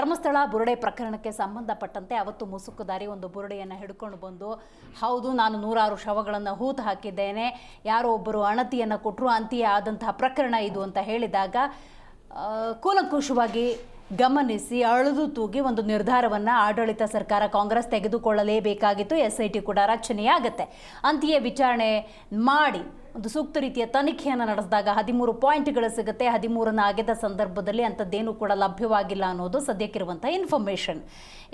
ಧರ್ಮಸ್ಥಳ ಬುರುಡೆ ಪ್ರಕರಣಕ್ಕೆ ಸಂಬಂಧಪಟ್ಟಂತೆ ಅವತ್ತು ಮುಸುಕುದಾರಿ ಒಂದು ಬುರುಡೆಯನ್ನು ಹಿಡ್ಕೊಂಡು ಬಂದು ಹೌದು ನಾನು 100 ಶವಗಳನ್ನು ಹೂತು ಹಾಕಿದ್ದೇನೆ, ಯಾರೋ ಒಬ್ಬರು ಅಣತಿಯನ್ನು ಕೊಟ್ಟರು, ಅಂತ್ಯ ಆದಂತಹ ಪ್ರಕರಣ ಇದು ಅಂತ ಹೇಳಿದಾಗ ಕೂಲಂಕುಷವಾಗಿ ಗಮನಿಸಿ ಅಳುದು ತೂಗಿ ಒಂದು ನಿರ್ಧಾರವನ್ನು ಆಡಳಿತ ಸರ್ಕಾರ ಕಾಂಗ್ರೆಸ್ ತೆಗೆದುಕೊಳ್ಳಲೇಬೇಕಾಗಿತ್ತು. SIT ಕೂಡ ರಚನೆಯಾಗುತ್ತೆ. ಅಂತೆಯೇ ವಿಚಾರಣೆ ಮಾಡಿ ಒಂದು ಸೂಕ್ತ ರೀತಿಯ ತನಿಖೆಯನ್ನು ನಡೆಸಿದಾಗ 13 ಪಾಯಿಂಟ್ಗಳು ಸಿಗುತ್ತೆ. 13ನ್ನು ಆಗಿದ್ದ ಸಂದರ್ಭದಲ್ಲಿ ಅಂಥದ್ದೇನೂ ಕೂಡ ಲಭ್ಯವಾಗಿಲ್ಲ ಅನ್ನೋದು ಸದ್ಯಕ್ಕಿರುವಂಥ ಇನ್ಫಾರ್ಮೇಷನ್.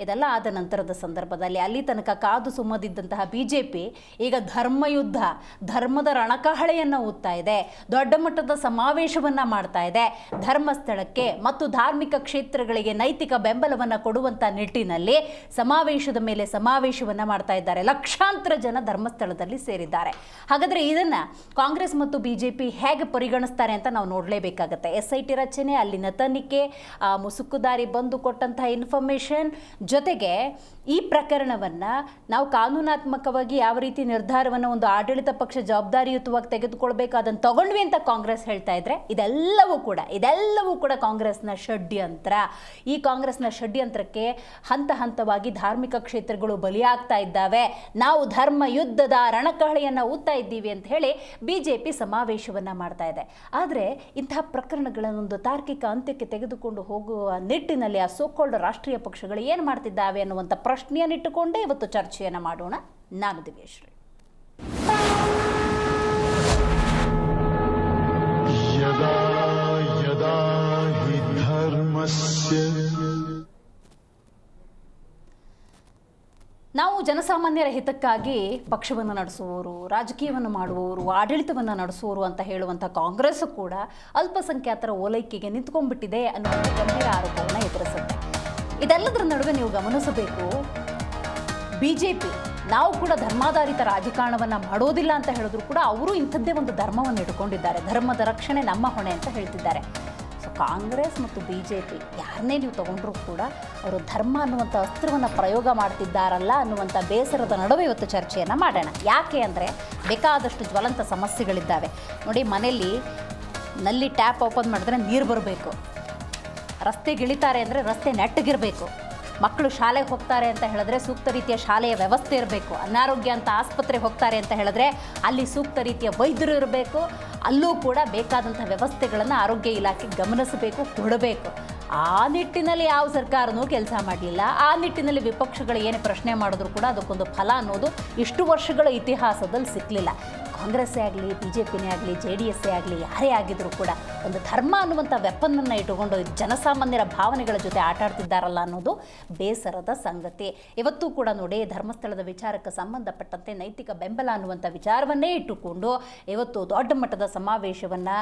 ಇದೆಲ್ಲ ಆದ ನಂತರದ ಸಂದರ್ಭದಲ್ಲಿ ಅಲ್ಲಿ ತನಕ ಕಾದು ಸುಮ್ಮದಿದ್ದಂತಹ BJP ಈಗ ಧರ್ಮಯುದ್ಧ, ಧರ್ಮದ ರಣಕಹಳೆಯನ್ನು ಊದ್ತಾ ಇದೆ, ದೊಡ್ಡ ಮಟ್ಟದ ಸಮಾವೇಶವನ್ನು ಮಾಡ್ತಾ ಇದೆ. ಧರ್ಮಸ್ಥಳಕ್ಕೆ ಮತ್ತು ಧಾರ್ಮಿಕ ಕ್ಷೇತ್ರಗಳಿಗೆ ನೈತಿಕ ಬೆಂಬಲವನ್ನು ಕೊಡುವಂಥ ನಿಟ್ಟಿನಲ್ಲಿ ಸಮಾವೇಶದ ಮೇಲೆ ಸಮಾವೇಶವನ್ನು ಮಾಡ್ತಾ ಇದ್ದಾರೆ. ಲಕ್ಷಾಂತರ ಜನ ಧರ್ಮಸ್ಥಳದಲ್ಲಿ ಸೇರಿದ್ದಾರೆ. ಹಾಗಾದರೆ ಇದನ್ನು ಕಾಂಗ್ರೆಸ್ ಮತ್ತು BJP ಹೇಗೆ ಪರಿಗಣಿಸ್ತಾರೆ ಅಂತ ನಾವು ನೋಡಲೇಬೇಕಾಗತ್ತೆ. SIT ರಚನೆ, ಅಲ್ಲಿನ ತನಿಖೆ, ಮುಸುಕುದಾರಿ ಬಂದು ಕೊಟ್ಟಂತಹ ಇನ್ಫಾರ್ಮೇಷನ್ ಜೊತೆಗೆ ಈ ಪ್ರಕರಣವನ್ನು ನಾವು ಕಾನೂನಾತ್ಮಕವಾಗಿ ಯಾವ ರೀತಿ ನಿರ್ಧಾರವನ್ನು ಒಂದು ಆಡಳಿತ ಪಕ್ಷ ಜವಾಬ್ದಾರಿಯುತವಾಗಿ ತೆಗೆದುಕೊಳ್ಬೇಕು ಅದನ್ನು ತಗೊಂಡ್ವಿ ಅಂತ ಕಾಂಗ್ರೆಸ್ ಹೇಳ್ತಾ ಇದ್ರೆ ಇದೆಲ್ಲವೂ ಕೂಡ ಕಾಂಗ್ರೆಸ್ನ ಷಡ್ಯಂತ್ರ. ಈ ಕಾಂಗ್ರೆಸ್ನ ಷಡ್ಯಂತ್ರಕ್ಕೆ ಹಂತ ಹಂತವಾಗಿ ಧಾರ್ಮಿಕ ಕ್ಷೇತ್ರಗಳು ಬಲಿಯಾಗ್ತಾ ಇದ್ದಾವೆ, ನಾವು ಧರ್ಮ ಯುದ್ಧದ ರಣಕಹಳೆಯನ್ನು ಊದ್ತಾ ಇದ್ದೀವಿ ಅಂತ ಹೇಳಿ BJP ಸಮಾವೇಶವನ್ನು ಮಾಡ್ತಾ ಇದೆ. ಆದರೆ ಇಂತಹ ಪ್ರಕರಣಗಳನ್ನೊಂದು ತಾರ್ಕಿಕ ಅಂತ್ಯಕ್ಕೆ ತೆಗೆದುಕೊಂಡು ಹೋಗುವ ನಿಟ್ಟಿನಲ್ಲಿ ಆ ಸೋಕಾಲ್ಡ್ ರಾಷ್ಟ್ರೀಯ ಪಕ್ಷಗಳು ಏನು ಮಾಡ್ತಿದ್ದಾವೆ ಅನ್ನುವಂಥ ಪ್ರಶ್ನೆಯನ್ನಿಟ್ಟುಕೊಂಡೇ ಇವತ್ತು ಚರ್ಚೆಯನ್ನು ಮಾಡೋಣ. ನಾನು ದಿವ್ಯಶ್ರೀ. ಯದಾ ಯದಾ ಹಿ ಧರ್ಮಸ್ಯ ನಾವು ಜನಸಾಮಾನ್ಯರ ಹಿತಕ್ಕಾಗಿ ಪಕ್ಷವನ್ನು ನಡೆಸುವವರು, ರಾಜಕೀಯವನ್ನು ಮಾಡುವವರು, ಆಡಳಿತವನ್ನು ನಡೆಸುವವರು ಅಂತ ಹೇಳುವಂಥ ಕಾಂಗ್ರೆಸ್ ಕೂಡ ಅಲ್ಪಸಂಖ್ಯಾತರ ಓಲೈಕೆಗೆ ನಿಂತ್ಕೊಂಡ್ಬಿಟ್ಟಿದೆ ಅನ್ನುವಂಥ ಗಂಭೀರ ಆರೋಪವನ್ನು ಎದುರಿಸುತ್ತೆ. ಇದೆಲ್ಲದರ ನಡುವೆ ನೀವು ಗಮನಿಸಬೇಕು, BJP ನಾವು ಕೂಡ ಧರ್ಮಾಧಾರಿತ ರಾಜಕಾರಣವನ್ನು ಮಾಡೋದಿಲ್ಲ ಅಂತ ಹೇಳಿದ್ರು ಕೂಡ ಅವರು ಇಂಥದ್ದೇ ಒಂದು ಧರ್ಮವನ್ನು ಇಟ್ಕೊಂಡಿದ್ದಾರೆ. ಧರ್ಮದ ರಕ್ಷಣೆ ನಮ್ಮ ಹೊಣೆ ಅಂತ ಹೇಳ್ತಿದ್ದಾರೆ. ಸೊ ಕಾಂಗ್ರೆಸ್ ಮತ್ತು BJP ಯಾರನ್ನೇ ನೀವು ತಗೊಂಡ್ರೂ ಕೂಡ ಅವರು ಧರ್ಮ ಅನ್ನುವಂಥ ಅಸ್ತ್ರವನ್ನು ಪ್ರಯೋಗ ಮಾಡ್ತಿದ್ದಾರಲ್ಲ ಅನ್ನುವಂಥ ಬೇಸರದ ನಡುವೆ ಇವತ್ತು ಚರ್ಚೆಯನ್ನು ಮಾಡೋಣ. ಯಾಕೆ ಅಂದರೆ ಬೇಕಾದಷ್ಟು ಜ್ವಲಂತ ಸಮಸ್ಯೆಗಳಿದ್ದಾವೆ ನೋಡಿ. ಮನೆಯಲ್ಲಿ ನಲ್ಲಿ ಟ್ಯಾಪ್ ಓಪನ್ ಮಾಡಿದ್ರೆ ನೀರು ಬರಬೇಕು, ರಸ್ತೆಗಿಳಿತಾರೆ ಅಂದರೆ ರಸ್ತೆ ನೆಟ್ಟಗಿರಬೇಕು, ಮಕ್ಕಳು ಶಾಲೆಗೆ ಹೋಗ್ತಾರೆ ಅಂತ ಹೇಳಿದ್ರೆ ಸೂಕ್ತ ರೀತಿಯ ಶಾಲೆಯ ವ್ಯವಸ್ಥೆ ಇರಬೇಕು, ಅನಾರೋಗ್ಯ ಅಂತ ಆಸ್ಪತ್ರೆಗೆ ಹೋಗ್ತಾರೆ ಅಂತ ಹೇಳಿದ್ರೆ ಅಲ್ಲಿ ಸೂಕ್ತ ರೀತಿಯ ವೈದ್ಯರು ಇರಬೇಕು, ಅಲ್ಲೂ ಕೂಡ ಬೇಕಾದಂಥ ವ್ಯವಸ್ಥೆಗಳನ್ನು ಆರೋಗ್ಯ ಇಲಾಖೆ ಗಮನಿಸಬೇಕು, ಕೊಡಬೇಕು. ಆ ನಿಟ್ಟಿನಲ್ಲಿ ಯಾವ ಸರ್ಕಾರನೂ ಕೆಲಸ ಮಾಡಲಿಲ್ಲ. ಆ ನಿಟ್ಟಿನಲ್ಲಿ ವಿಪಕ್ಷಗಳು ಏನು ಪ್ರಶ್ನೆ ಮಾಡಿದ್ರು ಕೂಡ ಅದಕ್ಕೊಂದು ಫಲ ಅನ್ನೋದು ಇಷ್ಟು ವರ್ಷಗಳ ಇತಿಹಾಸದಲ್ಲಿ ಸಿಕ್ಕಲಿಲ್ಲ. ಕಾಂಗ್ರೆಸ್ಸೇ ಆಗಲಿ, BJPನೇ ಆಗಲಿ, JDS ಆಗಲಿ, ಯಾರೇ ಆಗಿದ್ರು ಕೂಡ ಒಂದು ಧರ್ಮ ಅನ್ನುವಂಥ ವೆಪನ್ನನ್ನು ಇಟ್ಟುಕೊಂಡು ಜನಸಾಮಾನ್ಯರ ಭಾವನೆಗಳ ಜೊತೆ ಆಟ ಆಡ್ತಿದ್ದಾರಲ್ಲ ಅನ್ನೋದು ಬೇಸರದ ಸಂಗತಿ. ಇವತ್ತು ಕೂಡ ನೋಡಿ, ಧರ್ಮಸ್ಥಳದ ವಿಚಾರಕ್ಕೆ ಸಂಬಂಧಪಟ್ಟಂತೆ ನೈತಿಕ ಬೆಂಬಲ ಅನ್ನುವಂಥ ವಿಚಾರವನ್ನೇ ಇಟ್ಟುಕೊಂಡು ಇವತ್ತು ದೊಡ್ಡ ಮಟ್ಟದ ಸಮಾವೇಶವನ್ನು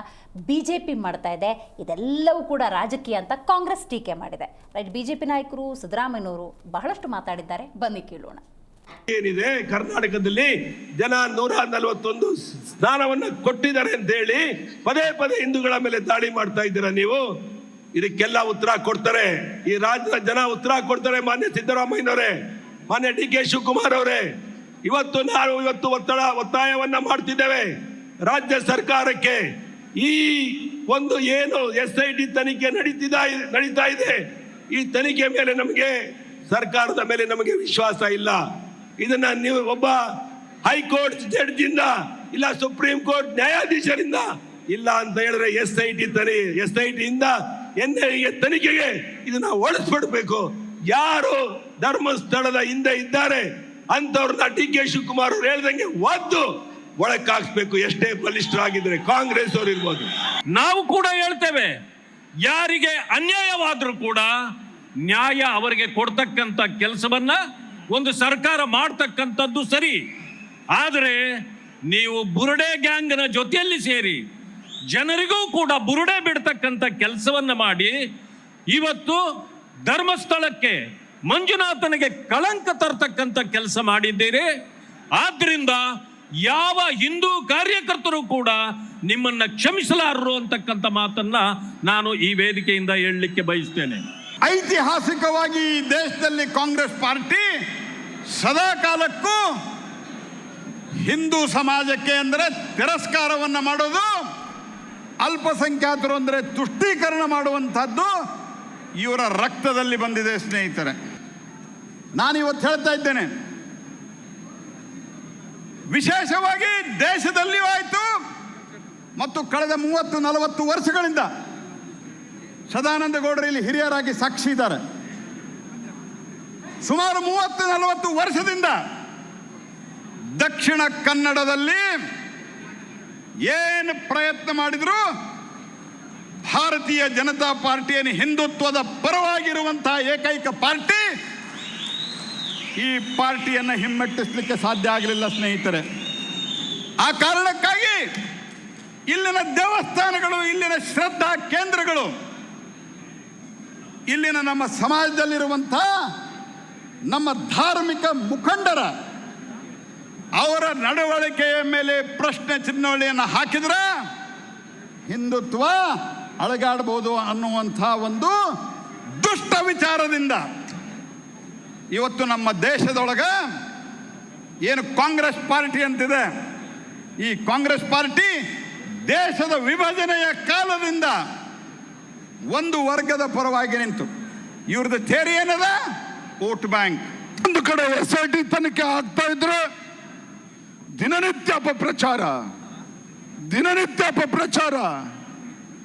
BJP ಮಾಡ್ತಾ ಇದೆ. ಇದೆಲ್ಲವೂ ಕೂಡ ರಾಜಕೀಯ ಅಂತ ಕಾಂಗ್ರೆಸ್ ಟೀಕೆ ಮಾಡಿದೆ. ರೈಟ್, BJP ನಾಯಕರು ಸಿದ್ದರಾಮಯ್ಯನವರು ಬಹಳಷ್ಟು ಮಾತಾಡಿದ್ದಾರೆ, ಬನ್ನಿ ಕೇಳೋಣ. ಏನಿದೆ ಕರ್ನಾಟಕದಲ್ಲಿ ಜನ 141 ಸ್ನಾನವನ್ನು ಕೊಟ್ಟಿದ್ದಾರೆ ಅಂತ ಹೇಳಿ ಪದೇ ಪದೇ ಹಿಂದೂಗಳ ಮೇಲೆ ದಾಳಿ ಮಾಡ್ತಾ ಇದ್ದೀರಾ ನೀವು. ಇದಕ್ಕೆಲ್ಲ ಉತ್ತರ ಕೊಡ್ತಾರೆ ಈ ರಾಜ್ಯದ ಜನ, ಉತ್ತರ ಕೊಡ್ತಾರೆ. ಮಾನ್ಯ ಸಿದ್ದರಾಮಯ್ಯನವರೇ, ಮಾನ್ಯ DK ಶಿವಕುಮಾರ್ ಅವರೇ, ಇವತ್ತು ಒತ್ತಾಯವನ್ನ ಮಾಡ್ತಿದ್ದೇವೆ ರಾಜ್ಯ ಸರ್ಕಾರಕ್ಕೆ. ಈ ಒಂದು ಏನು SIT ತನಿಖೆ ನಡೀತಾ ಇದೆ, ಈ ತನಿಖೆ ಮೇಲೆ ನಮಗೆ, ಸರ್ಕಾರದ ಮೇಲೆ ನಮಗೆ ವಿಶ್ವಾಸ ಇಲ್ಲ. ಇದನ್ನ ನೀವು ಒಬ್ಬ ಹೈಕೋರ್ಟ್ ಜಡ್ಜಿಂದ ಇಲ್ಲ ಸುಪ್ರೀಂ ಕೋರ್ಟ್ ನ್ಯಾಯಾಧೀಶರಿಂದ ಇಲ್ಲ ಅಂತ ಹೇಳಿದ್ರೆ SIT ಇಂದ NIA ತನಿಖೆಗೆ ಇದನ್ನ ಒಳಸ್ಬಿಡ್ಬೇಕು. ಯಾರು ಧರ್ಮಸ್ಥಳದ ಹಿಂದೆ ಇದ್ದಾರೆ ಅಂತವ್ರನ್ನ DK ಶಿವಕುಮಾರ್ ಅವರು ಹೇಳ್ದಂಗೆ ಒದ್ದು ಒಳಕ್ಕೆ ಹಾಕ್ಸ್ಬೇಕು, ಎಷ್ಟೇ ಬಲಿಷ್ಠರಾಗಿದ್ರೆ ಕಾಂಗ್ರೆಸ್ ಅವರು ಇರ್ಬೋದು. ನಾವು ಕೂಡ ಹೇಳ್ತೇವೆ, ಯಾರಿಗೆ ಅನ್ಯಾಯವಾದ್ರೂ ಕೂಡ ನ್ಯಾಯ ಅವರಿಗೆ ಕೊಡ್ತಕ್ಕಂಥ ಕೆಲಸವನ್ನ ಒಂದು ಸರ್ಕಾರ ಮಾಡ್ತಕ್ಕಂಥದ್ದು ಸರಿ. ಆದರೆ ನೀವು ಬುರುಡೆ ಗ್ಯಾಂಗ್ನ ಜೊತೆಯಲ್ಲಿ ಸೇರಿ ಜನರಿಗೂ ಕೂಡ ಬುರುಡೆ ಬಿಡ್ತಕ್ಕಂಥ ಕೆಲಸವನ್ನ ಮಾಡಿ ಇವತ್ತು ಧರ್ಮಸ್ಥಳಕ್ಕೆ ಮಂಜುನಾಥನಿಗೆ ಕಳಂಕ ತರ್ತಕ್ಕಂಥ ಕೆಲಸ ಮಾಡಿದ್ದೀರಿ. ಆದ್ರಿಂದ ಯಾವ ಹಿಂದೂ ಕಾರ್ಯಕರ್ತರು ಕೂಡ ನಿಮ್ಮನ್ನ ಕ್ಷಮಿಸಲಾರರು ಅಂತಕ್ಕಂಥ ಮಾತನ್ನ ನಾನು ಈ ವೇದಿಕೆಯಿಂದ ಹೇಳಲಿಕ್ಕೆ ಬಯಸ್ತೇನೆ. ಐತಿಹಾಸಿಕವಾಗಿ ಈ ದೇಶದಲ್ಲಿ ಕಾಂಗ್ರೆಸ್ ಪಾರ್ಟಿ ಸದಾ ಕಾಲಕ್ಕೂ ಹಿಂದೂ ಸಮಾಜಕ್ಕೆ ಅಂದರೆ ತಿರಸ್ಕಾರವನ್ನು ಮಾಡೋದು, ಅಲ್ಪಸಂಖ್ಯಾತರು ಅಂದರೆ ತುಷ್ಟೀಕರಣ ಮಾಡುವಂಥದ್ದು ಇವರ ರಕ್ತದಲ್ಲಿ ಬಂದಿದೆ ಸ್ನೇಹಿತರೆ. ನಾನಿವತ್ತು ಹೇಳ್ತಾ ಇದ್ದೇನೆ, ವಿಶೇಷವಾಗಿ ದೇಶದಲ್ಲಿಯೂ ಆಯಿತು ಮತ್ತು ಕಳೆದ 30-40 ವರ್ಷಗಳಿಂದ ಸದಾನಂದ ಗೌಡರು ಇಲ್ಲಿ ಹಿರಿಯರಾಗಿ ಸಾಕ್ಷಿ ಇದ್ದಾರೆ. ಸುಮಾರು 30-40 ವರ್ಷದಿಂದ ದಕ್ಷಿಣ ಕನ್ನಡದಲ್ಲಿ ಏನು ಪ್ರಯತ್ನ ಮಾಡಿದ್ರು ಭಾರತೀಯ ಜನತಾ ಪಾರ್ಟಿಯನ್ನು ಹಿಂದುತ್ವದ ಪರವಾಗಿರುವಂತಹ ಏಕೈಕ ಪಾರ್ಟಿ ಈ ಪಾರ್ಟಿಯನ್ನು ಹಿಮ್ಮೆಟ್ಟಿಸಲಿಕ್ಕೆ ಸಾಧ್ಯ ಆಗಲಿಲ್ಲ ಸ್ನೇಹಿತರೆ. ಆ ಕಾರಣಕ್ಕಾಗಿ ಇಲ್ಲಿನ ದೇವಸ್ಥಾನಗಳು, ಇಲ್ಲಿನ ಶ್ರದ್ಧಾ ಕೇಂದ್ರಗಳು, ಇಲ್ಲಿನ ನಮ್ಮ ಸಮಾಜದಲ್ಲಿರುವಂಥ ನಮ್ಮ ಧಾರ್ಮಿಕ ಮುಖಂಡರ ಅವರ ನಡವಳಿಕೆಯ ಮೇಲೆ ಪ್ರಶ್ನೆ ಚಿಹ್ನೆಯನ್ನು ಹಾಕಿದ್ರೆ ಹಿಂದುತ್ವ ಅಳಗಾಡಬಹುದು ಅನ್ನುವಂಥ ಒಂದು ದುಷ್ಟ ವಿಚಾರದಿಂದ ಇವತ್ತು ನಮ್ಮ ದೇಶದೊಳಗ ಏನು ಕಾಂಗ್ರೆಸ್ ಪಾರ್ಟಿ ಅಂತಿದೆ, ಈ ಕಾಂಗ್ರೆಸ್ ಪಾರ್ಟಿ ದೇಶದ ವಿಭಜನೆಯ ಕಾಲದಿಂದ ಒಂದು ವರ್ಗದ ಪರವಾಗಿ ನಿಂತು ಇವ್ರದ್ದು ಥೇರಿ ಏನದ, ವೋಟ್ ಬ್ಯಾಂಕ್. ಒಂದು ಕಡೆ SIT ತನಿಖೆ ಆಗ್ತಾ ಇದ್ರೆ ದಿನನಿತ್ಯ ಅಪಪ್ರಚಾರ.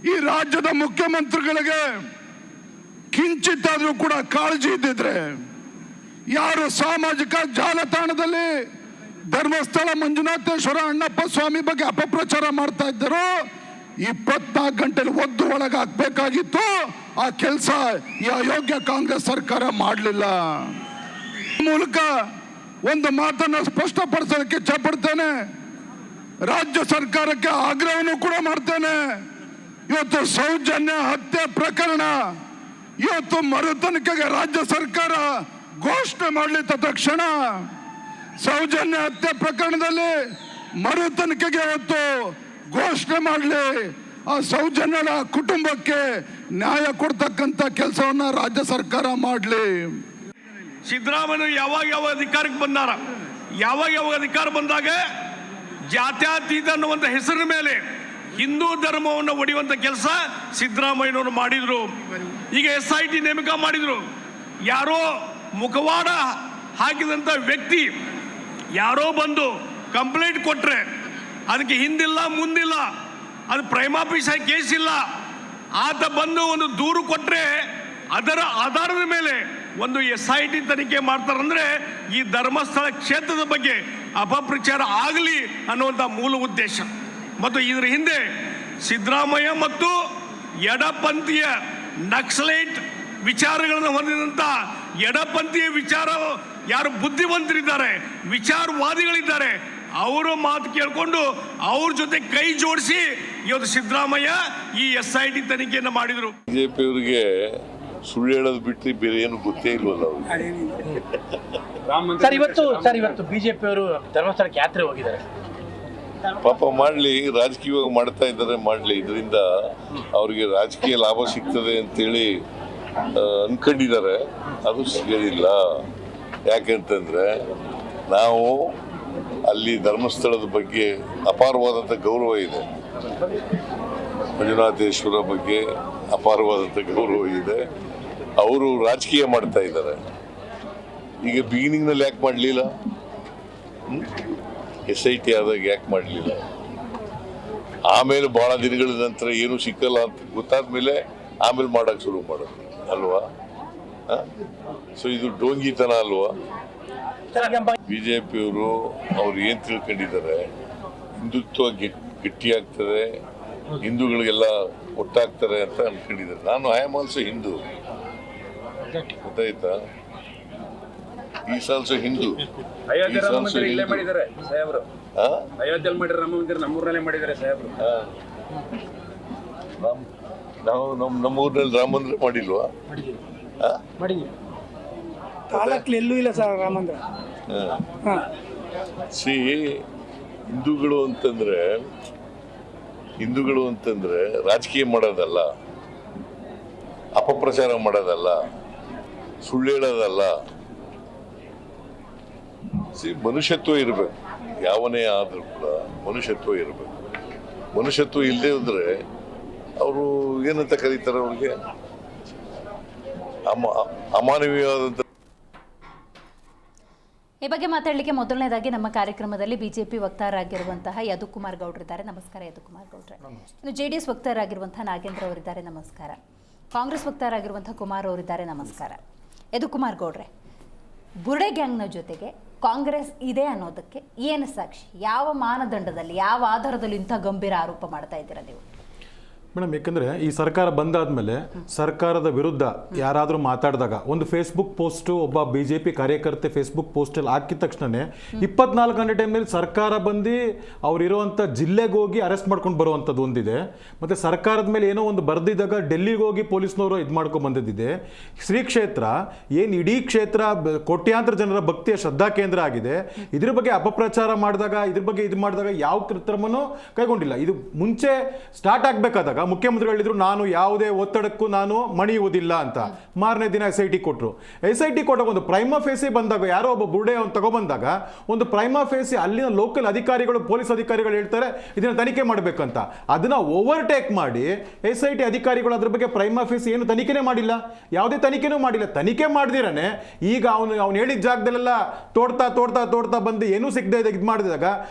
ಈ ರಾಜ್ಯದ ಮುಖ್ಯಮಂತ್ರಿಗಳಿಗೆ ಕಿಂಚಿತ್ತಾದ್ರೂ ಕೂಡ ಕಾಳಜಿ ಇದ್ದಿದ್ರೆ ಯಾರು ಸಾಮಾಜಿಕ ಜಾಲತಾಣದಲ್ಲಿ ಧರ್ಮಸ್ಥಳ ಮಂಜುನಾಥೇಶ್ವರ ಅಣ್ಣಪ್ಪ ಸ್ವಾಮಿ ಬಗ್ಗೆ ಅಪಪ್ರಚಾರ ಮಾಡ್ತಾ ಇದ್ದರು 24 ಗಂಟೆಲಿ ಒದ್ದು ಒಳಗೆ ಹಾಕ್ಬೇಕಾಗಿತ್ತು. ಆ ಕೆಲಸ ಈ ಅಯೋಗ್ಯ ಕಾಂಗ್ರೆಸ್ ಸರ್ಕಾರ ಮಾಡಲಿಲ್ಲ. ಮೂಲಕ ಒಂದು ಮಾತನ್ನ ಸ್ಪಷ್ಟಪಡಿಸೋದಕ್ಕೆ ಇಚ್ಛಪಡ್ತೇನೆ. ರಾಜ್ಯ ಸರ್ಕಾರಕ್ಕೆ ಆಗ್ರಹವನ್ನು ಕೂಡ ಮಾಡ್ತೇನೆ. ಇವತ್ತು ಸೌಜನ್ಯ ಹತ್ಯೆ ಪ್ರಕರಣ ಇವತ್ತು ಮರು ತನಿಖೆಗೆ ರಾಜ್ಯ ಸರ್ಕಾರ ಘೋಷಣೆ ಮಾಡಲಿ. ತಕ್ಷಣ ಸೌಜನ್ಯ ಹತ್ಯೆ ಪ್ರಕರಣದಲ್ಲಿ ಮರು ತನಿಖೆಗೆ ಇವತ್ತು ಘೋಷಣೆ ಮಾಡಲಿ. ಆ ಸೌಜನ್ಯನ ಕುಟುಂಬಕ್ಕೆ ನ್ಯಾಯ ಕೊಡ್ತಕ್ಕಂಥ ಕೆಲಸವನ್ನ ರಾಜ್ಯ ಸರ್ಕಾರ ಮಾಡಲಿ. ಸಿದ್ದರಾಮಯ್ಯ ಯಾವಾಗ ಅಧಿಕಾರಕ್ಕೆ ಬಂದಾರ, ಯಾವಾಗ ಅಧಿಕಾರ ಬಂದಾಗ ಜಾತ್ಯತೀತ ಅನ್ನುವಂಥ ಹೆಸರಿನ ಮೇಲೆ ಹಿಂದೂ ಧರ್ಮವನ್ನು ಒಡೆಯುವಂಥ ಕೆಲಸ ಸಿದ್ದರಾಮಯ್ಯನವರು ಮಾಡಿದ್ರು. ಈಗ SIT ನೇಮಕ ಮಾಡಿದ್ರು. ಯಾರೋ ಮುಖವಾಡ ಹಾಕಿದಂಥ ವ್ಯಕ್ತಿ ಯಾರೋ ಬಂದು ಕಂಪ್ಲೇಂಟ್ ಕೊಟ್ರೆ ಅದಕ್ಕೆ ಹಿಂದಿಲ್ಲ ಮುಂದಿಲ್ಲ, ಅದು ಪ್ರೈಮಾಫೀಸ್ ಕೇಸ್ ಇಲ್ಲ, ಆತ ಬಂದು ಒಂದು ದೂರು ಕೊಟ್ರೆ ಅದರ ಆಧಾರದ ಮೇಲೆ ಒಂದು SIT ತನಿಖೆ ಮಾಡ್ತಾರಂದ್ರೆ ಈ ಧರ್ಮಸ್ಥಳ ಕ್ಷೇತ್ರದ ಬಗ್ಗೆ ಅಪಪ್ರಚಾರ ಆಗಲಿ ಅನ್ನುವಂಥ ಮೂಲ ಉದ್ದೇಶ. ಮತ್ತು ಇದರ ಹಿಂದೆ ಸಿದ್ದರಾಮಯ್ಯ ಮತ್ತು ಎಡಪಂಥೀಯ ನಕ್ಸಲೈಟ್ ವಿಚಾರಗಳನ್ನು ಹೊಂದಿದಂಥ ಎಡಪಂಥೀಯ ವಿಚಾರ ಯಾರು ಬುದ್ಧಿವಂತರಿದ್ದಾರೆ, ವಿಚಾರವಾದಿಗಳಿದ್ದಾರೆ, ಅವರ ಮಾತು ಕೇಳಿಕೊಂಡು ಅವ್ರ ಜೊತೆ ಕೈ ಜೋಡಿಸಿ ಇವತ್ತು ಸಿದ್ದರಾಮಯ್ಯ ಈ SIT ತನಿಖೆಯನ್ನು ಮಾಡಿದರು. ಬಿಜೆಪಿ ಅವರಿಗೆ ಸುಳ್ಳು ಹೇಳೋದು ಬಿಟ್ಟು ಬೇರೆ ಏನು ಗೊತ್ತೇ ಇಲ್ವಲ್ಲ ಅವ್ರಿಗೆ. ಸರ್ ಇವತ್ತು ಬಿಜೆಪಿ ಅವರು ಧರ್ಮಸ್ಥಳಕ್ಕೆ ಯಾತ್ರೆ ಹೋಗಿದ್ದಾರೆ. ಪಾಪ ಮಾಡಲಿ, ರಾಜಕೀಯವಾಗಿ ಮಾಡ್ತಾ ಇದ್ದಾರೆ, ಮಾಡಲಿ. ಇದರಿಂದ ಅವರಿಗೆ ರಾಜಕೀಯ ಲಾಭ ಸಿಗ್ತದೆ ಅಂತೇಳಿ ಅನ್ಕೊಂಡಿದ್ದಾರೆ. ಅದು ಸಿಗೋದಿಲ್ಲ. ಯಾಕೆಂತಂದ್ರೆ ನಾವು ಅಲ್ಲಿ ಧರ್ಮಸ್ಥಳದ ಬಗ್ಗೆ ಅಪಾರವಾದಂಥ ಗೌರವ ಇದೆ. ಮಂಜುನಾಥೇಶ್ವರ ಬಗ್ಗೆ ಅಪಾರವಾದಂಥ ಗೌರವ ಇದೆ. ಅವರು ರಾಜಕೀಯ ಮಾಡ್ತಾ ಇದ್ದಾರೆ. ಈಗ ಬಿಗಿನಿಂಗ್ನಲ್ಲಿ ಯಾಕೆ ಮಾಡಲಿಲ್ಲ? SIT ಆದಾಗ ಯಾಕೆ ಮಾಡಲಿಲ್ಲ? ಆಮೇಲೆ ಭಾಳ ದಿನಗಳ ನಂತರ ಏನು ಸಿಕ್ಕಲ್ಲ ಅಂತ ಗೊತ್ತಾದ ಮೇಲೆ ಆಮೇಲೆ ಮಾಡೋಕ್ಕೆ ಶುರು ಮಾಡೋದು ಅಲ್ವಾ? ಸೊ ಇದು ಡೋಂಗಿತನ ಅಲ್ವಾ? ಬಿಜೆಪಿಯವರು ಅವ್ರು ಏನು ತಿಳ್ಕೊಂಡಿದ್ದಾರೆ, ಹಿಂದುತ್ವ ಗಟ್ಟಿಯಾಗ್ತದೆ, ಹಿಂದೂಗಳಿಗೆಲ್ಲ ಒಟ್ಟಾಗ್ತಾರೆ ಅಂತ ಅನ್ಕೊಂಡಿದ್ದಾರೆ. ನಾನು ಐ ಆಮ್ ಆಲ್ಸೋ ಹಿಂದೂ, ಗೊತ್ತಾಯ್ತಾ? Is also Hindu. ಅಯೋಧ್ಯೆಯಲ್ಲಿ ಮಾಡಿದ್ದಾರೆ ಸಾಹೇಬ್ರು. ಅಯೋಧ್ಯೆಯಲ್ಲಿ ಮಾಡಿರೋ ರಾಮ ಮಂದಿರ ನಮ್ಮೂರಲ್ಲೇ ಮಾಡಿದ್ದಾರೆ ಸಾಹೇಬ್ರು. ನಾವು ನಮ್ಮೂರಿನಲ್ಲಿ ರಾಮ ಮಂದಿರ ಮಾಡಿಲ್ವಾ? ತಾಲೂಕಲ್ಲಿ ಎಲ್ಲೂ ಇಲ್ಲ ಸರ್ ರಾಮ ಮಂದಿರ. ಸಿ ಹಿಂದೂಗಳು ಅಂತಂದ್ರೆ ರಾಜಕೀಯ ಮಾಡೋದಲ್ಲ, ಅಪಪ್ರಚಾರ ಮಾಡೋದಲ್ಲ, ಸುಳ್ಳು ಹೇಳೋದಲ್ಲ. ಮನುಷ್ಯತ್ವ ಇರಬೇಕು. ಯಾವನೇ ಆದರೂ ಕೂಡ ಮನುಷ್ಯತ್ವ ಇರಬೇಕು. ಮನುಷ್ಯತ್ವ ಇಲ್ಲದೆ ಇದ್ರೆ ಅವರು ಏನಂತ ಕರೀತಾರೆ, ಅವ್ರಿಗೆ ಅಮಾನವೀಯವಾದಂಥ. ಈ ಬಗ್ಗೆ ಮಾತಾಡಲಿಕ್ಕೆ ಮೊದಲನೇದಾಗಿ ನಮ್ಮ ಕಾರ್ಯಕ್ರಮದಲ್ಲಿ ಬಿಜೆಪಿ ವಕ್ತಾರರಾಗಿರುವಂತಹ ಯದುಕುಮಾರ್ ಗೌಡ್ರಿದ್ದಾರೆ. ನಮಸ್ಕಾರ ಯದುಕುಮಾರ್ ಗೌಡ್ರೆ. ಇನ್ನು JDS ವಕ್ತಾರರಾಗಿರುವಂತಹ ನಾಗೇಂದ್ರ ಅವರಿದ್ದಾರೆ. ನಮಸ್ಕಾರ. ಕಾಂಗ್ರೆಸ್ ವಕ್ತಾರರಾಗಿರುವಂತಹ ಕುಮಾರ್ ಅವರಿದ್ದಾರೆ. ನಮಸ್ಕಾರ. ಯದುಕುಮಾರ್ ಗೌಡ್ರೆ, ಬುರ್ಡೆ ಗ್ಯಾಂಗ್ನ ಜೊತೆಗೆ ಕಾಂಗ್ರೆಸ್ ಇದೆ ಅನ್ನೋದಕ್ಕೆ ಏನು ಸಾಕ್ಷಿ? ಯಾವ ಮಾನದಂಡದಲ್ಲಿ, ಯಾವ ಆಧಾರದಲ್ಲಿ ಇಂಥ ಗಂಭೀರ ಆರೋಪ ಮಾಡ್ತಾ ಇದ್ದೀರಾ ನೀವು? ಮೇಡಮ್, ಯಾಕಂದರೆ ಈ ಸರ್ಕಾರ ಬಂದಾದ್ಮೇಲೆ ಸರ್ಕಾರದ ವಿರುದ್ಧ ಯಾರಾದರೂ ಮಾತಾಡಿದಾಗ ಒಂದು ಫೇಸ್ಬುಕ್ ಪೋಸ್ಟು ಒಬ್ಬ BJP ಕಾರ್ಯಕರ್ತೆ ಫೇಸ್ಬುಕ್ ಪೋಸ್ಟಲ್ಲಿ ಹಾಕಿದ ತಕ್ಷಣವೇ 24 ಗಂಟೆ ಟೈಮ್ನಲ್ಲಿ ಸರ್ಕಾರ ಬಂದು ಅವರಿರುವಂಥ ಜಿಲ್ಲೆಗೆ ಹೋಗಿ ಅರೆಸ್ಟ್ ಮಾಡ್ಕೊಂಡು ಬರುವಂಥದ್ದು ಒಂದಿದೆ. ಮತ್ತು ಸರ್ಕಾರದ ಮೇಲೆ ಏನೋ ಒಂದು ಬರೆದಿದ್ದಾಗ ಡೆಲ್ಲಿಗೆ ಹೋಗಿ ಪೊಲೀಸ್ನವರು ಇದು ಮಾಡ್ಕೊಂಡು ಬಂದಿದ್ದಿದೆ. ಶ್ರೀ ಕ್ಷೇತ್ರ ಏನು ಇಡೀ ಕ್ಷೇತ್ರ ಕೋಟ್ಯಾಂತರ ಜನರ ಭಕ್ತಿಯ ಶ್ರದ್ಧಾ ಕೇಂದ್ರ ಆಗಿದೆ. ಇದ್ರ ಬಗ್ಗೆ ಅಪಪ್ರಚಾರ ಮಾಡಿದಾಗ, ಇದ್ರ ಬಗ್ಗೆ ಇದು ಮಾಡಿದಾಗ ಯಾವ ಕ್ರಮನೂ ಕೈಗೊಂಡಿಲ್ಲ. ಇದು ಮುಂಚೆ ಸ್ಟಾರ್ಟ್ ಆಗಬೇಕಾದಾಗ ಮುಖ್ಯಮಂತ್ರಿಗಳು ಹೇಳಿದ್ರು, ನಾನು ಯಾವುದೇ ಒತ್ತಡಕ್ಕೂ ನಾನು ಮಣಿಯುವುದಿಲ್ಲ ಅಂತ. ಮಾರನೇ ದಿನ SIT ಕೊಟ್ಟರು. SIT ಕೊಟ್ಟಾಗ ಒಂದು ಪ್ರೈಮಾ ಫೇಸಿ ಬಂದಾಗ, ಯಾರೋ ಒಬ್ಬ ಬುರ್ಡೆ ಅವ್ನು ತಗೊಬಂದಾಗ ಒಂದು ಪ್ರೈಮಾ ಫೇಸಿ ಅಲ್ಲಿನ ಲೋಕಲ್ ಅಧಿಕಾರಿಗಳು, ಪೊಲೀಸ್ ಅಧಿಕಾರಿಗಳು ಹೇಳ್ತಾರೆ ಇದನ್ನ ತನಿಖೆ ಮಾಡಬೇಕಂತ. ಅದನ್ನ ಓವರ್ಟೇಕ್ ಮಾಡಿ SIT ಅಧಿಕಾರಿಗಳು ಅದ್ರ ಬಗ್ಗೆ ಪ್ರೈಮಾ ಫೇಸಿ ಏನು ತನಿಖೆನೇ ಮಾಡಿಲ್ಲ, ಯಾವುದೇ ತನಿಖೆನೂ ಮಾಡಿಲ್ಲ. ತನಿಖೆ ಮಾಡ್ದಿರನೆ ಈಗ ಅವನು ಹೇಳಿದ ಜಾಗದಲ್ಲೆಲ್ಲ ತೋಡ್ತಾ ಬಂದು ಏನೂ ಸಿಗದೆ ಇದು ಮಾಡಿದಾಗ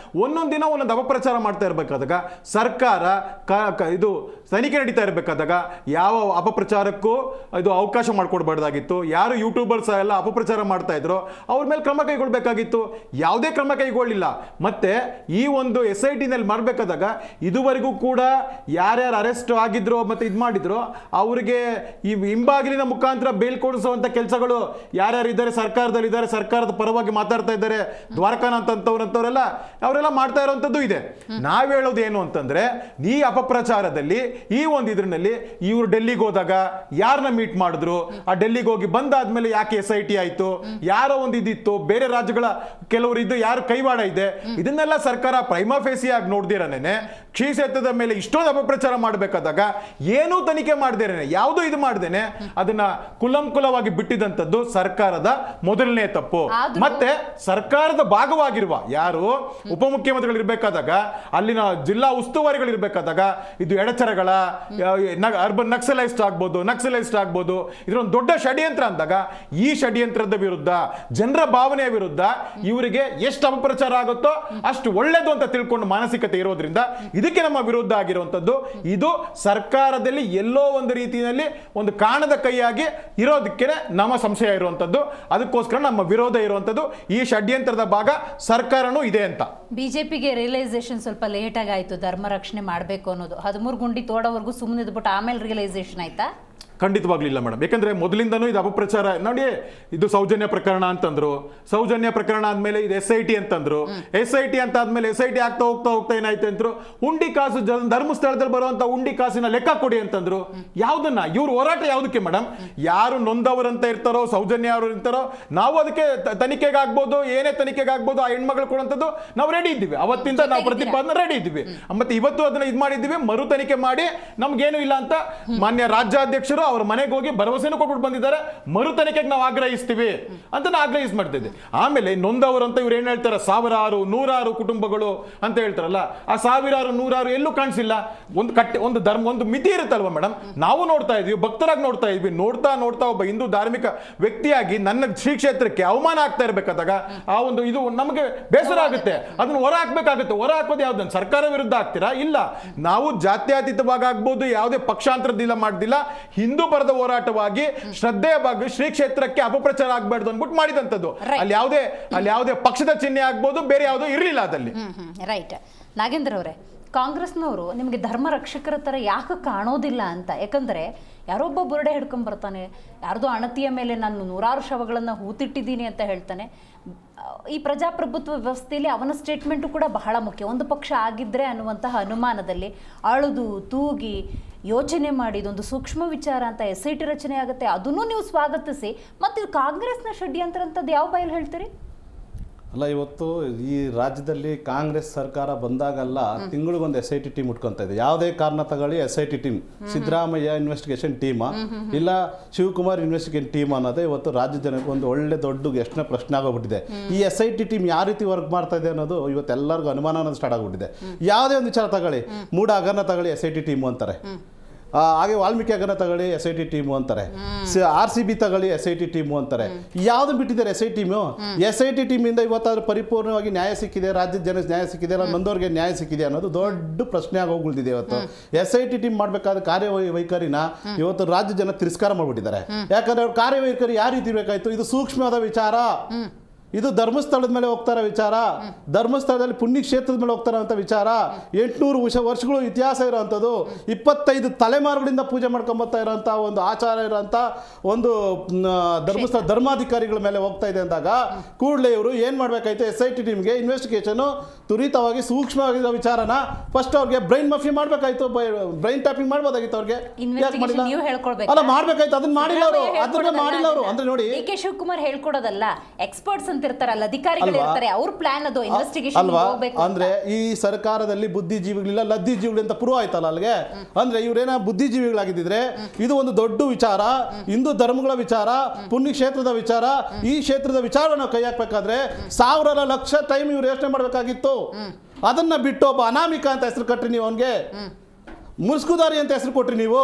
ಒಂದೊಂದು ದಿನ ಒಂದೊಂದು ಅಪಪ್ರಚಾರ ಮಾಡ್ತಾ ಇರಬೇಕಾದಾಗ, ಸರ್ಕಾರ ಇದು ತನಿಖೆ ನಡೀತಾ ಇರಬೇಕಾದಾಗ ಯಾವ ಅಪಪ್ರಚಾರಕ್ಕೂ ಇದು ಅವಕಾಶ ಮಾಡಿಕೊಡ್ಬಾರ್ದಾಗಿತ್ತು. ಯಾರು ಯೂಟ್ಯೂಬರ್ಸ್ ಎಲ್ಲ ಅಪಪ್ರಚಾರ ಮಾಡ್ತಾ ಇದ್ರು ಅವ್ರ ಮೇಲೆ ಕ್ರಮ ಕೈಗೊಳ್ಬೇಕಾಗಿತ್ತು. ಯಾವುದೇ ಕ್ರಮ ಕೈಗೊಳ್ಳಿಲ್ಲ. ಮತ್ತೆ ಈ ಒಂದು SIT-ನಲ್ಲಿ ಮಾಡಬೇಕಾದಾಗ ಇದುವರೆಗೂ ಕೂಡ ಯಾರ್ಯಾರು ಅರೆಸ್ಟ್ ಆಗಿದ್ರು ಮತ್ತೆ ಇದು ಮಾಡಿದ್ರು ಅವರಿಗೆ ಈ ಹಿಂಬಾಗಿಲಿನ ಮುಖಾಂತರ ಬೇಲ್ ಕೊಡಿಸುವಂಥ ಕೆಲಸಗಳು ಯಾರ್ಯಾರು ಇದ್ದಾರೆ, ಸರ್ಕಾರದಲ್ಲಿದ್ದಾರೆ, ಸರ್ಕಾರದ ಪರವಾಗಿ ಮಾತಾಡ್ತಾ ಇದ್ದಾರೆ, ದ್ವಾರಕಾನಾಥ್ ಅಂತವರೆಲ್ಲ ಅವರೆಲ್ಲ ಮಾಡ್ತಾ ಇರುವಂಥದ್ದು ಇದೆ. ನಾವು ಹೇಳೋದು ಏನು ಅಂತಂದ್ರೆ, ಈ ಅಪಪ್ರಚಾರದಲ್ಲಿ ಈ ಒಂದು ಇದರಲ್ಲಿ ಇವರು ಡೆಲ್ಲಿಗೆ ಹೋದಾಗ ಯಾರನ್ನ ಮೀಟ್ ಮಾಡಿದ್ರು, ಆ ಡೆಲ್ಲಿಗೆ ಹೋಗಿ ಬಂದಾದ್ಮೇಲೆ ಯಾಕೆ SIT ಆಯ್ತು, ಯಾರೋ ಒಂದು ಇದಿತ್ತು, ಬೇರೆ ರಾಜ್ಯಗಳ ಕೆಲವರು ಇದ್ದು ಯಾರು ಕೈವಾಡ ಇದೆ, ಇದನ್ನೆಲ್ಲ ಸರ್ಕಾರ ಪ್ರೈಮಾ ಫೇಸಿ ಆಗಿ ನೋಡ್ದಿರನೇನೆ ಕ್ಷೇತ್ರದ ಮೇಲೆ ಇಷ್ಟೊಂದು ಅಪಪ್ರಚಾರ ಮಾಡಬೇಕಾದಾಗ ಏನೂ ತನಿಖೆ ಮಾಡ್ದೇನೆ, ಯಾವುದೂ ಇದು ಮಾಡ್ದೇನೆ ಅದನ್ನ ಕುಲಂಕುಲವಾಗಿ ಬಿಟ್ಟಿದಂಥದ್ದು ಸರ್ಕಾರದ ಮೊದಲನೇ ತಪ್ಪು. ಮತ್ತೆ ಸರ್ಕಾರದ ಭಾಗವಾಗಿರುವ ಯಾರು ಉಪಮುಖ್ಯಮಂತ್ರಿಗಳು ಇರಬೇಕಾದಾಗ, ಅಲ್ಲಿನ ಜಿಲ್ಲಾ ಉಸ್ತುವಾರಿಗಳು ಇರಬೇಕಾದಾಗ ಇದು ಎಡಚರಗಳ ಅರ್ಬನ್ ನಕ್ಸಲೈಸ್ಟ್ ಆಗ್ಬೋದು ಇದರೊಂದು ದೊಡ್ಡ ಷಡ್ಯಂತ್ರ ಅಂದಾಗ ಈ ಷಡ್ಯಂತ್ರದ ವಿರುದ್ಧ, ಜನರ ಭಾವನೆಯ ವಿರುದ್ಧ ಇವರಿಗೆ ಎಷ್ಟು ಅಪಪ್ರಚಾರ ಆಗುತ್ತೋ ಅಷ್ಟು ಒಳ್ಳೇದು ಅಂತ ತಿಳ್ಕೊಂಡು ಮಾನಸಿಕತೆ ಇರೋದ್ರಿಂದ ಇದಕ್ಕೆ ನಮ್ಮ ವಿರುದ್ಧ ಆಗಿರುವಂಥದ್ದು. ಇದು ಸರ್ಕಾರದಲ್ಲಿ ಎಲ್ಲೋ ಒಂದು ರೀತಿಯಲ್ಲಿ ಒಂದು ಕಾಣದ ಕೈಯಾಗಿ ಇರೋದಕ್ಕೆ ನಮ್ಮ ಸಂಶಯ ಇರುವಂಥದ್ದು. ಅದಕ್ಕೋಸ್ಕರ ನಮ್ಮ ವಿರೋಧ ಇರುವಂಥದ್ದು. ಈ ಷಡ್ಯಂತ್ರದ ಭಾಗ ಸರ್ಕಾರನೂ ಇದೆ ಅಂತ. ಬಿಜೆಪಿಗೆ ರಿಯಲೈಸೇಷನ್ ಸ್ವಲ್ಪ ಲೇಟಾಗಿ ಆಯಿತು, ಧರ್ಮ ರಕ್ಷಣೆ ಮಾಡಬೇಕು ಅನ್ನೋದು. 13 ಗುಂಡಿ ತೋಡೋವರೆಗೂ ಸುಮ್ಮನೆ ಇದ್ಬಿಟ್ಟು ಆಮೇಲೆ ರಿಯಲೈಸೇಷನ್ ಆಯ್ತಾ? ಖಂಡಿತವಾಗ್ಲಿಲ್ಲ ಮೇಡಮ್. ಯಾಕಂದ್ರೆ ಮೊದಲಿಂದನೂ ಇದು ಅಪಪ್ರಚಾರ ನೋಡಿ. ಇದು ಸೌಜನ್ಯ ಪ್ರಕರಣ ಅಂತಂದ್ರು, ಸೌಜನ್ಯ ಪ್ರಕರಣ ಆದ್ಮೇಲೆ ಇದು SIT ಅಂತಂದ್ರು, SIT ಅಂತ ಆದ್ಮೇಲೆ SIT ಆಗ್ತಾ ಹೋಗ್ತಾ ಏನಾಯ್ತು ಅಂತಂದ್ರು, ಉಂಡಿ ಕಾಸು ಧರ್ಮಸ್ಥಳದಲ್ಲಿ ಬರುವಂತ ಉಂಡಿ ಕಾಸಿನ ಲೆಕ್ಕ ಕೊಡಿ ಅಂತಂದ್ರು. ಯಾವ್ದನ್ನ ಇವ್ರ ಹೋರಾಟ ಯಾವುದಕ್ಕೆ ಮೇಡಮ್? ಯಾರು ನೊಂದವರಂತ ಇರ್ತಾರೋ, ಸೌಜನ್ಯ ಅವರು ಇರ್ತಾರೋ, ನಾವು ಅದಕ್ಕೆ ತನಿಖೆಗಾಗ್ಬೋದು, ಏನೇ ತನಿಖೆಗಾಗ್ಬೋದು, ಆ ಹೆಣ್ಮಗಳು ಕೊಡುವಂಥದ್ದು ನಾವು ರೆಡಿ ಇದ್ದೀವಿ. ಅವತ್ತಿಂದ ನಾವು ಪ್ರತಿಪಾದನೆ ರೆಡಿ ಇದ್ದೀವಿ. ಮತ್ತೆ ಇವತ್ತು ಅದನ್ನ ಇದು ಮಾಡಿದ್ದೀವಿ. ಮರು ತನಿಖೆ ಮಾಡಿ ನಮ್ಗೇನು ಇಲ್ಲ ಅಂತ ಮಾನ್ಯ ರಾಜ್ಯಾಧ್ಯಕ್ಷರು ಅವ್ರ ಮನೆಗೆ ಹೋಗಿ ಭರವಸೆನೂ ಕೊಟ್ಬಿಟ್ಟು ಬಂದಿದ್ದಾರೆ. ಮರು ತನಿಖೆಗೆ ನಾವು ಆಗ್ರಹಿಸ್ತೀವಿ ಅಂತ ಆಗ್ರಹಿಸ್ ಮಾಡ್ತಿದ್ದೆ. ಆಮೇಲೆ ನೊಂದವರು ಅಂತ ಇವ್ರು ಏನ್ ಹೇಳ್ತಾರೆ, ಸಾವಿರಾರು ನೂರಾರು ಕುಟುಂಬಗಳು ಅಂತ ಹೇಳ್ತಾರಲ್ಲ, ಆ ಸಾವಿರಾರು ನೂರಾರು ಎಲ್ಲೂ ಕಾಣಿಸಿಲ್ಲ. ಒಂದು ಧರ್ಮ ಒಂದು ಮಿತಿ ಇರುತ್ತಲ್ವ ಮೇಡಮ್? ನಾವು ನೋಡ್ತಾ ಇದೀವಿ, ಭಕ್ತರಾಗಿ ನೋಡ್ತಾ ಇದ್ವಿ. ನೋಡ್ತಾ ಒಬ್ಬ ಹಿಂದೂ ಧಾರ್ಮಿಕ ವ್ಯಕ್ತಿಯಾಗಿ ನನ್ನ ಶ್ರೀ ಕ್ಷೇತ್ರಕ್ಕೆ ಅವಮಾನ ಆಗ್ತಾ ಇರ್ಬೇಕಾದಾಗ ಆ ಒಂದು ಇದು ನಮಗೆ ಬೇಸರ ಆಗುತ್ತೆ. ಅದನ್ನ ಹೊರ ಹಾಕ್ಬೇಕಾಗುತ್ತೆ. ಹೊರ ಹಾಕೋದು ಯಾವ್ದನ್ನ? ಸರ್ಕಾರ ವಿರುದ್ಧ ಆಗ್ತೀರಾ? ಇಲ್ಲ, ನಾವು ಜಾತ್ಯತೀತವಾಗಿ ಆಗ್ಬೋದು, ಯಾವುದೇ ಪಕ್ಷಾಂತರದಿಲ್ಲ ಮಾಡ್ದಿಲ್ಲ, ಹಿಂದೂ ಪರದ ಹೋರಾಟವಾಗಿ ಶ್ರದ್ಧೆಯ ಬಗ್ಗೆ ಶ್ರೀ ಕ್ಷೇತ್ರಕ್ಕೆ ಅಪಪ್ರಚಾರ ಆಗ್ಬಾರ್ದು ಅಂದ್ಬಿಟ್ಟು ಮಾಡಿದಂಥದ್ದು. ಅಲ್ಲಿ ಯಾವುದೇ ಪಕ್ಷದ ಚಿಹ್ನೆ ಆಗ್ಬೋದು, ಬೇರೆ ಯಾವುದೋ ಇರಲಿಲ್ಲ ಅದಲ್ಲಿ. ರೈಟ್. ನಾಗೇಂದ್ರ ಅವರೇ, ಕಾಂಗ್ರೆಸ್ನವರು ನಿಮಗೆ ಧರ್ಮ ರಕ್ಷಕರ ಥರ ಯಾಕೆ ಕಾಣೋದಿಲ್ಲ ಅಂತ? ಯಾಕಂದರೆ ಯಾರೊಬ್ಬ ಬುರುಡೆ ಹಿಡ್ಕೊಂಡ್ ಬರ್ತಾನೆ, ಯಾರ್ದೋ ಅಣತಿಯ ಮೇಲೆ ನಾನು 100 ಶವಗಳನ್ನು ಹೂತಿಟ್ಟಿದ್ದೀನಿ ಅಂತ ಹೇಳ್ತಾನೆ. ಈ ಪ್ರಜಾಪ್ರಭುತ್ವ ವ್ಯವಸ್ಥೆಯಲ್ಲಿ ಅವನ ಸ್ಟೇಟ್ಮೆಂಟು ಕೂಡ ಬಹಳ ಮುಖ್ಯ. ಒಂದು ಪಕ್ಷ ಆಗಿದ್ದರೆ ಅನ್ನುವಂತಹ ಅನುಮಾನದಲ್ಲಿ ಅಳುದು ತೂಗಿ ಯೋಚನೆ ಮಾಡಿ ಇದೊಂದು ಸೂಕ್ಷ್ಮ ವಿಚಾರ ಅಂತ SIT ರಚನೆ ಆಗುತ್ತೆ, ಅದನ್ನು ನೀವು ಸ್ವಾಗತಿಸಿ. ಮತ್ತು ಕಾಂಗ್ರೆಸ್ನ ಷಡ್ಯಂತ್ರ ಅಂತದ್ದು ಯಾವ ಬಾಯಲ್ಲಿ ಹೇಳ್ತೀರಿ? ಅಲ್ಲ, ಇವತ್ತು ಈ ರಾಜ್ಯದಲ್ಲಿ ಕಾಂಗ್ರೆಸ್ ಸರ್ಕಾರ ಬಂದಾಗಲ್ಲ ತಿಂಗಳಿಗೊಂದು SIT ಟೀಮ್ ಉಟ್ಕೊತಾ ಇದೆ. ಯಾವುದೇ ಕಾರಣ ತಗೊಳ್ಳಿ SIT ಟೀಮ್, ಸಿದ್ದರಾಮಯ್ಯ ಇನ್ವೆಸ್ಟಿಗೇಷನ್ ಟೀಮಾ ಇಲ್ಲ ಶಿವಕುಮಾರ್ ಇನ್ವೆಸ್ಟಿಗೇಷನ್ ಟೀಮ್ ಅನ್ನೋದೇ ಇವತ್ತು ರಾಜ್ಯ ಜನಕ್ಕೆ ಒಂದು ಒಳ್ಳೆ ದೊಡ್ಡ ಎಷ್ಟನೇ ಪ್ರಶ್ನೆ ಆಗೋಗ್ಬಿಟ್ಟಿದೆ. ಈ SIT ಟೀಮ್ ಯಾವ ರೀತಿ ವರ್ಕ್ ಮಾಡ್ತಾ ಇದೆ ಅನ್ನೋದು ಇವತ್ತು ಎಲ್ಲರಿಗೂ ಅನುಮಾನ ಅನ್ನೋದು ಸ್ಟಾರ್ಟ್ ಆಗಿಬಿಟ್ಟಿದೆ. ಯಾವುದೇ ಒಂದು ವಿಚಾರ ತಗೊಳ್ಳಿ, ಮೂಡ ಹಗರಣ ತಗೊಳ್ಳಿ SIT ಟೀಮು ಅಂತಾರೆ. ಹಾಗೆ ವಾಲ್ಮೀಕಿ ಹಗರಣ ತಗೊಳ್ಳಿ SIT ಟೀಮು ಅಂತಾರೆ, RCB ತಗೊಳ್ಳಿ SIT ಟೀಮು ಅಂತಾರೆ. ಯಾವ್ದು ಬಿಟ್ಟಿದ್ದಾರೆ SIT ಟೀಮು? SIT ಟೀಮಿಂದ ಇವತ್ತಾದ್ರೂ ಪರಿಪೂರ್ಣವಾಗಿ ನ್ಯಾಯ ಸಿಕ್ಕಿದೆ, ರಾಜ್ಯದ ಜನಕ್ಕೆ ನ್ಯಾಯ ಸಿಕ್ಕಿದೆ, ಅಲ್ಲ ನೊಂದವ್ರಿಗೆ ನ್ಯಾಯ ಸಿಕ್ಕಿದೆ ಅನ್ನೋದು ದೊಡ್ಡ ಪ್ರಶ್ನೆ ಆಗೋಗ್ಬಿಟ್ಟಿದೆ ಇವತ್ತು. SIT ಟೀಮ್ ಮಾಡಬೇಕಾದ ಕಾರ್ಯವೈಖರಿನ ಇವತ್ತು ರಾಜ್ಯ ಜನ ತಿರಸ್ಕಾರ ಮಾಡಿಬಿಟ್ಟಿದ್ದಾರೆ. ಯಾಕಂದ್ರೆ ಅವ್ರ ಕಾರ್ಯವೈಖರಿ ಯಾವ ರೀತಿ ಇರಬೇಕಾಯ್ತು? ಇದು ಸೂಕ್ಷ್ಮವಾದ ವಿಚಾರ, ಇದು ಧರ್ಮಸ್ಥಳದ ಮೇಲೆ ಹೋಗ್ತಾರ ವಿಚಾರ, ಧರ್ಮಸ್ಥಳದಲ್ಲಿ ಪುಣ್ಯಕ್ಷೇತ್ರದ ಮೇಲೆ ಹೋಗ್ತಾರಂಥ ವಿಚಾರ, 800 ವರ್ಷಗಳು ಇತಿಹಾಸ ಇರೋವಂಥದ್ದು, 25 ತಲೆಮಾರುಗಳಿಂದ ಪೂಜೆ ಮಾಡ್ಕೊಂಬರ್ತಾ ಇರೋಂಥ ಒಂದು ಆಚಾರ ಇರೋಂಥ ಒಂದು ಧರ್ಮಸ್ಥಳ ಧರ್ಮಾಧಿಕಾರಿಗಳ ಮೇಲೆ ಹೋಗ್ತಾ ಇದೆ ಅಂದಾಗ ಕೂಡಲೇ ಇವರು ಏನು ಮಾಡಬೇಕಾಯ್ತು? SIT ಟೀಮ್ಗೆ ಇನ್ವೆಸ್ಟಿಗೇಷನು ತ್ವರಿತವಾಗಿ ಸೂಕ್ಷ್ಮವಾಗಿರೋ ವಿಚಾರನ ಫಸ್ಟ್ ಅವ್ರಿಗೆ ಬ್ರೈನ್ ಮಫಿ ಮಾಡಬೇಕಾಯ್ತು, ಬ್ರೈನ್ ಟ್ಯಾಪಿಂಗ್ ಮಾಡ್ಬೋದಾಗಿತ್ತು ಅವ್ರಿಗೆ. ಅಲ್ಲ ಮಾಡಬೇಕಾಯ್ತು, ಅದನ್ನ ಮಾಡಿಲ್ಲ ಅವರು, ಅದನ್ನ ಮಾಡಿಲ್ಲ ಅವರು. ಅಂದ್ರೆ ನೋಡಿ, DK ಶಿವಕುಮಾರ್ ಹೇಳ್ಕೊಡೋದಲ್ಲ, ಎಕ್ಸ್ಪರ್ಟ್ಸ್ ಅಂತ ಇರ್ತಾರಲ್ಲ, ಅಧಿಕಾರಿಗಳು ಇರ್ತಾರೆ, ಅವ್ರ ಪ್ಲಾನ್ ಅದು ಇನ್ವೆಸ್ಟಿಗೇಷನ್ ಅಲ್ವಾ? ಅಂದ್ರೆ ಈ ಸರ್ಕಾರದಲ್ಲಿ ಬುದ್ಧಿಜೀವಿಗಳಿಲ್ಲ, ಲದ್ಧಿಜೀವಿಗಳು ಅಂತ ಪ್ರೂವ್ ಆಯ್ತಲ್ಲ ಅಲ್ಲಿಗೆ. ಅಂದ್ರೆ ಇವ್ರೇನ ಬುದ್ಧಿಜೀವಿಗಳಾಗಿದ್ದಿದ್ರೆ ಇದು ಒಂದು ದೊಡ್ಡ ವಿಚಾರ, ಹಿಂದೂ ಧರ್ಮಗಳ ವಿಚಾರ, ಪುಣ್ಯಕ್ಷೇತ್ರದ ವಿಚಾರ, ಈ ಕ್ಷೇತ್ರದ ವಿಚಾರವನ್ನು ಕೈ ಹಾಕ್ಬೇಕಾದ್ರೆ 1000 ಲಕ್ಷ ಟೈಮ್ ಇವ್ರು ಯೋಚನೆ ಮಾಡಬೇಕಾಗಿತ್ತು. ಅದನ್ನ ಬಿಟ್ಟು ಒಬ್ಬ ಅನಾಮಿಕ ಅಂತ ಹೆಸರು ಕೊಟ್ರಿ ನೀವು, ಅವನಿಗೆ ಮುಸ್ಕುದಾರಿ ಅಂತ ಹೆಸರು ಕೊಟ್ರಿ ನೀವು,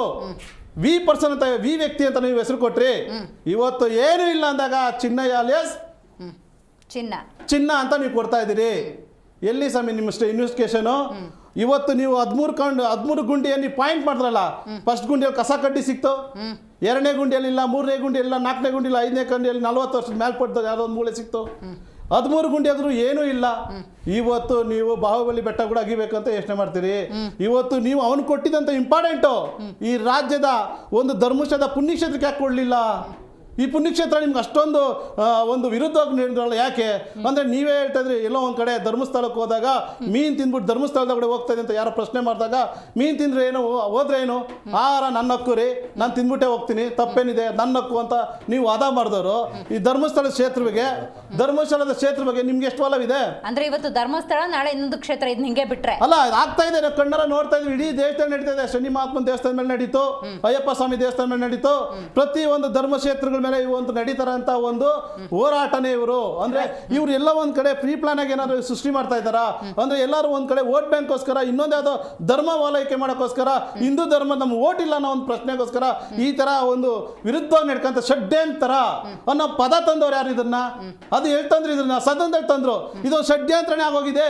ವಿ ಪರ್ಸನ್ ಅಂತ, ವಿ ವ್ಯಕ್ತಿ ಅಂತ ನೀವು ಹೆಸರು ಕೊಟ್ರಿ. ಇವತ್ತು ಏನು ಇಲ್ಲ ಅಂದಾಗ ಚಿನ್ನಯ್ಯ ಅಲಿಯಾಸ್ ಚಿನ್ನ ಅಂತ ನೀವು ಕೊಡ್ತಾ ಇದ್ದೀರಿ. ಎಲ್ಲಿ ಸ್ವಾಮಿ ನಿಮ್ಮ ಇನ್ವೆಸ್ಟಿಗೇಷನು? ಇವತ್ತು ನೀವು 13 ಗುಂಡಿಯಲ್ಲಿ ಪಾಯಿಂಟ್ ಮಾಡಿದ್ರಲ್ಲ, ಫಸ್ಟ್ ಗುಂಡಿಯಲ್ಲಿ ಕಸ ಕಡ್ಡಿ ಸಿಕ್ತು, 2ನೇ ಗುಂಡಿಯಲ್ಲಿ ಇಲ್ಲ, 3ನೇ ಗುಂಡಿಯಲ್ಲಿ ಇಲ್ಲ, 4ನೇ ಗುಂಡಿಯಲ್ಲಿ, 5ನೇ ಗುಂಡಿಯಲ್ಲಿ 40 ವರ್ಷದ ಮೇಲ್ಪಟ್ಟು ಯಾವುದೋ ಒಂದು ಮೂಳೆ ಸಿಕ್ತು, 13 ಗುಂಡಿ ಆದ್ರೂ ಏನೂ ಇಲ್ಲ. ಇವತ್ತು ನೀವು ಬಾಹುಬಲಿ ಬೆಟ್ಟ ಕೂಡ ಅಗಿಬೇಕಂತ ಯೋಚನೆ ಮಾಡ್ತೀರಿ. ಇವತ್ತು ನೀವು ಅವನು ಕೊಟ್ಟಿದ್ದಂಥ ಇಂಪಾರ್ಟೆಂಟು ಈ ರಾಜ್ಯದ ಒಂದು ಧರ್ಮಸ್ಥಳದ ಪುಣ್ಯಕ್ಷೇತ್ರಕ್ಕೆ ಯಾಕೆ ಕೊಡಲಿಲ್ಲ? ಈ ಪುಣ್ಯಕ್ಷೇತ್ರ ನಿಮ್ಗೆ ಅಷ್ಟೊಂದು ಒಂದು ವಿರುದ್ಧವಾಗಿ ನೀಡಿದ್ರಲ್ಲ, ಯಾಕೆ ಅಂದರೆ ನೀವೇ ಹೇಳ್ತಾ ಇದ್ರಿ ಎಲ್ಲೋ ಒಂದು ಕಡೆ ಧರ್ಮಸ್ಥಳಕ್ಕೆ ಹೋದಾಗ ಮೀನು ತಿಂದ್ಬಿಟ್ಟು ಧರ್ಮಸ್ಥಳದ ಕಡೆ ಹೋಗ್ತಾ ಇದೆ ಅಂತ ಯಾರೋ ಪ್ರಶ್ನೆ ಮಾಡಿದಾಗ, ಮೀನು ತಿಂದ್ರೆ ಏನು, ಹೋದ್ರೆ ಏನು, ಆಹಾರ ನನ್ನ ಹಕ್ಕು ರೀ, ನಾನು ತಿಂದ್ಬಿಟ್ಟೆ ಹೋಗ್ತೀನಿ, ತಪ್ಪೇನಿದೆ, ನನ್ನ ಹಕ್ಕು ಅಂತ ನೀವು ವಾದ ಮಾಡಿದವರು. ಈ ಧರ್ಮಸ್ಥಳದ ಕ್ಷೇತ್ರ ಬಗ್ಗೆ ನಿಮ್ಗೆ ಎಷ್ಟು ಒಲವಿದೆ? ಅಂದ್ರೆ ಇವತ್ತು ಧರ್ಮಸ್ಥಳ, ನಾಳೆ ಇನ್ನೊಂದು ಕ್ಷೇತ್ರ, ಇದನ್ನ ಹಿಂಗೆ ಬಿಟ್ರೆ ಅಲ್ಲ, ಆಗ್ತಾ ಇದೆ, ನಾವು ಕಣ್ಣಾರ ನೋಡ್ತಾ ಇದ್ವಿ. ಇಡೀ ದೇಶದಲ್ಲಿ ನಡೀತಾ ಇದೆ. ಶನಿ ಮಹಾತ್ಮನ ದೇವಸ್ಥಾನ ಮೇಲೆ ನಡೀತು, ಅಯ್ಯಪ್ಪ ಸ್ವಾಮಿ ದೇವಸ್ಥಾನ ಮೇಲೆ ನಡೀತು, ಪ್ರತಿ ಒಂದು ಧರ್ಮಕ್ಷೇತ್ರಗಳ ಮೇಲೆ ಇವಂತ ನಡೀತಾರಂತ ಒಂದು ಹೋರಾಟನೇ ಇವರು. ಅಂದ್ರೆ ಇವ್ರು ಎಲ್ಲ ಒಂದ್ ಕಡೆ ಪ್ರೀ ಪ್ಲಾನ್ ಆಗಿ ಏನಾದ್ರು ಸೃಷ್ಟಿ ಮಾಡ್ತಾ ಇದ್ದಾರಾ? ಅಂದ್ರೆ ಎಲ್ಲರೂ ಒಂದ್ ಕಡೆ ವೋಟ್ ಬ್ಯಾಂಕ್ಗೋಸ್ಕರ, ಇನ್ನೊಂದು ಯಾವುದೋ ಧರ್ಮ ಓಲೈಕೆ ಮಾಡೋಕ್ಕೋಸ್ಕರ, ಹಿಂದೂ ಧರ್ಮ ನಮ್ಮ ವೋಟ್ ಇಲ್ಲ ಅನ್ನೋ ಒಂದು ಪ್ರಶ್ನೆಗೋಸ್ಕರ ಈ ತರ ಒಂದು ವಿರುದ್ಧವಾಗಿ ನಡ್ಕಂತ ಷಡ್ಯಂತರ ಅನ್ನೋ ಪದ ತಂದವ್ರು ಯಾರು? ಇದನ್ನ ಅದು ಹೇಳ್ತಂದ್ರು, ಇದನ್ನ ಸದನದಲ್ಲಿ ತಂದ್ರು. ಇದೊಂದು ಷಡ್ಯಂತ್ರನೇ ಆಗೋಗಿದೆ,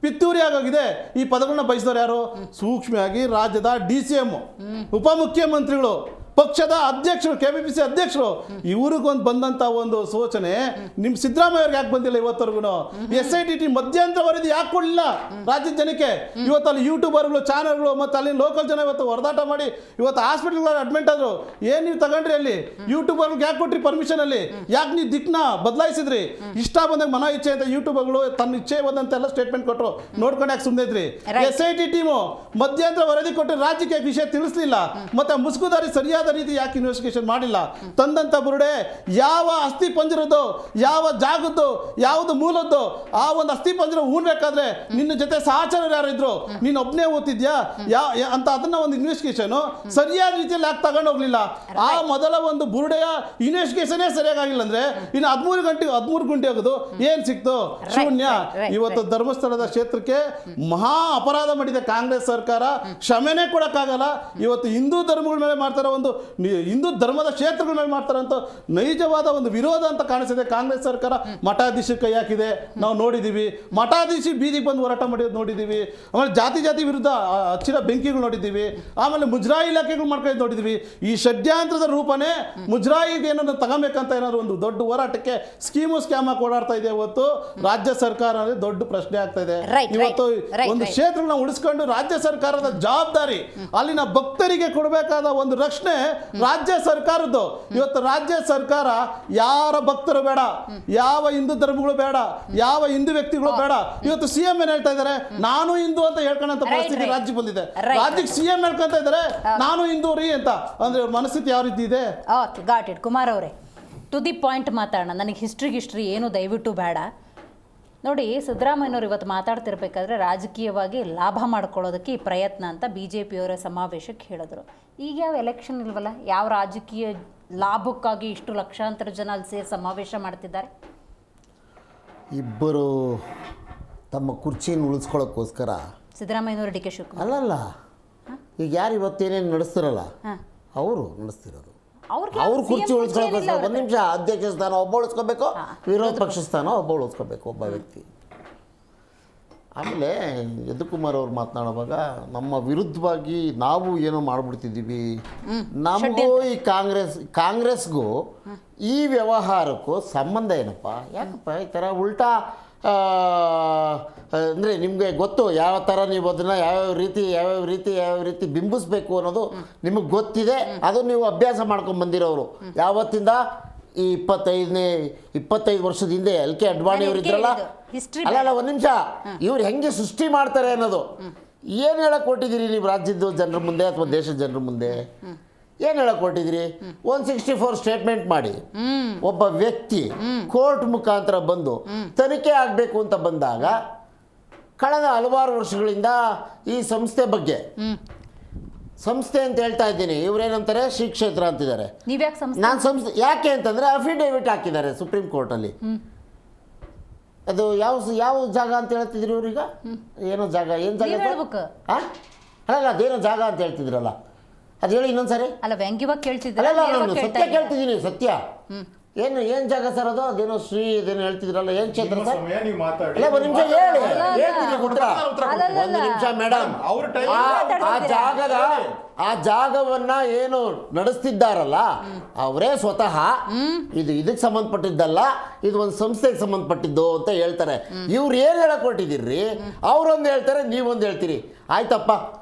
ಪಿತ್ತೂರಿ ಆಗೋಗಿದೆ. ಈ ಪದಗಳನ್ನ ಬಯಸಿದವ್ರು ಯಾರು? ಸೂಕ್ಷ್ಮವಾಗಿ ರಾಜ್ಯದ DCM, ಉಪಮುಖ್ಯಮಂತ್ರಿಗಳು, ಪಕ್ಷದ ಅಧ್ಯಕ್ಷರು, KPPC ಅಧ್ಯಕ್ಷರು, ಇವ್ರಿಗೊಂದು ಬಂದಂತ ಒಂದು ಸೂಚನೆ ನಿಮ್ ಸಿದ್ದರಾಮಯ್ಯ ಅವ್ರಿಗೆ ಯಾಕೆ ಬಂದಿಲ್ಲ ಇವತ್ತವರೆಗೂ? SIT ಟೀಮ್ ಮಧ್ಯಂತರ ವರದಿ ಯಾಕೆ ಕೊಡಲಿಲ್ಲ ರಾಜ್ಯದ ಜನಕ್ಕೆ? ಇವತ್ತು ಅಲ್ಲಿ ಯೂಟ್ಯೂಬರ್ಗಳು, ಚಾನಲ್ಗಳು ಮತ್ತು ಅಲ್ಲಿ ಲೋಕಲ್ ಜನ ಇವತ್ತು ಹೊರದಾಟ ಮಾಡಿ ಇವತ್ತು ಹಾಸ್ಪಿಟಲ್ಗಳಲ್ಲಿ ಅಡ್ಮಿಟ್ ಆದ್ರು. ಏನ್ ನೀವು ತಗೊಂಡ್ರಿ ಅಲ್ಲಿ? ಯೂಟ್ಯೂಬರ್ಗಳಿಗೆ ಯಾಕೆ ಕೊಟ್ರಿ ಪರ್ಮಿಷನ್? ಅಲ್ಲಿ ಯಾಕೆ ನೀವು ದಿಕ್ನ ಬದಲಾಯಿಸಿದ್ರಿ? ಇಷ್ಟ ಬಂದಾಗ ಮನ ಇಚ್ಛೆ ಅಂತ ಯೂಟ್ಯೂಬರ್ಗಳು ತನ್ನ ಇಚ್ಛೆ ಬಂದಂತೆಲ್ಲ ಸ್ಟೇಟ್ಮೆಂಟ್ ಕೊಟ್ಟರು, ನೋಡ್ಕೊಂಡು ಯಾಕೆ ಸುಮ್ಮನೆ ಇದ್ರಿ? SIT ಟೀಮು ಮಧ್ಯಂತರ ವರದಿ ಕೊಟ್ಟು ರಾಜ್ಯಕ್ಕೆ ವಿಷಯ ತಿಳಿಸ್ಲಿಲ್ಲ, ಮತ್ತೆ ಮುಸ್ಕುದಾರಿ ಸರಿಯಾದ ರೀತಿ ಯಾಕೆ ಇನ್ವೆಸ್ಟಿಗೇಷನ್ ಮಾಡಿಲ್ಲ? ತಂದಂತ ಬುರುಡೆ ಯಾವ ಅಸ್ಥಿ ಪಂಜರದ್ದು, ಯಾವ ಜಾಗದ್ದು, ಯಾವುದು ಮೂಲದ್ದು, ಆ ಒಂದು ಅಸ್ಥಿ ಪಂಜರ ಊನ್ಬೇಕಾದ್ರೆ ನಿನ್ನ ಜೊತೆ ಸಹಚರರು ಯಾರು ಇದ್ರು? ನೀನು ಒಬ್ಬನೇ ಓದ್ತಿದ್ಯಾ ಅಂತ ಅದನ್ನ ಒಂದು ಇನ್ವೆಸ್ಟಿಗೇಷನ್ ಸರಿಯಾದ ರೀತಿಯಲ್ಲಿ ಯಾಕೆ ತಗೊಂಡು ಹೋಗ್ಲಿಲ್ಲ? ಆ ಮೊದಲ ಒಂದು ಬುರುಡೆಯ ಇನ್ವೆಸ್ಟಿಗೇಷನ್ ಸರಿಯಾಗಿಲ್ಲ ಅಂದ್ರೆ ಇನ್ನು 13 ಗಂಟೆ ಆಗೋದು ಏನ್ ಸಿಕ್ತು? ಶೂನ್ಯ. ಇವತ್ತು ಧರ್ಮಸ್ಥಳದ ಕ್ಷೇತ್ರಕ್ಕೆ ಮಹಾ ಅಪರಾಧ ಮಾಡಿದೆ ಕಾಂಗ್ರೆಸ್ ಸರ್ಕಾರ, ಕ್ಷಮೆನೇ ಕೊಡಕ್ಕಾಗಲ್ಲ. ಇವತ್ತು ಹಿಂದೂ ಧರ್ಮಗಳ ಮೇಲೆ ಮಾಡ್ತಾರ, ಒಂದು ಹಿಂದೂ ಧರ್ಮದ ಕ್ಷೇತ್ರಗಳ ಮೇಲೆ ಮಾಡ್ತಾರಂತ ನೈಜವಾದ ಒಂದು ವಿರೋಧ ಅಂತ ಕಾಣಿಸಿದೆ ಕಾಂಗ್ರೆಸ್ ಸರ್ಕಾರ. ಮಠಾಧೀಶ ಕೈ ಹಾಕಿದೆ, ನಾವು ನೋಡಿದೀವಿ. ಮಠಾಧೀಶ ಬೀದಿಗೆ ಬಂದು ಹೋರಾಟ ಮಾಡಿರೋದು ನೋಡಿದೀವಿ. ಆಮೇಲೆ ಜಾತಿ ವಿರುದ್ಧ ಹಚ್ಚಿದ ಬೆಂಕಿಗಳು ನೋಡಿದ್ದೀವಿ. ಆಮೇಲೆ ಮುಜರಾಯಿ ಇಲಾಖೆಗಳು ಮಾಡ್ಕೊಂಡು ನೋಡಿದ್ದೀವಿ. ಈ ಷಡ್ಯಂತ್ರದ ರೂಪನೇ ಮುಜರಾಯಿಗೆ ಏನಾದ್ರು ತಗೋಬೇಕಂತ ಏನಾದ್ರು ಒಂದು ದೊಡ್ಡ ಹೋರಾಟಕ್ಕೆ ಸ್ಕ್ಯಾಮ್ ಆಗಿ ಓಡಾಡ್ತಾ ಇದೆ. ಇವತ್ತು ರಾಜ್ಯ ಸರ್ಕಾರ ಅಂದ್ರೆ ದೊಡ್ಡ ಪ್ರಶ್ನೆ ಆಗ್ತಾ ಇದೆ. ಇವತ್ತು ಒಂದು ಕ್ಷೇತ್ರಗಳನ್ನ ಉಳಿಸ್ಕೊಂಡು ರಾಜ್ಯ ಸರ್ಕಾರದ ಜವಾಬ್ದಾರಿ ಅಲ್ಲಿನ ಭಕ್ತರಿಗೆ ಕೊಡಬೇಕಾದ ಒಂದು ರಕ್ಷಣೆ ರಾಜ್ಯ ಸರ್ಕಾರದ್ದು. ಇವತ್ತು ರಾಜ್ಯ ಸರ್ಕಾರ ಯಾರ ಭಕ್ತರು ಬೇಡ, ಯಾವ ಹಿಂದೂ ಧರ್ಮಗಳು ಬೇಡ, ಯಾವ ಹಿಂದೂ ವ್ಯಕ್ತಿಗಳು ಬೇಡ. ಇವತ್ತು CM ಏನ್ ಹೇಳ್ತಾ ಇದ್ದಾರೆ? ನಾನು ಹಿಂದೂ ಅಂತ ಹೇಳ್ಕೊಳ್ಳೋ ಪರಿಸ್ಥಿತಿ ರಾಜ್ಯಕ್ಕೆ ಬಂದಿದೆ. ರಾಜ್ಯಕ್ಕೆ CM ಹೇಳ್ಕೊಂತ ಇದ್ದಾರೆ ನಾನು ಹಿಂದೂ ರೀ ಅಂತ. ಅಂದ್ರೆ ಅವ್ರ ಮನಸ್ಥಿತಿ ಯಾವ ರೀತಿ ಇದೆ? Got it. ಕುಮಾರ್ ಅವರೇ, ಟು ದಿ ಪಾಯಿಂಟ್ ಮಾತಾಡೋಣ. ನನಗೆ ಹಿಸ್ಟ್ರಿ ಏನು ದಯವಿಟ್ಟು ಬೇಡ. ನೋಡಿ, ಸಿದ್ದರಾಮಯ್ಯನವರು ಇವತ್ತು ಮಾತಾಡ್ತಿರ್ಬೇಕಾದ್ರೆ ರಾಜಕೀಯವಾಗಿ ಲಾಭ ಮಾಡ್ಕೊಳ್ಳೋದಕ್ಕೆ ಈ ಪ್ರಯತ್ನ ಅಂತ BJPಯವರ ಸಮಾವೇಶಕ್ಕೆ ಹೇಳಿದ್ರು. ಈಗ ಯಾವ ಎಲೆಕ್ಷನ್ ಇಲ್ವಲ್ಲ, ಯಾವ ರಾಜಕೀಯ ಲಾಭಕ್ಕಾಗಿ ಇಷ್ಟು ಲಕ್ಷಾಂತರ ಜನ ಅಲ್ಲಿ ಸೇರಿ ಸಮಾವೇಶ ಮಾಡ್ತಿದ್ದಾರೆ? ಇಬ್ಬರು ತಮ್ಮ ಕುರ್ಚಿಯನ್ನು ಉಳಿಸ್ಕೊಳ್ಳೋಕ್ಕೋಸ್ಕರ ಸಿದ್ದರಾಮಯ್ಯನವರು DK ಶಿವಕುಮಾರ್ ಅಲ್ಲಲ್ಲ ಈಗ ಯಾರು ಇವತ್ತೇನೇನು ನಡೆಸ್ತಿರಲ್ಲ ಅವರು ನಡೆಸ್ತಿರೋದು. ಅವ್ರು ಕುರ್ಚಿ ಉಳಿಸ್ಕೊಳ್ಬೇಕು. ಒಂದು ನಿಮಿಷ, ಅಧ್ಯಕ್ಷ ಸ್ಥಾನ ಒಬ್ಬ ಉಳಿಸ್ಕೋಬೇಕು, ವಿರೋಧ ಪಕ್ಷ ಸ್ಥಾನ ಒಬ್ಬ ಉಳಿಸ್ಕೋಬೇಕು, ಒಬ್ಬ ವ್ಯಕ್ತಿ. ಆಮೇಲೆ ಯದುಕುಮಾರ್ ಅವ್ರು ಮಾತನಾಡುವಾಗ ನಮ್ಮ ವಿರುದ್ಧವಾಗಿ ನಾವು ಏನೋ ಮಾಡಿಬಿಡ್ತಿದ್ದೀವಿ, ನಮಗೂ ಈ ಕಾಂಗ್ರೆಸ್ಗೂ ಈ ವ್ಯವಹಾರಕ್ಕೂ ಸಂಬಂಧ ಏನಪ್ಪ, ಯಾಕಪ್ಪ ಈ ಥರ ಉಲ್ಟಾ ಅಂದರೆ ನಿಮಗೆ ಗೊತ್ತು ಯಾವ ಥರ ನೀವು ಅದನ್ನು ಯಾವ್ಯಾವ ರೀತಿ ಬಿಂಬಿಸ್ಬೇಕು ಅನ್ನೋದು ನಿಮಗೆ ಗೊತ್ತಿದೆ. ಅದು ನೀವು ಅಭ್ಯಾಸ ಮಾಡ್ಕೊಂಡು ಬಂದಿರೋರು ಯಾವತ್ತಿಂದ. ಈ 25 ವರ್ಷದ ಹಿಂದೆ LK ಅಡ್ವಾಣಿ ಅವರು ಇದ್ರಲ್ಲ, ಅಲ್ಲ ಒಂದು ನಿಮಿಷ, ಇವ್ರು ಹೆಂಗೆ ಸೃಷ್ಟಿ ಮಾಡ್ತಾರೆ ಅನ್ನೋದು ಏನು ಹೇಳಕ್ಕೆ ಕೊಟ್ಟಿದ್ದೀರಿ ನೀವು ರಾಜ್ಯದ ಜನರ ಮುಂದೆ ಅಥವಾ ದೇಶದ ಜನರ ಮುಂದೆ? ಏನು ಹೇಳಕ್ಕೆ ಕೊಟ್ಟಿದ್ದೀರಿ? 164 ಸ್ಟೇಟ್ಮೆಂಟ್ ಮಾಡಿ ಒಬ್ಬ ವ್ಯಕ್ತಿ ಕೋರ್ಟ್ ಮುಖಾಂತರ ಬಂದು ತನಿಖೆ ಆಗಬೇಕು ಅಂತ ಬಂದಾಗ ಕಳೆದ ಹಲವಾರು ವರ್ಷಗಳಿಂದ ಈ ಸಂಸ್ಥೆ ಬಗ್ಗೆ, ಸಂಸ್ಥೆ ಅಂತ ಹೇಳ್ತಾ ಇದ್ದೀನಿ, ಇವರೇನಂತಾರೆ ಶ್ರೀ ಕ್ಷೇತ್ರ ಅಂತಿದ್ದಾರೆ. ನಾನು ಸಂಸ್ಥೆ ಯಾಕೆ ಅಂತಂದರೆ ಅಫಿಡೇವಿಟ್ ಹಾಕಿದ್ದಾರೆ ಸುಪ್ರೀಂ ಕೋರ್ಟಲ್ಲಿ. ಅದು ಯಾವ ಜಾಗ ಅಂತ ಹೇಳ್ತಿದ್ರಿ ಇವ್ರೀಗ? ಏನೋ ಜಾಗ, ಏನು ಜಾಗ ಅಲ್ಲ, ಅದೇನೋ ಜಾಗ ಅಂತ ಹೇಳ್ತಿದ್ರಲ್ಲ, ಅದು ಹೇಳಿ ಇನ್ನೊಂದ್ಸರಿ. ಅಲ್ಲ, ವ್ಯಂಗ್ಯವಾಗಿ ಕೇಳ್ತಿದ್ರಲ್ಲ. ನಾನು ಸತ್ಯ ಕೇಳ್ತಿದ್ದೀನಿ, ಸತ್ಯ. ಏನು ಜಾಗ ಸರ್ ಅದು? ಅದೇನೋ ಶ್ರೀ ಇದೇನೋ ಹೇಳ್ತಿದ್ರಲ್ಲ, ಏನು ಕ್ಷೇತ್ರ ಸರ್? ಅಲ್ಲ, ಒಂದು ನಿಮಿಷ ಹೇಳ್ತೀನಿ ಉತ್ತರ. ಒಂದು ನಿಮಿಷ ಮೇಡಮ್, ಆ ಜಾಗವನ್ನ ಏನು ನಡೆಸ್ತಿದ್ದಾರಲ್ಲ ಅವರೇ ಸ್ವತಃ ಇದಕ್ಕೆ ಸಂಬಂಧಪಟ್ಟಿದ್ದಲ್ಲ, ಇದು ಒಂದು ಸಂಸ್ಥೆಗೆ ಸಂಬಂಧಪಟ್ಟಿದ್ದು ಅಂತ ಹೇಳ್ತಾರೆ. ಇವ್ರು ಏನು ಹೇಳಕ್ ಹೊರಟಿದ್ದೀರಿ? ಅವರೊಂದು ಹೇಳ್ತಾರೆ, ನೀವೊಂದು ಹೇಳ್ತೀರಿ. ಆಯ್ತಪ್ಪ,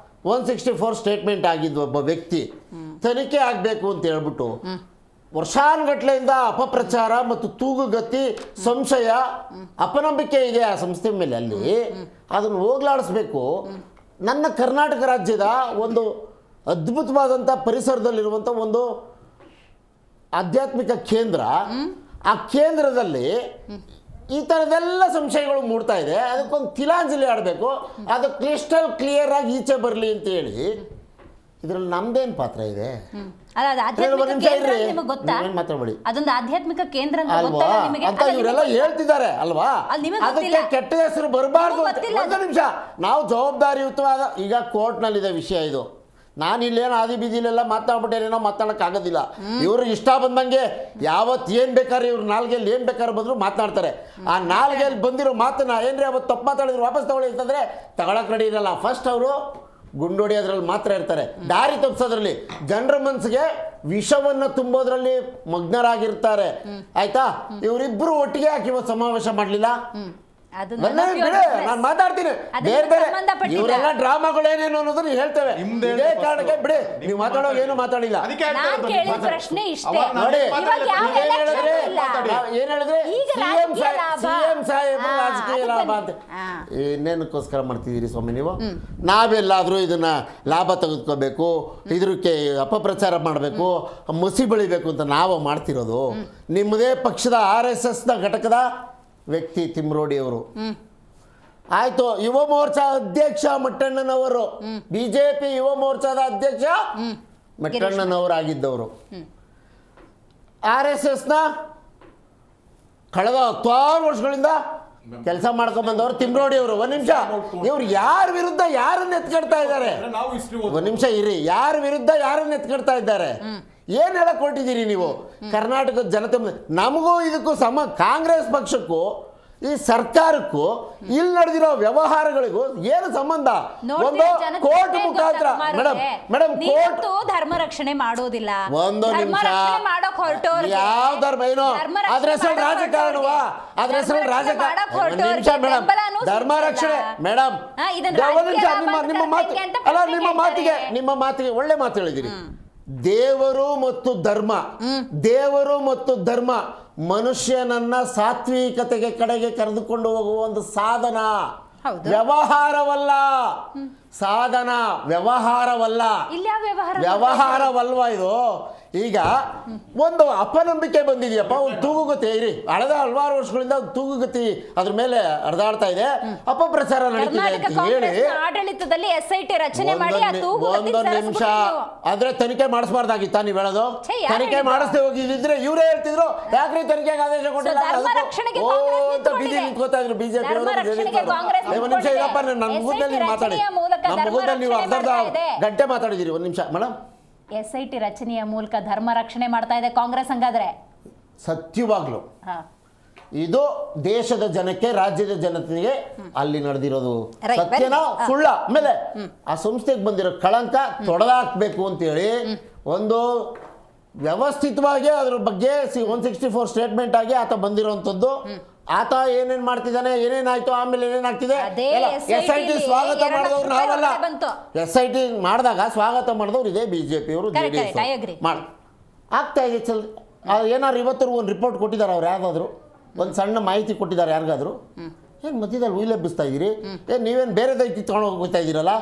164 ಸ್ಟೇಟ್ಮೆಂಟ್ ಆಗಿದ್ದು ಒಬ್ಬ ವ್ಯಕ್ತಿ ತನಿಖೆ ಆಗಬೇಕು ಅಂತ ಹೇಳ್ಬಿಟ್ಟು ವರ್ಷಾನುಗಟ್ಲೆಯಿಂದ ಅಪಪ್ರಚಾರ ಮತ್ತು ತೂಗುಗತಿ, ಸಂಶಯ, ಅಪನಂಬಿಕೆ ಇದೆ ಆ ಸಂಸ್ಥೆ ಮೇಲೆ. ಅಲ್ಲಿ ಅದನ್ನು ಹೋಗ್ಲಾಡಿಸ್ಬೇಕು. ನನ್ನ ಕರ್ನಾಟಕ ರಾಜ್ಯದ ಒಂದು ಅದ್ಭುತವಾದಂಥ ಪರಿಸರದಲ್ಲಿರುವಂಥ ಒಂದು ಆಧ್ಯಾತ್ಮಿಕ ಕೇಂದ್ರ, ಆ ಕೇಂದ್ರದಲ್ಲಿ ಈ ಥರದೆಲ್ಲ ಸಂಶಯಗಳು ಮೂಡ್ತಾ ಇದೆ. ಅದಕ್ಕೊಂದು ತಿಲಾಂಜಲಿ ಆಡಬೇಕು, ಅದು ಕ್ರಿಸ್ಟಲ್ ಕ್ಲಿಯರ್ ಆಗಿ ಈಚೆ ಬರಲಿ ಅಂತ ಹೇಳಿ. ಇದರಲ್ಲಿ ನಮ್ದೇನು ಪಾತ್ರ ಇದೆ? ಮಾತಾಡಬೇಡಿ, ಅದೊಂದು ಆಧ್ಯಾತ್ಮಿಕ ಕೇಂದ್ರ ಅಂತ ಇವರೆಲ್ಲ ಹೇಳ್ತಿದ್ದಾರೆ ಅಲ್ವಾ? ಅದಕ್ಕೆ ಕೆಟ್ಟ ಹೆಸರು ಬರಬಾರ್ದು. ಒಂದು ನಿಮಿಷ, ನಾವು ಜವಾಬ್ದಾರಿಯುತವಾದ, ಈಗ ಕೋರ್ಟ್ನಲ್ಲಿದೆ ವಿಷಯ ಇದು. ನಾನು ಇಲ್ಲೇನು ಆದಿ ಬೀದಿಲೆಲ್ಲ ಮಾತಾಡ್ಬಿಟ್ಟೇನೇನೋ ಮಾತಾಡೋಕ್ಕಾಗೋದಿಲ್ಲ. ಇವರು ಇಷ್ಟ ಬಂದಂಗೆ ಯಾವತ್ತು ಏನು ಬೇಕಾದ್ರೆ ಇವ್ರು ನಾಲ್ಗೆಯಲ್ಲಿ ಏನು ಬೇಕಾದ್ರೆ ಬಂದರೂ ಮಾತನಾಡ್ತಾರೆ. ಆ ನಾಲ್ಗೆಯಲ್ಲಿ ಬಂದಿರೋ ಮಾತನ್ನ ಏನ್ರಿ ಅವತ್ತು ತಪ್ಪು ಮಾತಾಡಿದ್ರು ವಾಪಸ್ ತಗೊಳ್ಳಿ ಅಂತಂದರೆ ತಗೊಳಕ್ಕೆ ರೆಡಿ ಇರಲ್ಲ. ಫಸ್ಟ್ ಅವರು ಗುಂಡೊಡಿಯೋದ್ರಲ್ಲಿ ಮಾತ್ರ ಇರ್ತಾರೆ, ದಾರಿ ತಪ್ಪಿಸೋದ್ರಲ್ಲಿ, ಜನರ ಮನಸ್ಸಿಗೆ ವಿಷವನ್ನು ತುಂಬೋದ್ರಲ್ಲಿ ಮಗ್ನರಾಗಿರ್ತಾರೆ. ಆಯ್ತಾ? ಇವರಿಬ್ಬರು ಒಟ್ಟಿಗೆ ಯಾಕೆ ಇವತ್ತು ಸಮಾವೇಶ ಮಾಡಲಿಲ್ಲ? ನಾನು ಮಾತಾಡ್ತೀನಿ. ಬೇರೆ ಬೇರೆ ಇವರೆಲ್ಲ ಡ್ರಾಮಾಗಳೇನೇನು ಅನ್ನೋದನ್ನ ಹೇಳ್ತೇವೆ. ಇದೇ ಕಾರಣಕ್ಕೆ ಬಿಡಿ, ನೀವು ಮಾತಾಡೋವಾಗ ಏನು ಮಾತಾಡಿಲ್ಲ. ಪ್ರಶ್ನೆ ನೋಡಿ, ಏನ್ ಹೇಳಿದ್ರೆ ಸಿಎಂ ಸಾಹೇಬರು ರಾಜಕೀಯ ಲಾಭ ಅಂತ ಇನ್ನೇನಕ್ಕೋಸ್ಕರ ಮಾಡ್ತಿದ್ದೀರಿ ಸ್ವಾಮಿ ನೀವು? ನಾವೆಲ್ಲಾದ್ರೂ ಇದನ್ನ ಲಾಭ ತೆಗೆದುಕೋಬೇಕು, ಇದಕ್ಕೆ ಅಪಪ್ರಚಾರ ಮಾಡಬೇಕು, ಮಸಿ ಬೆಳಿಬೇಕು ಅಂತ ನಾವು ಮಾಡ್ತಿರೋದು. ನಿಮ್ಮದೇ ಪಕ್ಷದ RSSನ ಘಟಕದ ವ್ಯಕ್ತಿ ತಿಮ್ರೋಡಿ ಅವರು, ಆಯ್ತು, ಯುವ ಮೋರ್ಚಾ ಅಧ್ಯಕ್ಷ ಮಟ್ಟಣ್ಣನವರು, ಬಿಜೆಪಿ ಯುವ ಮೋರ್ಚಾದ ಅಧ್ಯಕ್ಷ ಮಟ್ಟಣ್ಣನವರಾಗಿದ್ದವರು, RSSನ ಕಳೆದ 10 ವರ್ಷಗಳಿಂದ ಕೆಲಸ ಮಾಡ್ಕೊಂಡ್ ಬಂದವರು ತಿಮ್ರೋಡಿ ಅವರು. ಒಂದ್ ನಿಮಿಷ, ಇವ್ರು ಯಾರ ವಿರುದ್ಧ ಯಾರನ್ನ ಎತ್ಕೊಡ್ತಾ ಇದ್ದಾರೆ? ಒಂದ್ ನಿಮಿಷ ಇರಿ, ಯಾರ ವಿರುದ್ಧ ಯಾರನ್ನ ಎತ್ಕೊಡ್ತಾ ಇದ್ದಾರೆ? ಏನು ಹೇಳಕ್ ಹೊರಟಿದ್ದೀರಿ ನೀವು? ಕರ್ನಾಟಕದ ಜನತೆ ನಮಗೂ ಇದಕ್ಕೂ ಕಾಂಗ್ರೆಸ್ ಪಕ್ಷಕ್ಕೂ ಈ ಸರ್ಕಾರಕ್ಕೂ ಇಲ್ಲಿ ನಡೆದಿರೋ ವ್ಯವಹಾರಗಳಿಗೂ ಏನು ಸಂಬಂಧ? ಒಂದು ಕೋರ್ಟ್ ಮುಖಾಂತರ ಮೇಡಮ್ ಕೋರ್ಟ್ ಧರ್ಮ ರಕ್ಷಣೆ ಮಾಡೋದಿಲ್ಲ. ಒಂದು ನಿಮಿಷ, ಯಾವ ಧರ್ಮ ಏನೋ ಅದ್ರ ಹೆಸರು ರಾಜಕಾರಣವಾ? ಅದ್ರ ಹೆಸರು ರಾಜಕಾರಣ? ನಿಮಿಷ ಮೇಡಮ್, ಧರ್ಮ ರಕ್ಷಣೆ ಮೇಡಮ್, ನಿಮ್ಮ ಮಾತಿಗೆ ಒಳ್ಳೆ ಮಾತು ಹೇಳಿದಿರಿ. ದೇವರು ಮತ್ತು ಧರ್ಮ ಮನುಷ್ಯನನ್ನ ಸಾತ್ವಿಕತೆಗೆ ಕಡೆಗೆ ಕರೆದುಕೊಂಡು ಹೋಗುವ ಒಂದು ಸಾಧನ, ವ್ಯವಹಾರವಲ್ಲ. ಸಾಧನ, ವ್ಯವಹಾರವಲ್ವಾ ಇದು? ಈಗ ಒಂದು ಅಪನಂಬಿಕೆ ಬಂದಿದೆಯಪ್ಪ, ಒಂದು ತೂಗುಗತಿ ಇರಿ, ಹಳೆದ ಹಲವಾರು ವರ್ಷಗಳಿಂದ ತೂಗುಗತಿ ಅದ್ರ ಮೇಲೆ ಹರಿದಾಡ್ತಾ ಇದೆ, ಅಪಪ್ರಚಾರ ನಡೀತಿದೆ ಅಂತ ಹೇಳಿ ಆಡಳಿತದಲ್ಲಿ SIT ರಚನೆ ಮಾಡಿ ಒಂದು ನಿಮಿಷ ಆದ್ರೆ ತನಿಖೆ ಮಾಡಿಸಬಾರ್ದಾಗಿತ್ತ? ನೀವು ಹೇಳೋದು ತನಿಖೆ ಮಾಡಿಸದೆ ಹೋಗಿದ್ರೆ ಇವರೇ ಹೇಳ್ತಿದ್ರು, ಯಾಕ್ರಿ ತನಿಖೆಗೆ ಆದೇಶ ಕೊಟ್ಟಿಲ್ಲ ಅಂತ ಬೀದಿ ನಿಂತ್ಕೋತಾ ಇದ್ರು ಬಿಜೆಪಿ ಅವರು. ಒಂದು ನಿಮಿಷ ಇರಪ್ಪ, ನನ್ನ ಮುಂದೆ ಮಾತಾಡಿ. ಮೂಲಕ ನಮ್ಮ ಧರ್ಮ ಮುಖದಲ್ಲಿ ನೀವು ರಕ್ಷಣೆ ಅರ್ಧ ಮಾಡ್ತಾ ಇದೆ. ಗಂಟೆ ಮಾತಾಡಿದ್ದೀರಿ. ಒಂದು ನಿಮಿಷ ಮೇಡಮ್. SIT ರಚನೆಯ ಮೂಲಕ ಧರ್ಮ ರಕ್ಷಣೆ ಮಾಡ್ತಾ ಇದೆ ಕಾಂಗ್ರೆಸ್ ಹಂಗಾದ್ರೆ? ಸತ್ಯವಾಗ್ಲು ಹಾ. ಇದು ದೇಶದ ಜನಕ್ಕೆ, ರಾಜ್ಯದ ಜನತೆಗೆ ಅಲ್ಲಿ ನಡೆದಿರೋದು Right, ಸತ್ಯನ very good. ಸುಳ್ಳ. ಆಮೇಲೆ ಆ ಸಂಸ್ಥೆಗೆ ಬಂದಿರೋ ಕಳಂಕ ತೊಡೆದಾಕ್ಬೇಕು ಅಂತೇಳಿ ಒಂದು ವ್ಯವಸ್ಥಿತವಾಗಿ ಅದ್ರ ಬಗ್ಗೆ 164 ಸ್ಟೇಟ್ಮೆಂಟ್ ಆಗಿ ಆತ ಬಂದಿರೋಂಥದ್ದು. ಆತ ಏನೇನ್ ಮಾಡ್ತಿದ್ದಾನೆ, ಏನೇನಾಯ್ತು, ಆಮೇಲೆ ಏನೇನಾಗ್ತಿದೆ, ಅದೇ SIT ಸ್ವಾಗತ ಎರಡು ಮಾಡಿದವ್ರು ಲಕ್ಷ ನಾವಲ್ಲ. ರೂಪಾಯಿ ಬಂತು. SIT ಮಾಡಿದಾಗ ಸ್ವಾಗತ ಮಾಡಿದವ್ರು ಇದೇ BJP ಅವರು, Correct, JDS I agree. ಆಗ್ತಾ ಇದೆ. ಏನಾದ್ರು ಇವತ್ತರೆಗೂ ಒಂದು ರಿಪೋರ್ಟ್ ಕೊಟ್ಟಿದ್ದಾರೆ ಅವ್ರು ಯಾವ್ದಾದ್ರು, ಒಂದು ಸಣ್ಣ ಮಾಹಿತಿ ಕೊಟ್ಟಿದ್ದಾರೆ ಯಾರಿಗಾದ್ರು? ಏನು ಮಧ್ಯದಲ್ಲಿ ಉಯ್ಲೆಬ್ಬಿಸ್ತಾ ಇದ್ದೀರಿ? ಏನು ನೀವೇನು ಬೇರೆ ಕಿತ್ಕೊಂಡು ಹೋಗ್ತಾ ಇದ್ದೀರಲ್ಲ,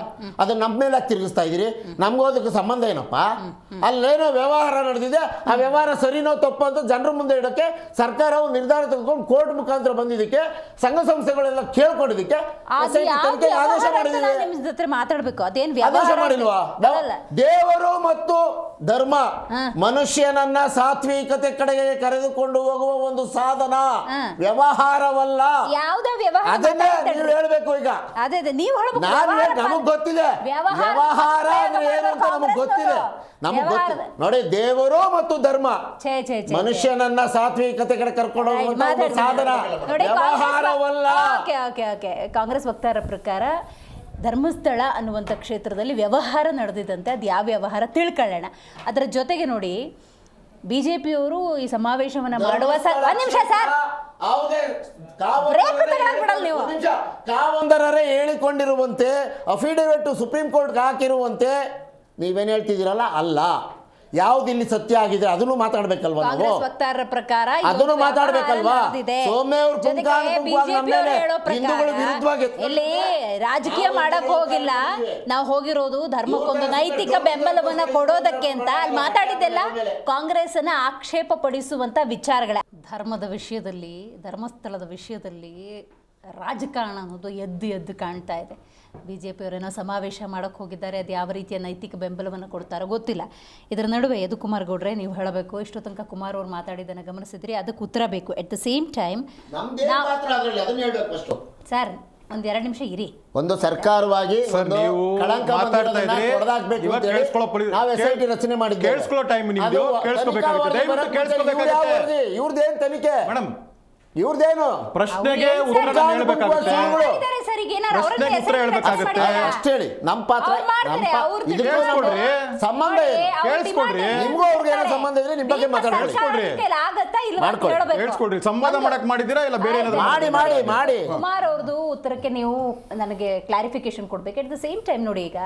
ಅದನ್ನ ನಮ್ಮ ಮೇಲೆ ತಿರುಗಿಸ್ತಾ ಇದ್ದೀರಿ. ನಮಗೂ ಅದಕ್ಕೆ ಸಂಬಂಧ ಏನಪ್ಪ? ಅಲ್ಲೇನೋ ವ್ಯವಹಾರ ನಡೆದಿದೆ, ಆ ವ್ಯವಹಾರ ಸರಿನೋ ತಪ್ಪು ಅಂತ ಜನರ ಮುಂದೆ ಇಡೋಕ್ಕೆ ಸರ್ಕಾರ ಒಂದು ನಿರ್ಧಾರ ತೆಗೆದುಕೊಂಡು ಕೋರ್ಟ್ ಮುಖಾಂತರ ಬಂದಿದ್ದಕ್ಕೆ, ಸಂಘ ಸಂಸ್ಥೆಗಳೆಲ್ಲ ಕೇಳ್ಕೊಂಡಿದ್ದಕ್ಕೆ ತನಿಖೆಗೆ ಆದೇಶ ಮಾಡಿದ್ದೀವಿ. ನಿಮ್ ಜೊತೆ ಮಾತಾಡ್ಬೇಕು. ಅದೇನ್ ಆದೇಶ ಮಾಡಿಲ್ವಾ? ದೇವರು ಮತ್ತು ಧರ್ಮ ಮನುಷ್ಯನನ್ನ ಸಾತ್ವಿಕತೆ ಕಡೆಗೆ ಕರೆದುಕೊಂಡು ಹೋಗುವ ಒಂದು ಸಾಧನ, ವ್ಯವಹಾರವಲ್ಲ. ಯಾವ್ದೋ ಅದನ್ನೇ ನೀವು ಹೇಳ್ಬೇಕು ಈಗ. ಅದೇ ನೀವು ನಮಗ್ ಗೊತ್ತಿದೆ ವ್ಯವಹಾರ ಅಂದ್ರೆ ಏನು ಅಂತ ನಮಗ್ ಗೊತ್ತಿದೆ. ನಮಗ್ ಗೊತ್ತಿದೆ ನೋಡಿ, ದೇವರು ಮತ್ತು ಧರ್ಮ ಮನುಷ್ಯನನ್ನ ಸಾತ್ವಿಕತೆ ಕಡೆ ಕರ್ಕೊಂಡು ಹೋಗುವಂತ ಒಂದು ಸಾಧನ, ವ್ಯವಹಾರವಲ್ಲ. ಕಾಂಗ್ರೆಸ್ ವಕ್ತಾರರ ಪ್ರಕಾರ ಧರ್ಮಸ್ಥಳ ಅನ್ನುವಂಥ ಕ್ಷೇತ್ರದಲ್ಲಿ ವ್ಯವಹಾರ ನಡೆದಿದ್ದಂತೆ. ಅದು ಯಾವ ವ್ಯವಹಾರ ತಿಳ್ಕೊಳ್ಳೋಣ. ಅದರ ಜೊತೆಗೆ ನೋಡಿ, ಬಿಜೆಪಿಯವರು ಈ ಸಮಾವೇಶವನ್ನ ಮಾಡುವ ಒಂದ್ ನಿಮಿಷ ಸರ್, ಕಾವಂದರೇ ಹೇಳಿಕೊಂಡಿರುವಂತೆ ಅಫಿಡವಿಟ್ ಸುಪ್ರೀಂ ಕೋರ್ಟ್ಗೆ ಹಾಕಿರುವಂತೆ ನೀವೇನು ಹೇಳ್ತಿದ್ದೀರಲ್ಲ, ಅಲ್ಲ. ಯಾವ್ದಿಲ್ಲಿ ಸತ್ಯ ಆಗಿದೆ ಅದನ್ನು ಮಾತಾಡ್ಬೇಕಲ್ವಾ ನಾವು? ವಕ್ತಾರರ ಪ್ರಕಾರ ಅದನ್ನು ಮಾತಾಡ್ಬೇಕಲ್ವಾ? ಸೌಮ್ಯ ಇಲ್ಲಿ ರಾಜಕೀಯ ಮಾಡಕ್ ಹೋಗಿಲ್ಲ, ನಾವು ಹೋಗಿರೋದು ಧರ್ಮಕ್ಕೊಂದು ನೈತಿಕ ಬೆಂಬಲವನ್ನ ಕೊಡೋದಕ್ಕೆ ಅಂತ. ಅಲ್ಲಿ ಮಾತಾಡಿದ್ದೆಲ್ಲ ಕಾಂಗ್ರೆಸ್ ಅನ್ನ ಆಕ್ಷೇಪ ಪಡಿಸುವಂತ ವಿಚಾರಗಳೇ. ಧರ್ಮದ ವಿಷಯದಲ್ಲಿ, ಧರ್ಮಸ್ಥಳದ ವಿಷಯದಲ್ಲಿ ರಾಜಕಾರಣ ಅನ್ನೋದು ಎದ್ದು ಕಾಣ್ತಾ ಇದೆ. ಬಿಜೆಪಿಯವರೇನೋ ಸಮಾವೇಶ ಮಾಡೋಕ್ಕೆ ಹೋಗಿದ್ದಾರೆ, ಅದು ಯಾವ ರೀತಿಯ ನೈತಿಕ ಬೆಂಬಲವನ್ನು ಕೊಡ್ತಾರೋ ಗೊತ್ತಿಲ್ಲ. ಇದರ ನಡುವೆ ಯದುಕುಮಾರ್ ಗೌಡ್ರೆ ನೀವು ಹೇಳಬೇಕು, ಇಷ್ಟು ತನಕ ಕುಮಾರ್ ಅವ್ರು ಮಾತಾಡಿದ್ದನ್ನು ಗಮನಿಸಿದ್ರಿ, ಅದಕ್ಕೆ ಉತ್ತರ ಬೇಕು. At the same time sir ಒಂದ್ 2 ನಿಮಿಷ ಇರಿ. ಒಂದು ಸರ್ಕಾರವಾಗಿ ನೀವು ಮಾತಾಡ್ತಾ ಇದ್ರಿ, ನಾವು SIT ರಚನೆ ಮಾಡಿದ್ದೇವೆ. ಕೇಳಿಸ್ಕೊಳ್ಳೋ ಟೈಮ್ ನಿಮ್ದು, ಕೇಳಿಸ್ಕೋಬೇಕಾಗುತ್ತೆ. ಇವ್ರದ್ದೇನು ತನಿಖೆ ಮೇಡಮ್? ಇವ್ರದ್ದೇನು ಪ್ರಶ್ನೆಗೆ ಉತ್ತರ ಹೇಳ್ಬೇಕಾಗುತ್ತೆ. ಅಷ್ಟೇ ಹೇಳಿ. ನಮ್ಮ ಪಾತ್ರ ಸಂಬಂಧ ನಿಮ್ಗೂ ಅವ್ರಿಗೆ ಏನೋ ಸಂಬಂಧ ಇದ್ರೆ ನಿಮ್ ಬಗ್ಗೆ ಹೇಳ್ಕೊಡ್ರಿ. ಸಂವಾದ ಮಾಡಕ್ ಮಾಡಿದ್ದೀರಾ ಇಲ್ಲ ಬೇರೆ ಏನಾದ್ರು? ಮಾಡಿ ಕುಮಾರ್ ಅವ್ರದ್ದು ಉತ್ತರಕ್ಕೆ ನೀವು ನನಗೆ ಕ್ಲಾರಿಫಿಕೇಶನ್ ಕೊಡ್ಬೇಕು. ಅಟ್ ದ ಸೇಮ್ ಟೈಮ್ ನೋಡಿ, ಈಗ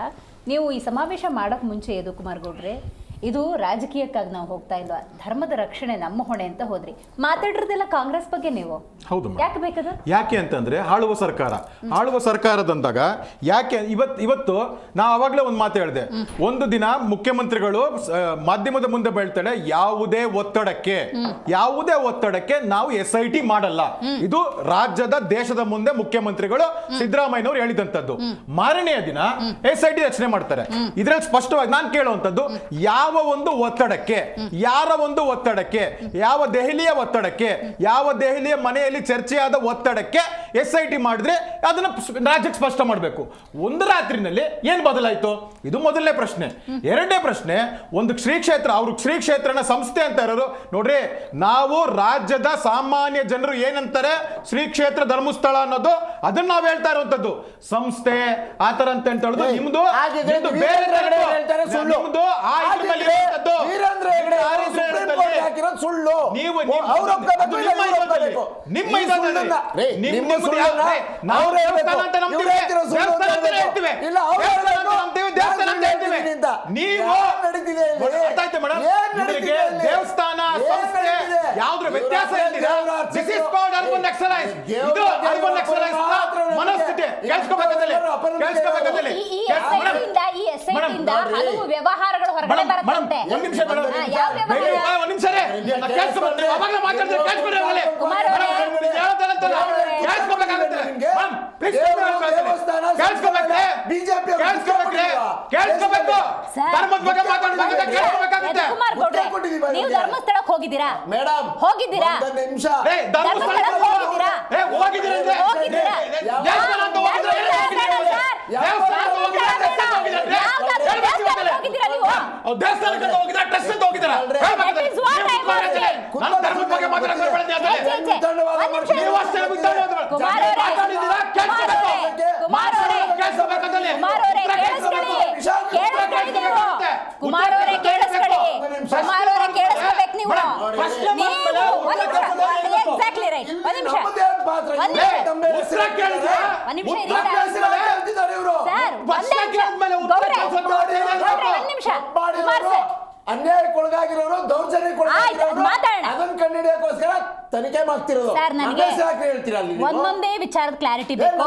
ನೀವು ಈ ಸಮಾವೇಶ ಮಾಡಕ್ ಮುಂಚೆ ಯದುಕುಮಾರ್ ಗೌಡ್ರೆ, ಇದು ರಾಜಕೀಯಕ್ಕಾಗಿ ನಾವು ಹೋಗ್ತಾ ಇಲ್ವಾ, ಧರ್ಮದ ರಕ್ಷಣೆ ನಮ್ಮ ಹೊಣೆ ಅಂತ ಹೋದ್ರಿ. ಮಾತಾಡಿರೋದೆಲ್ಲ ಕಾಂಗ್ರೆಸ್ ಬಗ್ಗೆ ನೀವು. ಹೌದು. ಯಾಕೆ ಬೇಕದು? ಯಾಕೆ ಅಂತಂದ್ರೆ ಆಳುವ ಸರ್ಕಾರದಂದಾಗ ಯಾಕೆ ಇವತ್ತು ನಾವು ಅವಾಗಲೇ ಒಂದು ಮಾತು ಹೇಳಿದೆ. ಒಂದು ದಿನ ಮುಖ್ಯಮಂತ್ರಿಗಳು ಮಾಧ್ಯಮದ ಮುಂದೆ ಬೀಳ್ತಾಳೆ, ಯಾವುದೇ ಒತ್ತಡಕ್ಕೆ ನಾವು SIT ಮಾಡಲ್ಲ. ಇದು ರಾಜ್ಯದ ದೇಶದ ಮುಂದೆ ಮುಖ್ಯಮಂತ್ರಿಗಳು ಸಿದ್ದರಾಮಯ್ಯನವರು ಹೇಳಿದಂತದ್ದು. ಮಾರನೆಯ ದಿನ SIT ರಚನೆ ಮಾಡ್ತಾರೆ. ಇದ್ರಲ್ಲಿ ಸ್ಪಷ್ಟವಾಗಿ ನಾನು ಕೇಳುವಂತದ್ದು, ಯಾವ ಒಂದು ಒತ್ತಡಕ್ಕೆ, ಯಾರ ಒಂದು ಒತ್ತಡಕ್ಕೆ, ಯಾವ ದೆಹಲಿಯ ಒತ್ತಡಕ್ಕೆ, ಯಾವ ದೆಹಲಿಯ ಮನೆಯಲ್ಲಿ ಚರ್ಚೆಯಾದ ಒತ್ತಡಕ್ಕೆ SIT ಮಾಡಿದ್ರೆ ಅದನ್ನ ರಾಜ್ಯಕ್ಕೆ ಸ್ಪಷ್ಟ ಮಾಡಬೇಕು. ಒಂದು ರಾತ್ರಿನಲ್ಲಿ ಏನ್ ಬದಲಾಯ್ತು? ಇದು ಮೊದಲನೇ ಪ್ರಶ್ನೆ. ಎರಡನೇ ಪ್ರಶ್ನೆ, ಒಂದು ಶ್ರೀ ಕ್ಷೇತ್ರ, ಅವ್ರು ಶ್ರೀ ಕ್ಷೇತ್ರನ ಸಂಸ್ಥೆ ಅಂತ ಇರೋರು ನೋಡ್ರಿ. ನಾವು ರಾಜ್ಯದ ಸಾಮಾನ್ಯ ಜನರು ಏನಂತಾರೆ, ಶ್ರೀ ಕ್ಷೇತ್ರ ಧರ್ಮಸ್ಥಳ ಅನ್ನೋದು ಅದನ್ನ ನಾವು ಹೇಳ್ತಾ ಇರುವಂತದ್ದು. ಸಂಸ್ಥೆ ಆತರ ಅಂತ ಹೇಳೋದು ನಿಮ್ದು ಬೇರೆ ಸುಳ್ಳು. ದೇವಸ್ಥಾನ ಯಾವ್ದ್ರ ವ್ಯತ್ಯಾಸ ಮನಸ್ಥಿತಿ ವ್ಯವಹಾರಗಳು ಹೊರಗಡೆ ಬರುತ್ತೆ. ನೀವು ಧರ್ಮಸ್ಥಳಕ್ಕೆ ಹೋಗಿದ್ದೀರಾ? ಮೇಡಮ್ ಹೋಗಿದ್ದೀರಾ? ಹೋಗಿದ್ದೀರಾ? ದೇವಸ್ಥಾನಕ್ಕೆ ಹೋಗಿದ್ರ ಟ್ರಸ್ಟ್ ಅಂತ ಹೋಗಿದ್ರ That is what I was saying. ನಾನು ಧರ್ಮದ ಬಗ್ಗೆ ಅನ್ಯಾಯಕ್ಕೊಳಗಾಗಿರೋರು ದೌರ್ಜನ್ಯಕ್ಕೊಳಗಾಗಿರೋರು ಅದನ್ನ ಕಂಡುಹಿಡಿಯೋಕ್ಕೋಸ್ಕರ ತನಿಖೆ ಮಾಡ್ತಿರೋದು. ಸರ್, ನನಗೆ ಹೇಳ್ತೀರಾ ಒಂದೊಂದೇ ವಿಚಾರದ ಕ್ಲಾರಿಟಿ ಬೇಕು.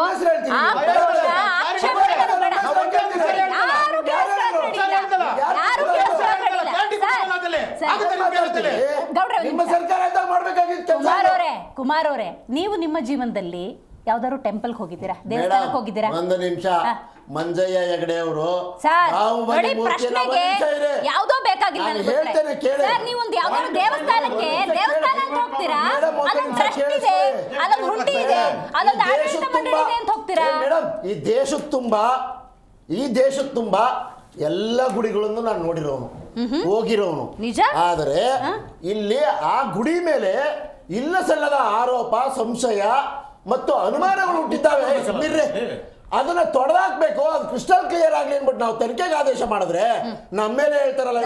ಕುಮಾರ್ ಅವರೇ, ನೀವು ನಿಮ್ಮ ಜೀವನದಲ್ಲಿ ಯಾವ್ದಾದ್ರು ಟೆಂಪಲ್ ಹೋಗಿದ್ದೀರಾ, ದೇವಸ್ಥಾನಕ್ಕೆ ಹೋಗಿದ್ದೀರಾ? ಒಂದು ನಿಮಿಷ. ಮಂಜಯ್ಯ ಹೆಗಡೆ ಅವರು ಯಾವ್ದೋ ಬೇಕಾಗಿಲ್ಲ ಸರ್, ನೀವು ಒಂದು ಯಾವ್ದಾದ್ರು ದೇವಸ್ಥಾನಕ್ಕೆ ಹೋಗ್ತೀರಾ, ಅದೊಂದು ಟ್ರಸ್ಟ್ ಇದೆ, ಅದೊಂದು ಹುಂಡಿ ಇದೆ, ಅದೊಂದು ಆಡಳಿತ ಮಂಡಳಿ ಇದೆ ಅಂತ ಹೋಗ್ತೀರಾ? ಮೇಡಮ್, ಈ ದೇಶದ ತುಂಬಾ ಎಲ್ಲ ಗುಡಿಗಳನ್ನು ನಾನು ನೋಡಿರೋನು, ಹೋಗಿರೋನು ನಿಜ. ಆದರೆ ಇಲ್ಲಿ ಆ ಗುಡಿ ಮೇಲೆ ಇಲ್ಲ ಸಲ್ಲದ ಆರೋಪ, ಸಂಶಯ ಮತ್ತು ಅನುಮಾನಗಳು ಹುಟ್ಟಿದ್ದಾವೆ. ಅದನ್ನ ತೊಡೆದಾಕ್ಬೇಕು, ಅದು ಕ್ರಿಸ್ಟಲ್ ಕ್ಲಿಯರ್ ಆಗ್ಲಿ ಅನ್ಬಿಟ್ಟು ನಾವು ತನಿಖೆಗೆ ಆದೇಶ ಮಾಡಿದ್ರೆ ನಮ್ಮ ಮೇಲೆ ಹೇಳ್ತಾರಲ್ಲ,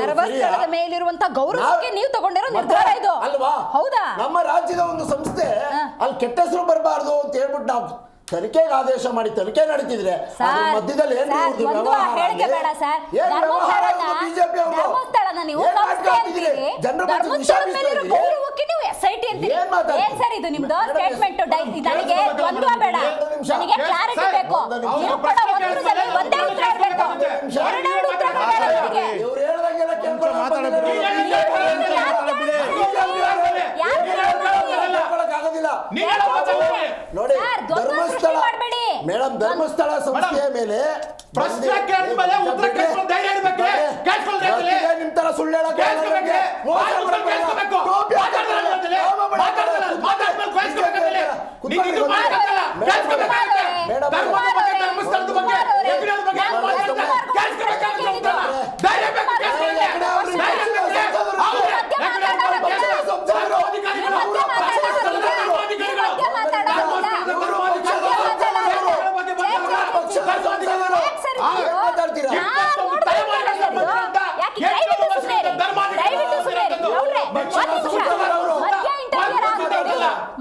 ಮೇಲಿರುವಂತ ಗೌರವಕ್ಕೆ ನೀವು ತಗೊಂಡಿರೋ ನಿರ್ಧಾರ ಇದು ಅಲ್ವಾ? ಹೌದಾ? ನಮ್ಮ ರಾಜ್ಯದ ಒಂದು ಸಂಸ್ಥೆ ಅಲ್ಲಿ ಕೆಟ್ಟ ಹೆಸರು ಬರಬಾರ್ದು ಅಂತ ಹೇಳ್ಬಿಟ್ಟು ನಾವು ತನಿಖೆಗೆ ಆದೇಶ ಮಾಡಿ ತನಿಖೆ ನಡೀತಿದ್ರೆ ಮಧ್ಯದಲ್ಲಿ ಬಿಜೆಪಿ ನೋಡಿ, ಧರ್ಮಸ್ಥಳ ಮೇಡಮ್, ಧರ್ಮಸ್ಥಳ ಸಂಸ್ಥೆಯ ಮೇಲೆ ನಿಮ್ ತರ ಸುಳ್ಳು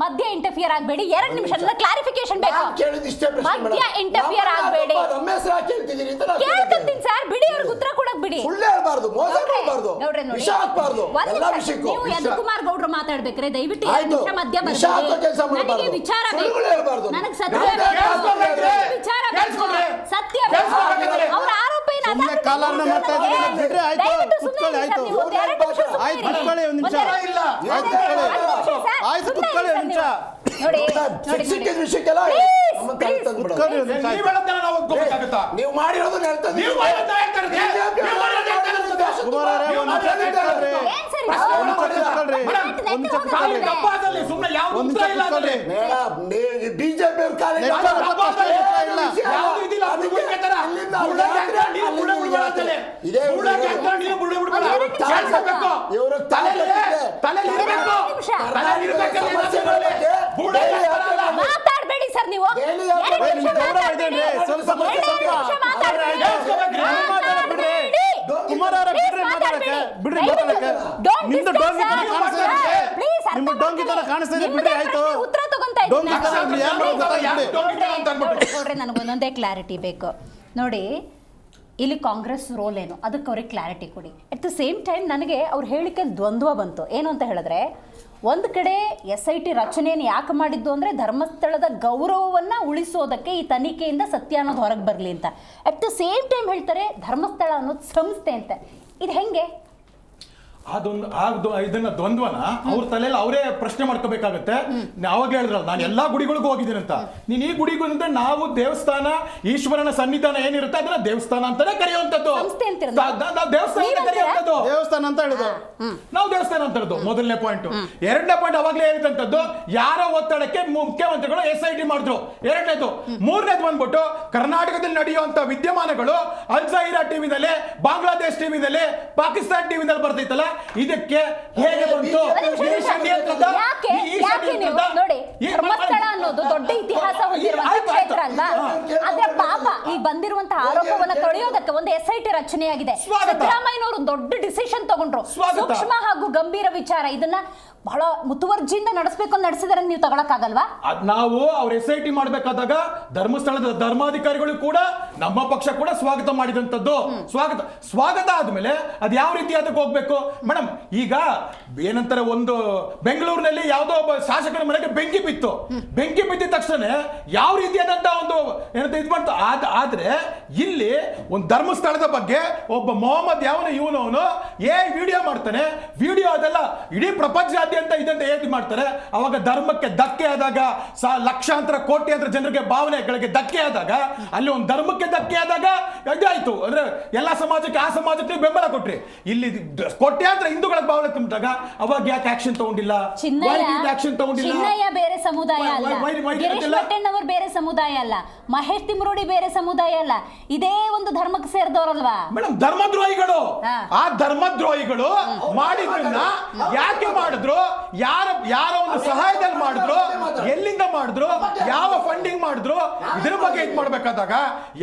ಮಧ್ಯ ಇಂಟರ್ಫಿಯರ್ ಆಗಬೇಡಿ. 2 ನಿಮಿಷ ಕ್ಲಾರಿಫಿಕೇಶನ್ ಬೇಕು. ಮಧ್ಯ ಇಂಟರ್ಫಿಯರ್ ಆಗಬೇಡಿ. ಕೇಳ್ತೀನಿ ಸರ್, ಬಿಡಿ, ಅವ್ರಿಗೆ ಉತ್ತರ ಕೊಡಕ್ ಬಿಡಿ. ನೀವು ಯದುಕುಮಾರ್ ಗೌಡ್ರು ಮಾತಾಡ್ಬೇಕ್ರೆ ದಯವಿಟ್ಟು 2 ನಿಮಿಷ ಮಧ್ಯ ನನಗೆ ವಿಚಾರ ಬೇಕು, ನನಗೆ ಸತ್ಯ ಬೇಕು, ವಿಚಾರ ಬೇಕು, ಸತ್ಯ ಬೇಕು. ಅವ್ರ ಆರೋಪ ನೀವು ಮಾಡಿರೋದು ಬಿಜೆಪಿ ಮಾತಾಡ್ಬೇಡಿ ಸರ್, ನೀವು ಉತ್ತರ ತಗೊಂತಾ ಇದ್ದೀನಿ. ನನಗೊಂದೊಂದೇ ಕ್ಲಾರಿಟಿ ಬೇಕು ನೋಡಿ. ಇಲ್ಲಿ ಕಾಂಗ್ರೆಸ್ ರೋಲ್ ಏನು ಅದಕ್ಕೆ ಅವ್ರಿಗೆ ಕ್ಲಾರಿಟಿ ಕೊಡಿ. ಅಟ್ ದ ಸೇಮ್ ಟೈಮ್ ನನಗೆ ಅವ್ರ ಹೇಳಿಕೆ ದ್ವಂದ್ವ ಬಂತು. ಏನು ಅಂತ ಹೇಳಿದ್ರೆ, ಒಂದು ಕಡೆ SIT ರಚನೆಯನ್ನು ಯಾಕೆ ಮಾಡಿದ್ದು ಅಂದರೆ ಧರ್ಮಸ್ಥಳದ ಗೌರವವನ್ನು ಉಳಿಸೋದಕ್ಕೆ, ಈ ತನಿಖೆಯಿಂದ ಸತ್ಯ ಅನ್ನೋದು ಹೊರಗೆ ಬರಲಿ ಅಂತ. ಅಟ್ ದ ಸೇಮ್ ಟೈಮ್ ಹೇಳ್ತಾರೆ ಧರ್ಮಸ್ಥಳ ಅನ್ನೋದು ಸಂಸ್ಥೆ ಅಂತ. ಇದು ಹೆಂಗೆ? ಇದನ್ನ ದ್ವಂದ್ವನ ಅವ್ರ ತಲೆಯಲ್ಲಿ ಅವರೇ ಪ್ರಶ್ನೆ ಮಾಡ್ಕೋಬೇಕಾಗತ್ತೆ. ಅವಾಗ ಹೇಳಿದ್ರಲ್ಲ ನಾನು ಎಲ್ಲಾ ಗುಡಿಗಳಿಗೂ ಹೋಗಿದ್ದೀನಿ ಅಂತ. ನೀನ್ ಈ ಗುಡಿಗೂ ಅಂದ್ರೆ ನಾವು ದೇವಸ್ಥಾನ, ಈಶ್ವರನ ಸನ್ನಿಧಾನ ಏನಿರುತ್ತೆ ಅದನ್ನ ದೇವಸ್ಥಾನ ಅಂತಾನೆ ಕರೆಯುವಂತದ್ದು. ದೇವಸ್ಥಾನ ಅಂತ ಹೇಳುದು, ನಾವು ದೇವಸ್ಥಾನ ಅಂತ ಹೇಳುದು ಮೊದಲನೇ ಪಾಯಿಂಟ್. ಎರಡನೇ ಪಾಯಿಂಟ್ ಅವಾಗಲೇ ಹೇಳಿದಂತದ್ದು, ಯಾರೋ ಒತ್ತಡಕ್ಕೆ ಮುಖ್ಯಮಂತ್ರಿಗಳು SIT ಮಾಡಿದ್ರು. ಎರಡನೇದು. ಮೂರನೇದು ಬಂದ್ಬಿಟ್ಟು ಕರ್ನಾಟಕದಲ್ಲಿ ನಡೆಯುವಂತ ವಿದ್ಯಮಾನಗಳು ಅಲ್ ಜಹೀರಾ ಟಿವಿನಲ್ಲಿ, ಬಾಂಗ್ಲಾದೇಶ್ ಟಿವಿನಲ್ಲಿ, ಪಾಕಿಸ್ತಾನ ಟಿವಿನಲ್ಲಿ ಬರ್ತೈತಲ್ಲ, ಇದಕ್ಕೆ ಹೇಗೆ ಬಂತು? ನೋಡಿ, ಧರ್ಮಸ್ಥಳ ಅನ್ನೋದು ದೊಡ್ಡ ಇತಿಹಾಸ ಹೊಂದಿರುವಂತ ಕ್ಷೇತ್ರ ಅಲ್ವಾ? ಆದ್ರೆ ಪಾಪ ಈ ಬಂದಿರುವಂತಹ ಆರೋಪವನ್ನ ತೊಳೆಯೋದಕ್ಕೆ ಒಂದು SIT ರಚನೆಯಾಗಿದೆ. ಸಿದ್ದರಾಮಯ್ಯನವರು ದೊಡ್ಡ ಡಿಸಿಷನ್ ತಗೊಂಡ್ರು. ಸೂಕ್ಷ್ಮ ಹಾಗೂ ಗಂಭೀರ ವಿಚಾರ, ಇದನ್ನ ಬಹಳ ಮುತುವರ್ಜಿಯಿಂದ ನಡೆಸಬೇಕು ಅಂತ ನಡೆಸಿದಾರೆ, ನೀವು ತಗೊಳಕ್ಕಾಗಲ್ವಾ? ನಾವು ಅವ್ರ SIT ಮಾಡ್ಬೇಕಾದಾಗ ಧರ್ಮಸ್ಥಳದ ಧರ್ಮಾಧಿಕಾರಿಗಳು ಕೂಡ ನಮ್ಮ ಪಕ್ಷ ಕೂಡ ಸ್ವಾಗತ ಮಾಡಿದಂತದ್ದು. ಸ್ವಾಗತ ಆದ್ಮೇಲೆ ಅದ್ ಯಾವ ರೀತಿ ಅದಕ್ಕೆ ಹೋಗ್ಬೇಕು ಮೇಡಮ್? ಈಗ ಏನಂತಾರೆ, ಒಂದು ಬೆಂಗಳೂರಿನಲ್ಲಿ ಯಾವುದೋ ಒಬ್ಬ ಶಾಸಕರ ಮನೆಗೆ ಬೆಂಕಿ ಬಿತ್ತು. ಬೆಂಕಿ ಬಿದ್ದ ತಕ್ಷಣ ಯಾವ ರೀತಿಯಾದಂತ ಒಂದು ಏನಂತ ಇದು ಮಾಡ್ತಾ, ಆದ್ರೆ ಇಲ್ಲಿ ಒಂದು ಧರ್ಮಸ್ಥಳದ ಬಗ್ಗೆ ಒಬ್ಬ ಮೊಹಮ್ಮದ್ ಇವನವನು ವಿಡಿಯೋ ಮಾಡ್ತಾನೆ. ವಿಡಿಯೋ ಅದೆಲ್ಲ ಇಡೀ ಪ್ರಪಂಚಾದ್ಯಂತ ಇದಂತ ಏನ್ ಮಾಡ್ತಾರೆ. ಅವಾಗ ಧರ್ಮಕ್ಕೆ ಧಕ್ಕೆ ಆದಾಗ, ಲಕ್ಷಾಂತರ ಕೋಟ್ಯಾಂತರ ಜನರಿಗೆ ಭಾವನೆಗಳಿಗೆ ಧಕ್ಕೆ ಆದಾಗ, ಅಲ್ಲಿ ಒಂದು ಧರ್ಮಕ್ಕೆ ಧಕ್ಕೆ ಆದಾಗ ಇದಾಯ್ತು ಅಂದ್ರೆ ಎಲ್ಲಾ ಸಮಾಜಕ್ಕೆ, ಆ ಸಮಾಜಕ್ಕೆ ಬೆಂಬಲ ಕೊಟ್ರಿ. ಇಲ್ಲಿ ಕೋಟ್ಯಾಂತರ ಹಿಂದೂಗಳ ಭಾವನೆ ತುಂಬಿದಾಗ ಅವಾಗ ಯಾಕೆ ಆಕ್ಷನ್ ತಗೊಂಡಿಲ್ಲ? ಆಕ್ಷನ್ ತಗೊಂಡಿಲ್ಲ. ಚಿನ್ನಯ್ಯ ಬೇರೆ ಸಮುದಾಯ ಅಲ್ಲ, ಗಿರೀಶ್ ಮಟ್ಟಣ್ಣವರು ಬೇರೆ ಸಮುದಾಯ ಅಲ್ಲ, ಮಹೇಶ್ ತಿಮ್ರೋಡಿ ಬೇರೆ ಸಮುದಾಯ ಅಲ್ಲ, ಇದೇ ಒಂದು ಧರ್ಮಕ್ಕೆ ಸೇರಿದವರಲ್ವಾ ಮೇಡಮ್? ಧರ್ಮದ್ರೋಹಿಗಳು. ಆ ಧರ್ಮದ್ರೋಹಿಗಳು ಮಾಡಿದ್ರನ್ನ ಯಾಕೆ ಮಾಡಿದ್ರು? ಯಾರ ಒಂದು ಸಹಾಯದಲ್ಲಿ ಮಾಡಿದ್ರು? ಎಲ್ಲಿಂದ ಮಾಡಿದ್ರು? ಯಾವ ಫಂಡಿಂಗ್ ಮಾಡಿದ್ರು? ಇದ್ರ ಬಗ್ಗೆ ಇದು ಮಾಡ್ಬೇಕಾದಾಗ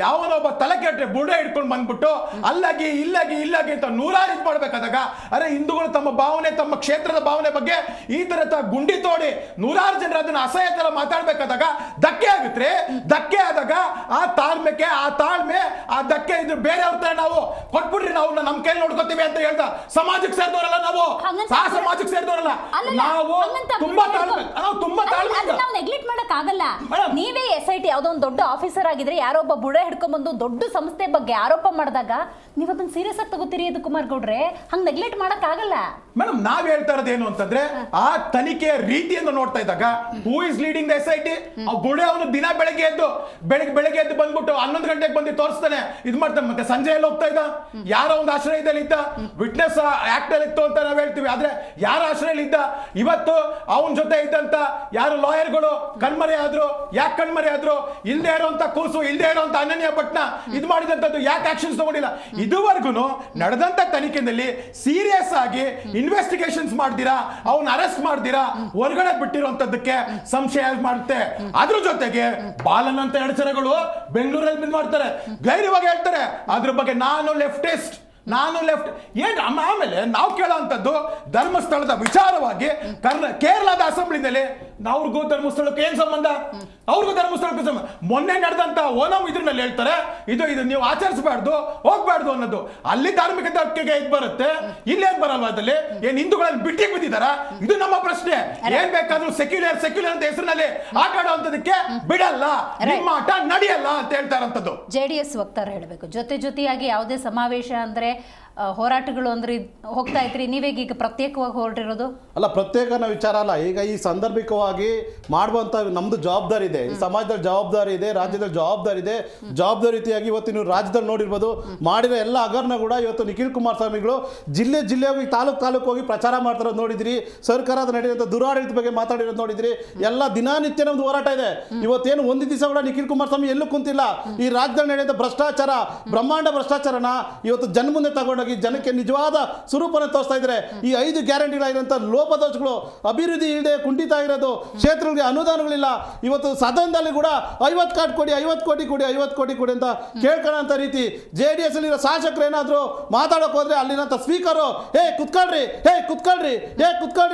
ಯಾವನೊಬ್ಬ ತಲೆ ಕೆಟ್ಟರೆ ಬುಡ ಹಿಡ್ಕೊಂಡು ಬಂದ್ಬಿಟ್ಟು ಅಲ್ಲಾಗಿ ಇಲ್ಲಾಗಿ ಅಂತ ನೂರಾರು ಇದು ಮಾಡ್ಬೇಕಾದಾಗ, ಅರೆ ಹಿಂದೂಗಳು ತಮ್ಮ ಭಾವನೆ, ತಮ್ಮ ಕ್ಷೇತ್ರದ ಭಾವನೆ ಬಗ್ಗೆ ಈ ತರ ಗುಂಡಿ ತೋಡಿ ನೂರಾರು ಜನರು ಅದನ್ನ ಅಸಹ್ಯ ತರ ಮಾತಾಡ್ಬೇಕಾದಾಗ ಧಕ್ಕೆ ಆಗುತ್ತೆ. ಧಕ್ಕೆ ಆದಾಗ ಆ ತಾಳ್ಮೆಗೆ, ಆ ತಾಳ್ಮೆ, ಆ ಧಕ್ಕೆ ಇದ್ರೆ ಬೇರೆಯವ್ರ ತರ ನಾವು ಕೊಟ್ಬಿಟ್ರಿ, ನಾವು ನಮ್ಮ ಕೈಲಿ ನೋಡ್ಕೋತೀವಿ ಅಂತ ಹೇಳ್ದ ಸಮಾಜಕ್ಕೆ ಸೇರಿದವರಲ್ಲ ನಾವು. ಆ ಸಮಾಜಕ್ಕೆ ಸೇರಿದವರಲ್ಲ ನಾವು. ತುಂಬಾ ತಾಳ್ಮೆ, ನಾವು ತುಂಬಾ ತಾಳ್ಮೆ. ನಾವು ನೆಗ್ಲೆಕ್ಟ್ ಮಾಡಕ್ ಆಗಲ್ಲ. ನೀವೇ SIT ಯಾವುದೋ ಒಂದು ದೊಡ್ಡ ಆಫೀಸರ್ ಆಗಿದ್ರೆ ಯಾರೋ ಒಬ್ಬ ಬುಡ ಹಿಡ್ಕೊಂಡ್ಬಂದು ದೊಡ್ಡ ಸಂಸ್ಥೆ ಬಗ್ಗೆ ಆರೋಪ ಮಾಡಿದಾಗ ನೀವು ಅದನ್ನ ಸೀರಿಯಸ್ ಆಗಿ ತಗೋತೀರಿ. ಅದು ಕುಮಾರ್ ಗೌಡ್ರೆ, ಹಂಗ್ ನೆಗ್ಲೆಕ್ಟ್ ಮಾಡಕ್ ಆಗಲ್ಲ ಮೇಡಮ್. ನಾವ್ ಹೇಳ್ತಾ ಇರೋದು ಏನು ಅಂತಂದ್ರೆ, ಆ ತನಿಖೆಯ ರೀತಿಯನ್ನು ನೋಡ್ತಾ ಇದ್ದಾಗ who is leading the SIT? ಆ ಬುಡೆ ಅವನು ದಿನ ಬೆಳಗ್ಗೆ ಎದ್ದು ಬಂದ್ಬಿಟ್ಟು 11 ಗಂಟೆಗೆ ಬಂದು ತೋರಿಸ್ತಾನೆ, ಇದು ಮಾಡ್ತಾನೆ. ಮತ್ತೆ ಸಂಜೆಯಲ್ಲಿ ಹೋಗ್ತಾ ಇದ್ದ, ಯಾರೋ ಒಂದು ಆಶ್ರಯದಲ್ಲಿ ಇದ್ದ, ವಿಟ್ನೆಸ್ ಆಕ್ಟ್ ಅಲ್ಲಿ ಇತ್ತು ಅಂತ ನಾವ್ ಹೇಳ್ತೀವಿ. ಆದ್ರೆ ಯಾರ ಆಶ್ರಯಲ್ಲಿ ಇದ್ದ? ಇವತ್ತು ಅವನ ಜೊತೆ ಇದ್ದಂತ ಯಾರು ಲಾಯರ್ಗಳು ಕಣ್ಮರೆ ಆದ್ರು. ಯಾಕೆ ಕಣ್ಮರೆ ಆದ್ರು? ಇಲ್ದೇ ಇರುವಂತ ಕೂಸು, ಇಲ್ದೇ ಇರುವಂತ ಅನನ್ಯ ಭಟ್ನ ಇದು ಮಾಡಿದಂತದ್ದು ಯಾಕೆ ಆಕ್ಷನ್ಸ್ ತಗೊಂಡಿಲ್ಲ? ಇದುವರೆಗೂ ನಡೆದಂತ ತನಿಖೆಯಲ್ಲಿ ಸೀರಿಯಸ್ ಆಗಿ ಇನ್ವೆಸ್ಟಿಗೇಷನ್ಸ್ ಮಾಡ್ದಿರಾ, ಅವನ್ನ ಅರೆಸ್ಟ್ ಮಾಡ್ದಿರಾ ಹೊರಗಡೆ ಬಿಟ್ಟಿರುವಂತದ್ದಕ್ಕೆ ಸಂಶಯ ಮಾಡುತ್ತೆ. ಅದ್ರ ಜೊತೆಗೆ ಬಾಲನ್ ಅಂತ 2 ಜನಗಳು ಬೆಂಗಳೂರಲ್ಲಿ ಬಿಂದು ಮಾಡ್ತಾರೆ, ಧೈರ್ಯವಾಗಿ ಹೇಳ್ತಾರೆ ಅದ್ರ ಬಗ್ಗೆ ನಾನು ಲೆಫ್ಟಿಸ್ಟ್ ಏನ್. ಆಮೇಲೆ ನಾವು ಕೇಳೋಂಥದ್ದು ಧರ್ಮಸ್ಥಳದ ವಿಚಾರವಾಗಿ ಕೇರಳದ ಅಸೆಂಬ್ಲಿನಲ್ಲಿ ಅವ್ರಿಗೂ ಧರ್ಮಸ್ಥಳಕ್ಕೆ ಏನ್ ಸಂಬಂಧ? ಅವ್ರಿಗೂ ಧರ್ಮಸ್ಥಳಕ್ಕೆ ಸಂಬಂಧ. ಮೊನ್ನೆ ನಡೆದಂತ ಓನಂ ಇದ್ರಲ್ಲಿ ಹೇಳ್ತಾರೆ ಇದು ನೀವು ಆಚರಿಸಬಾರ್ದು, ಹೋಗ್ಬಾರ್ದು ಅನ್ನೋದು. ಅಲ್ಲಿ ಧಾರ್ಮಿಕ ಧಕ್ಕೆಗೆ ಇದು ಬರುತ್ತೆ, ಇಲ್ಲೇನ್ ಬರಲ್ವಾ? ಅದಲ್ಲಿ ಏನ್ ಹಿಂದೂಗಳಲ್ಲಿ ಬಿಟ್ಟಿಗೆ ಬಿದ್ದಿದಾರ? ಇದು ನಮ್ಮ ಪ್ರಶ್ನೆ. ಏನ್ ಬೇಕಾದ್ರೂ ಸೆಕ್ಯುಲರ್ ಅಂತ ಹೆಸರಿನಲ್ಲಿ ಆಟ ಆಡುವಂತದಕ್ಕೆ ಬಿಡಲ್ಲ, ನಿಮ್ಮ ಆಟ ನಡೆಯಲ್ಲ ಅಂತ ಹೇಳ್ತಾ ಇರೋಂಥದ್ದು JDS ವಕ್ತಾರ ಹೇಳಬೇಕು. ಜೊತೆಯಾಗಿ ಯಾವುದೇ ಸಮಾವೇಶ ಅಂದ್ರೆ ಹೋರಾಟಗಳು ಅಂದ್ರೆ ಹೋಗ್ತಾ ಇದ್ರಿ, ನೀವೇಗ ಈಗ ಪ್ರತ್ಯೇಕವಾಗಿ ಹೊರಟಿರೋದು? ಅಲ್ಲ, ಪ್ರತ್ಯೇಕನ ವಿಚಾರ ಅಲ್ಲ. ಈಗ ಈ ಸಾಂದರ್ಭಿಕವಾಗಿ ಮಾಡುವಂತ ನಮ್ದು ಜವಾಬ್ದಾರಿ ಇದೆ, ಈ ಸಮಾಜದಲ್ಲಿ ಜವಾಬ್ದಾರಿ ಇದೆ, ರಾಜ್ಯದಲ್ಲಿ ಜವಾಬ್ದಾರಿ ಇದೆ. ಜವಾಬ್ದಾರಿ ರೀತಿಯಾಗಿ ಇವತ್ತು ನೀವು ರಾಜ್ಯದಲ್ಲಿ ನೋಡಿರ್ಬೋದು, ಮಾಡಿರೋ ಎಲ್ಲ ಹಗರಣ ಕೂಡ ಇವತ್ತು ನಿಖಿಲ್ ಕುಮಾರಸ್ವಾಮಿಗಳು ಜಿಲ್ಲೆ ಹೋಗಿ ತಾಲೂಕು ಹೋಗಿ ಪ್ರಚಾರ ಮಾಡ್ತಾರೋದು ನೋಡಿದ್ರಿ. ಸರ್ಕಾರದ ನಡೆಯುವಂಥ ದುರಾಡಳಿತ ಬಗ್ಗೆ ಮಾತಾಡಿರೋದು ನೋಡಿದ್ರಿ. ಎಲ್ಲ ದಿನನಿತ್ಯ ನಮ್ದು ಹೋರಾಟ ಇದೆ. ಇವತ್ತೇನು ಒಂದು ದಿವಸ ಕೂಡ ನಿಖಿಲ್ ಕುಮಾರಸ್ವಾಮಿ ಎಲ್ಲೂ ಕುಂತಿಲ್ಲ. ಈ ರಾಜ್ಯದಲ್ಲಿ ನಡೆಯುವಂಥ ಭ್ರಷ್ಟಾಚಾರ, ಬ್ರಹ್ಮಾಂಡ ಭ್ರಷ್ಟಾಚಾರನ ಇವತ್ತು ಮುಂದೆ ತಗೊಂಡೋಗಿ ಜನಕ್ಕೆ ನಿಜವಾದ ಸ್ವರೂಪವನ್ನು ತೋರಿಸ್ತಾ ಇದ್ದಾರೆ. ಈ 5 ಗ್ಯಾರಂಟಿಗಳಾಗಿರುವಂಥ ಲೋಪದೋಷಗಳು, ಅಭಿವೃದ್ಧಿ ಇಲ್ಲದೆ ಕುಂಠಿತ ಆಗಿರೋದು, ಕ್ಷೇತ್ರಗಳಿಗೆ ಅನುದಾನಗಳಿಲ್ಲ. ಇವತ್ತು ಸದನದಲ್ಲಿ ಕೂಡ 50 ಕೋಟಿ ಕೊಡಿ ಅಂತ ಕೇಳ್ಕೊಳ್ಳೋಂಥ ರೀತಿ. JDS ಅಲ್ಲಿರೋ ಶಾಸಕರು ಏನಾದರೂ ಮಾತಾಡೋಕೆ ಹೋದ್ರೆ ಅಲ್ಲಿರೋಂಥ ಸ್ಪೀಕರು ಕುತ್ಕೊಳ್ರಿ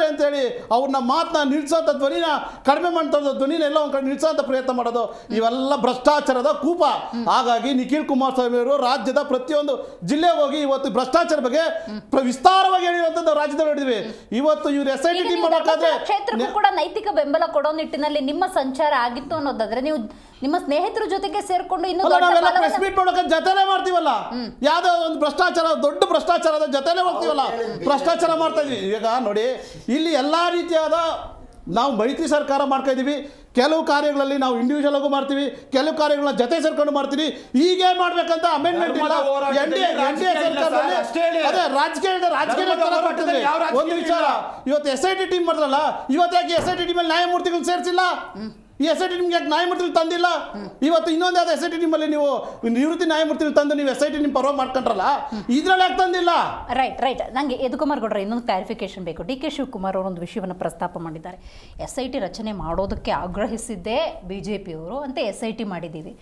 ಅಂತೇಳಿ ಅವ್ರನ್ನ ಮಾತನ್ನ ನಿಲ್ಸೋಂಥ ಧ್ವನಿನ ಕಡಿಮೆ ಮಾಡ್ತಾ ಧ್ವನಿನ ಎಲ್ಲ ಒಂದು ಕಡೆ ನಿಲ್ಸೋಂಥ ಪ್ರಯತ್ನ ಮಾಡೋದು. ಇವೆಲ್ಲ ಭ್ರಷ್ಟಾಚಾರದ ಕೂಪ. ಹಾಗಾಗಿ ನಿಖಿಲ್ ಕುಮಾರಸ್ವಾಮಿ ಅವರು ರಾಜ್ಯದ ಪ್ರತಿಯೊಂದು ಜಿಲ್ಲೆಗೆ ಹೋಗಿ ಇವತ್ತು ಭ್ರಷ್ಟಾಚಾರ ಬಗ್ಗೆ ವಿಸ್ತಾರವಾಗಿ ಹೇಳಿರುವಂಥದ್ದು ರಾಜ್ಯದಲ್ಲಿ ನೋಡಿದ್ವಿ. ಇವತ್ತು ಇವ್ರು SIT ಟೀಮ್ ಮಾಡಬೇಕಾದ್ರೆ ಕ್ಷೇತ್ರಕ್ಕೂ ಕೂಡ ನೈತಿಕ ಬೆಂಬಲ ಕೊಡೋ ನಿಟ್ಟಿನಲ್ಲಿ ನಿಮ್ಮ ಸಂಚಾರ ಆಗಿತ್ತು ಅನ್ನೋದಾದ್ರೆ ನೀವು ನಿಮ್ಮ ಸ್ನೇಹಿತರ ಜೊತೆಗೆ ಸೇರ್ಕೊಂಡು ಇನ್ನೂ ನಾವೆಲ್ಲ ಪ್ರೆಸ್ ಮೀಟ್ ಮಾಡೋಕೆ ಜೊತೆಲೆ ಮಾಡ್ತೀವಲ್ಲ, ಯಾವ್ದೋ ಒಂದು ಭ್ರಷ್ಟಾಚಾರ ದೊಡ್ಡ ಭ್ರಷ್ಟಾಚಾರದ ಜೊತೆಲೆ ಮಾಡ್ತೀವಲ್ಲ, ಭ್ರಷ್ಟಾಚಾರ ಮಾಡ್ತಾ ಇದೀವಿ. ಈಗ ನೋಡಿ ಇಲ್ಲಿ ಎಲ್ಲಾ ರೀತಿಯಾದ ನಾವು ಮೈತ್ರಿ ಸರ್ಕಾರ ಮಾಡ್ತಾ ಇದೀವಿ. ಕೆಲವು ಕಾರ್ಯಗಳಲ್ಲಿ ನಾವು ಇಂಡಿವಿಜುವಲ್ ಆಗು ಮಾಡ್ತೀವಿ, ಕೆಲವು ಕಾರ್ಯಗಳನ್ನ ಜೊತೆ ಸೇರ್ಕೊಂಡು ಮಾಡ್ತೀವಿ. ಹೀಗೆ ಮಾಡ್ಬೇಕಂತ ಅಮೆಂಡ್ಮೆಂಟ್ ಇಲ್ಲ. NDA ಸರ್ಕಾರದಲ್ಲಿ ಅದೇ ರಾಜಕೀಯ ಒಂದು ವಿಚಾರ. ಇವತ್ತು SIT ಟೀಮ್ ಮಾಡಿದ್ರಲ್ಲ, ಇವತ್ತು ಯಾಕೆ SIT ಟೀಮಲ್ಲಿ ನ್ಯಾಯಮೂರ್ತಿಗಳು ಸೇರಿಸಿಲ್ಲ? ಈ SIT ಟೀಮ್ಗೆ ಯಾಕೆ ನ್ಯಾಯಮೂರ್ತಿಗಳು ತಂದಿಲ್ಲ? ಇವತ್ತು ಇನ್ನೊಂದು ಯಾವ್ದು SIT ಟೀಮಲ್ಲಿ ನೀವು ನಿವೃತ್ತಿ ನ್ಯಾಯಮೂರ್ತಿಗಳು ತಂದು ನೀವು SIT ಟೀಮ್ ಪರವಾಗಿ ಮಾಡ್ಕೊಂಡ್ರಲ್ಲ, ಇದ್ರಲ್ಲಿ ಯಾಕೆ ತಂದಿಲ್ಲ? ರೈಟ್ ನಂಗೆ ಯದುಕುಮಾರ್ ಗೌಡ್ರ ಇನ್ನೊಂದು ಕ್ಲಾರಿಫಿಕೇಶನ್ ಬೇಕು. DK ಶಿವಕುಮಾರ್ ಅವರು ಒಂದು ವಿಷಯವನ್ನು ಪ್ರಸ್ತಾಪ ಮಾಡಿದ್ದಾರೆ. SIT ರಚನೆ ಮಾಡೋದಕ್ಕೆ ಆಗ್ರಹಿಸಿದ್ದೇ BJಪಿಯವರು ಅಂತ SIT ಮಾಡಿದ್ದೀವಿ.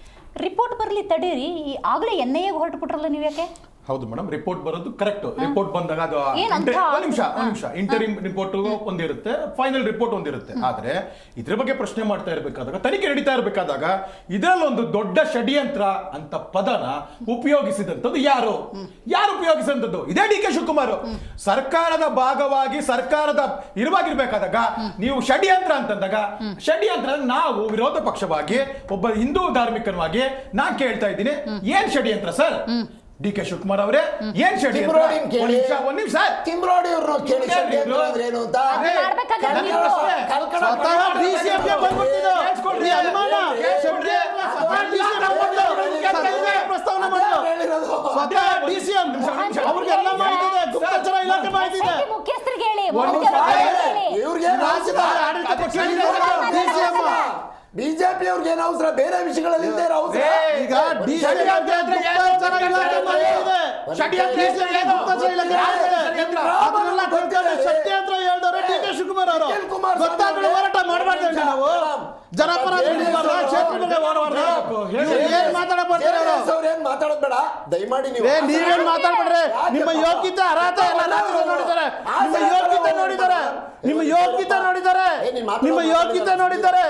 ರಿಪೋರ್ಟ್ ಬರಲಿ ತಡೀರಿ, ಆಗಲೇ NIAಗೆ ಹೊರಟುಬಿಟ್ರಲ್ಲ ನೀವು ಯಾಕೆ? ಹೌದು ಮೇಡಮ್, ರಿಪೋರ್ಟ್ ಬರೋದು ಕರೆಕ್ಟ್. ರಿಪೋರ್ಟ್ ಬಂದಾಗ ಅದು ಒಂದ್ ನಿಮಿಷ ಇಂಟರಿಮ್ ರಿಪೋರ್ಟ್ ಒಂದಿರುತ್ತೆ, ಫೈನಲ್ ರಿಪೋರ್ಟ್ ಒಂದಿರುತ್ತೆ. ಆದ್ರೆ ಇದ್ರ ಬಗ್ಗೆ ಪ್ರಶ್ನೆ ಮಾಡ್ತಾ ಇರಬೇಕಾದಾಗ, ತನಿಖೆ ನಡೀತಾ ಇರಬೇಕಾದಾಗ ಇದರಲ್ಲಿ ಒಂದು ದೊಡ್ಡ ಷಡ್ಯಂತ್ರ ಅಂತ ಪದನ ಉಪಯೋಗಿಸಿದಂಥದ್ದು ಯಾರು ಉಪಯೋಗಿಸಿದಂಥದ್ದು? ಇದೇ DK ಶಿವಕುಮಾರ್. ಸರ್ಕಾರದ ಭಾಗವಾಗಿ ಸರ್ಕಾರದ ಇರುವಾಗಿರ್ಬೇಕಾದಾಗ ನೀವು ಷಡ್ಯಂತ್ರ ಅಂತಂದಾಗ, ಷಡ್ಯಂತ್ರ ನಾವು ವಿರೋಧ ಪಕ್ಷವಾಗಿ ಒಬ್ಬ ಹಿಂದೂ ಧಾರ್ಮಿಕವಾಗಿ ನಾನ್ ಕೇಳ್ತಾ ಇದ್ದೀನಿ, ಏನ್ ಷಡ್ಯಂತ್ರ ಸರ್? DK ಶಿವಕುಮಾರ್ ಅವರೇ, ಏನ್ ಷಡ್ಯಂತ್ರ? ಒಂದ್ ನಿಮಿಷ ತಿಮ್ರೋಡಿ ಅವ್ರನ್ನ ಕೇಳಿ ಷಡ್ಯಂತ್ರ ಅಂದ್ರೆ ಏನು ಅಂತ ಅವ್ರಿಗೆಲ್ಲ ಮಾಡಿದೆ, ಗುಪ್ತಚರ ಇಲಾಖೆ ಮಾಡಿದೆ. ಮುಖ್ಯಸ್ಥರಿಗೆ ಹೇಳಿ, ಇವ್ರಿಗೆ ಬಿಜೆಪಿ ಅವ್ರಿಗೆ ಏನು ಅವಸರ? ಬೇರೆ ವಿಷಯಗಳಲ್ಲಿ ಅವಸರ. ಈಗ ಷಡ್ಯಂತ್ರ ಹೇಳಿದವರು DK ಶಿವಕುಮಾರ್ ಅವರು. ಗೊತ್ತಾಗಲು ಹೋರಾಟ ಮಾಡಬಾರ್ದು ನಾವು, ಜನಪರ ಮಾತಾಡೋದು ಬೇಡ ದಯಮಾಡಿ. ನೀವೇನ್ ಮಾತಾಡ್ಬೇಡ್ರಿ. ನಿಮ್ಮ ಯೋಗ್ಯತೆ ಅರ್ಹತೆ ಎಲ್ಲ ನೋಡಿದ್ದಾರೆ, ನಿಮ್ಮ ಯೋಗ್ಯತೆ ನೋಡಿದ್ದಾರೆ.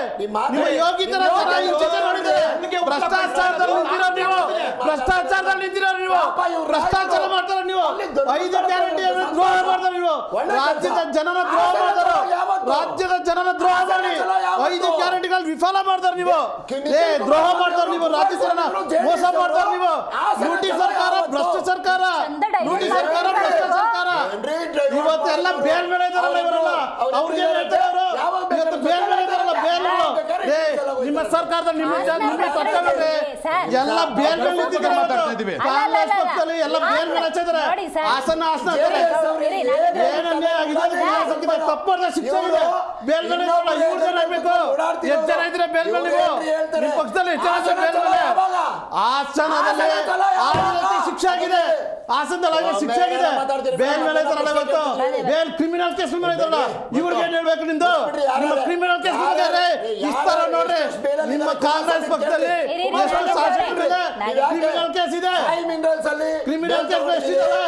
ಭ್ರಷ್ಟಾಚಾರದಲ್ಲಿ ನಿಂತಿರೋ ನೀವು, ಭ್ರಷ್ಟಾಚಾರ ಮಾಡ್ತಾರೆ ನೀವು, 5 ಗ್ಯಾರಂಟಿ ದ್ರೋಹ ಮಾಡ್ತಾರೆ ನೀವು, ರಾಜ್ಯದ ಜನರ ದ್ರೋಹ ಮಾಡ್ತಾರೆ, ಮಾಡಿ 5 ಗ್ಯಾರಂಟಿಗಳು ವಿಫಲ ಮಾಡ್ತಾರೆ ನೀವು, ದ್ರೋಹ ಮಾಡ್ತಾರೆ ನೀವು, ರಾಜ್ಯ ಜನ ಮೋಸ ಮಾಡ್ತಾರೆ ನೀವು. ಲೂಟಿ ಸರ್ಕಾರ, ಭ್ರಷ್ಟ ಸರ್ಕಾರ, ಇವತ್ತೆಲ್ಲ ಬೇಲ್ ಮೇಲೆ ಇದಾರಲ್ಲ ಇವರೆಲ್ಲ, ಅವ್ರಿಗೆ ಇವತ್ತು ಬೇಲ್ ಮೇಲೆ ಇದಾರಲ್ಲ, ಬೇಲ್ಗಳು. ನಿಮ್ಮ ಸರ್ಕಾರದಲ್ಲಿ ನಿಮ್ಮ ಎಲ್ಲ ಬೇಲ್ ಮೇಲೆ ನಿಂತಿದ್ದಾರೆ. ಕಾಂಗ್ರೆಸ್ ಪಕ್ಷದಲ್ಲಿ ಎಲ್ಲ ಬೇಲ್ ಮೇಲೆ ಹಚ್ಚಿದ್ದಾರೆ, ಆಸನ ತಪ್ಪಾದ ಶಿಕ್ಷೆ ಇದೆ. ಬೇಲ್ ಮೇಲೆ ಇವ್ರು ಜನ ಇರ್ಬೇಕು, ಎಷ್ಟು ಜನ ಇದ್ರೆ ಬೇಲ್ ಮೇಲೆ ನಿಮ್ಮ ಪಕ್ಷದಲ್ಲಿ ಎಷ್ಟು ಜನ ಬೇಲ್ ಮೇಲೆ? ಆಸನದಲ್ಲಿ ಶಿಕ್ಷೆ ಆಗಿದೆ, ಹಾಸನದಲ್ಲಿ ಶಿಕ್ಷೆ ಆಗಿದೆ, ಬೇಲ್ ಮೇಲೆ ಇದಾರಲ್ಲ ಇವತ್ತು, ಬೇಲ್ ಕ್ರಿಮಿನಲ್ ಕೇಸ್ ಮೇಲೆ ಇದಾರಲ್ಲ, ಇವ್ರಿಗೆ ಏನ್ ಹೇಳ್ಬೇಕು? ನಿಮ್ದು ನಿಮ್ಮ ಕ್ರಿಮಿನಲ್ ಕೇಸ್ ಇಸ್ತಾರ ನೋಡ್ರಿ. ನಿಮ್ಮ ಕಾಂಗ್ರೆಸ್ ಪಕ್ಷದಲ್ಲಿ ಎಷ್ಟು ಶಾಸಕರಿದೆ ಕ್ರಿಮಿನಲ್ ಕೇಸ್ ಇದೆ, ಕ್ರಿಮಿನಲ್ ಕೇಸ್ ಎಷ್ಟಿದಾವೆ?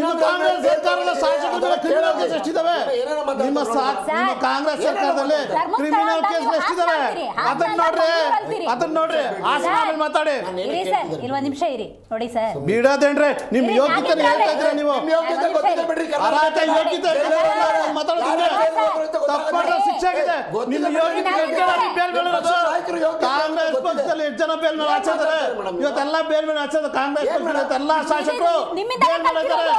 ನಿಮ್ಮ ಕಾಂಗ್ರೆಸ್ ಸರ್ಕಾರದ ಶಾಸಕರ ಮೇಲೆ ಕ್ರಿಮಿನಲ್ ಕೇಸ್ ಎಷ್ಟಿದಾವೆ? ನಿಮ್ಮ ಕಾಂಗ್ರೆಸ್ ಸರ್ಕಾರದಲ್ಲಿ ಕ್ರಿಮಿನಲ್ ಕೇಸ್ ಎಷ್ಟಿದಾವೆ? ಅದನ್ನ ನೋಡ್ರಿ. ಹಾಸನ ಮಾತಾಡಿ. ಒಂದ್ ನಿಮಿಷ ಇರಿ ನೋಡಿ ಸರ್, ಬಿಡೋದೇನ್ರಿ? ನಿಮ್ ಯೋಗ್ಯತೆ ಹೇಳ್ತಾ ಇದ್ರೆ ನೀವು ಅರ್ಹತೆ ಯೋಗ್ಯತೆ ತಪ್ಪಾದ ಶಿಕ್ಷೆ ಆಗಿದೆ. ನಿಮ್ಮ ಯೋಗ್ಯತೆ ಕಾಂಗ್ರೆಸ್ ಪಕ್ಷದಲ್ಲಿ 8 ಜನ ಬೇಲ್ ಮೇಲೆ ಹಾಕಿದ್ದಾರೆ, ಇವತ್ತೆಲ್ಲ ಬೇಲ್ ಮೇಲೆ ಹಾಕಿದ ಕಾಂಗ್ರೆಸ್ ಪಕ್ಷದ ಎಲ್ಲ ಶಾಸಕರು ಬೇಲ್ ಮೇಲೆ ಇದ್ದಾರೆ,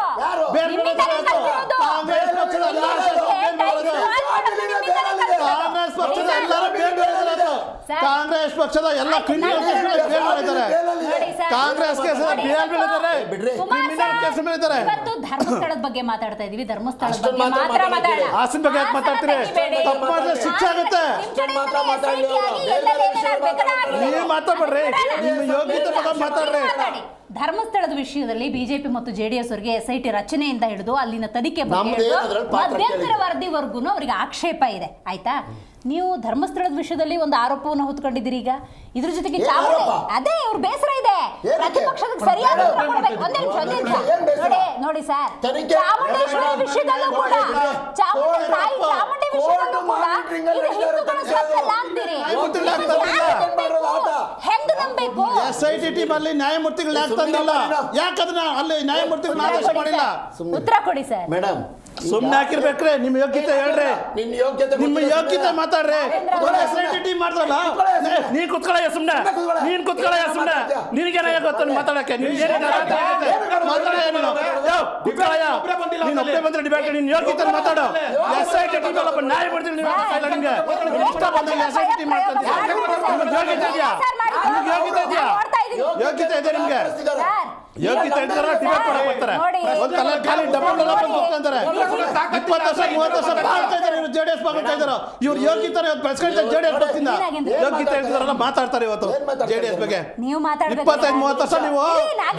ಬೇಲ್ ಮೇಲೆ ಕಾಂಗ್ರೆಸ್ ಪಕ್ಷದ ಎಲ್ಲ ಕಾಂಗ್ರೆಸ್ ಪಕ್ಷದ ಎಲ್ಲರೂ ಬೇಲ್ ಮೇಲೆ ಇದ್ದಾರೆ, ಕಾಂಗ್ರೆಸ್ ಪಕ್ಷದ ಎಲ್ಲ ಕ್ರಿಮಿನಲ್ ಕೇಸ್ ಮೇಲೆ ಬೇಲ್ ಮೇಲೆ ಇದ್ದಾರೆ, ಕಾಂಗ್ರೆಸ್ ಕೇಸ್ ಬೇಲ್ ಮೇಲೆ ಇದ್ದಾರೆ, ಕ್ರಿಮಿನಲ್ ಕೇಸ್ ಮೇಲೆ ಇದ್ದಾರೆ. ಇವತ್ತು ಧರ್ಮಸ್ಥಳದ ಬಗ್ಗೆ ಮಾತಾಡ್ತಾ ಇದೀವಿ, ಧರ್ಮಸ್ಥಳದ ಬಗ್ಗೆ ಮಾತ್ರ ಮಾತಾಡೋಣ. ಹಾಸನ ಬಗ್ಗೆ ಯಾಕೆ ಮಾತಾಡ್ತೀರಿ? ತಪ್ಪು ಮಾಡಿದ್ರೆ ಶಿಕ್ಷೆ ಆಗುತ್ತೆ. ನೀವು ಮಾತಾಡ್ಬೇಡ್ರಿ, ನಿಮ್ಮ ಯೋಗ್ಯತೆ ಬಗ್ಗೆ ಮಾತಾಡ್ರಿ. ಧರ್ಮಸ್ಥಳದ ವಿಷಯದಲ್ಲಿ ಬಿಜೆಪಿ ಮತ್ತು JDS ಅವರಿಗೆ SIT ರಚನೆಯಿಂದ ಹಿಡಿದು ಅಲ್ಲಿನ ತನಿಖೆ ಬಗ್ಗೆ ಮಧ್ಯಂತರ ವರದಿವರೆಗೂ ಅವರಿಗೆ ಆಕ್ಷೇಪ ಇದೆ. ಆಯ್ತಾ? ನೀವು ಧರ್ಮಸ್ಥಳದ ವಿಷಯದಲ್ಲಿ ಒಂದು ಆರೋಪವನ್ನು ಹೊತ್ಕೊಂಡಿದ್ದೀರಿ. ಈಗ ಇದ್ರ ಜೊತೆಗೆ ಅದೇ ಅವ್ರ ಬೇಸರ ಇದೆ, ಪ್ರತಿಪಕ್ಷದ ಸರಿಯಾದ ಉತ್ತರ ಕೊಡ್ಬೇಕು. ಒಂದೇ ನಿಮಿಷ ನೋಡಿ ಸರ್, ಚಾಮುಂಡೇಶ್ವರಿ ವಿಷಯದಲ್ಲೂ ಕೂಡ ಚಾಮುಂಡಿ ವಿಷಯದಲ್ಲೂ ಕೂಡ ಇದು ಹಿಂದೂಗಳ ಸತ್ತಲ್ಲ ಅಂತೀರಿ. ಹೆಂಗ್ ನಂಬೇಕು? SIT ಟೀಮ್ ಅಲ್ಲಿ ನ್ಯಾಯಮೂರ್ತಿಗಳು ಯಾಕೆ ತಂದಿಲ್ಲ? ಯಾಕಂದ್ರೆ ಅಲ್ಲಿ ನ್ಯಾಯಮೂರ್ತಿಗಳು ಆದೇಶ ಮಾಡಿಲ್ಲ. ಉತ್ತರ ಕೊಡಿ ಸರ್. ಮೇಡಮ್ ಸುಮ್ಮನೆ ಹಾಕಿರ್ಬೇಕ್ರೆ ನಿಮ್ಮ ಯೋಗ್ಯತೆ ಹೇಳ್ರಿ, ನಿನ್ನ ಯೋಗ್ಯತೆ ನಿಮ್ಮ ಯೋಗ್ಯತೆ ಮಾತಾಡ್ರಿ. SIT ಟೀಮ್ ಮಾಡ್ರಲ್ಲ, ನೀನ್ ಕುತ್ಕೊಳ್ಳಯ್ಯ ಸುಮ್ನೆ, ನೀನ್ ಕುತ್ಕೊಳ್ಳಯ್ಯ ಸುಮ್ನೆ, ನಿನಗೇನ ಗೊತ್ತ ಮಾತಾಡಕ್ಕೆ? ಕುತ್ಕೊಳ್ಳಯ್ಯ, ನೀನ್ ಒಬ್ಬೇ ಬಂದ್ರೆ ಡಿಬೇಟ್, ನಿನ್ ಯೋಗ್ಯತೆ ಮಾತಾಡು. SIT ಟೀಮ್ ಅಲ್ಲಪ್ಪ, ನ್ಯಾಯಮೂರ್ತಿ ನಿಮ್ಗೆ ಇಷ್ಟ ಬಂದಾಗ SIT ಟೀಮ್ ಮಾಡ್ಕೊಂತೀಯ. ನಿಮ್ಗೆ ಯೋಗ್ಯತೆ ಇದೆಯಾ? ನಿಮ್ಗೆ ಯೋಗ್ಯತೆ ಇದೆಯಾ? ಯೋಗ್ಯತೆ ಇದೆ ನಿಮ್ಗೆ? ಯೋಗ್ಯತೆ ಇರ್ತಾರ ಡಿಬೇಟ್ ಮಾಡಕ್ ಬರ್ತಾರೆ. ಒಂದ್ ತಲೆ ಖಾಲಿ ಡಬಲ್ ಕೂತ್ಕೊಂತಾರೆ. 20 ವರ್ಷ 30 ವರ್ಷ ಬಾಳ್ತಾ ಇದಾರೆ ಇವ್ರು, JDS ಬಾಳ್ತಾ ಇದಾರೆ. ಇವ್ರು ಯೋಗ್ಯತೆ ಬೆಳೆಸ್ಕೊಂಡ್ರೆ JDS ಬರ್ತಿಂದ ಯೋಗ್ಯತೆ ಇರ್ತಾರಲ್ಲ ಮಾತಾಡ್ತಾರೆ ಇವತ್ತು JDS ಬಗ್ಗೆ. 25-30 ವರ್ಷ ನೀವು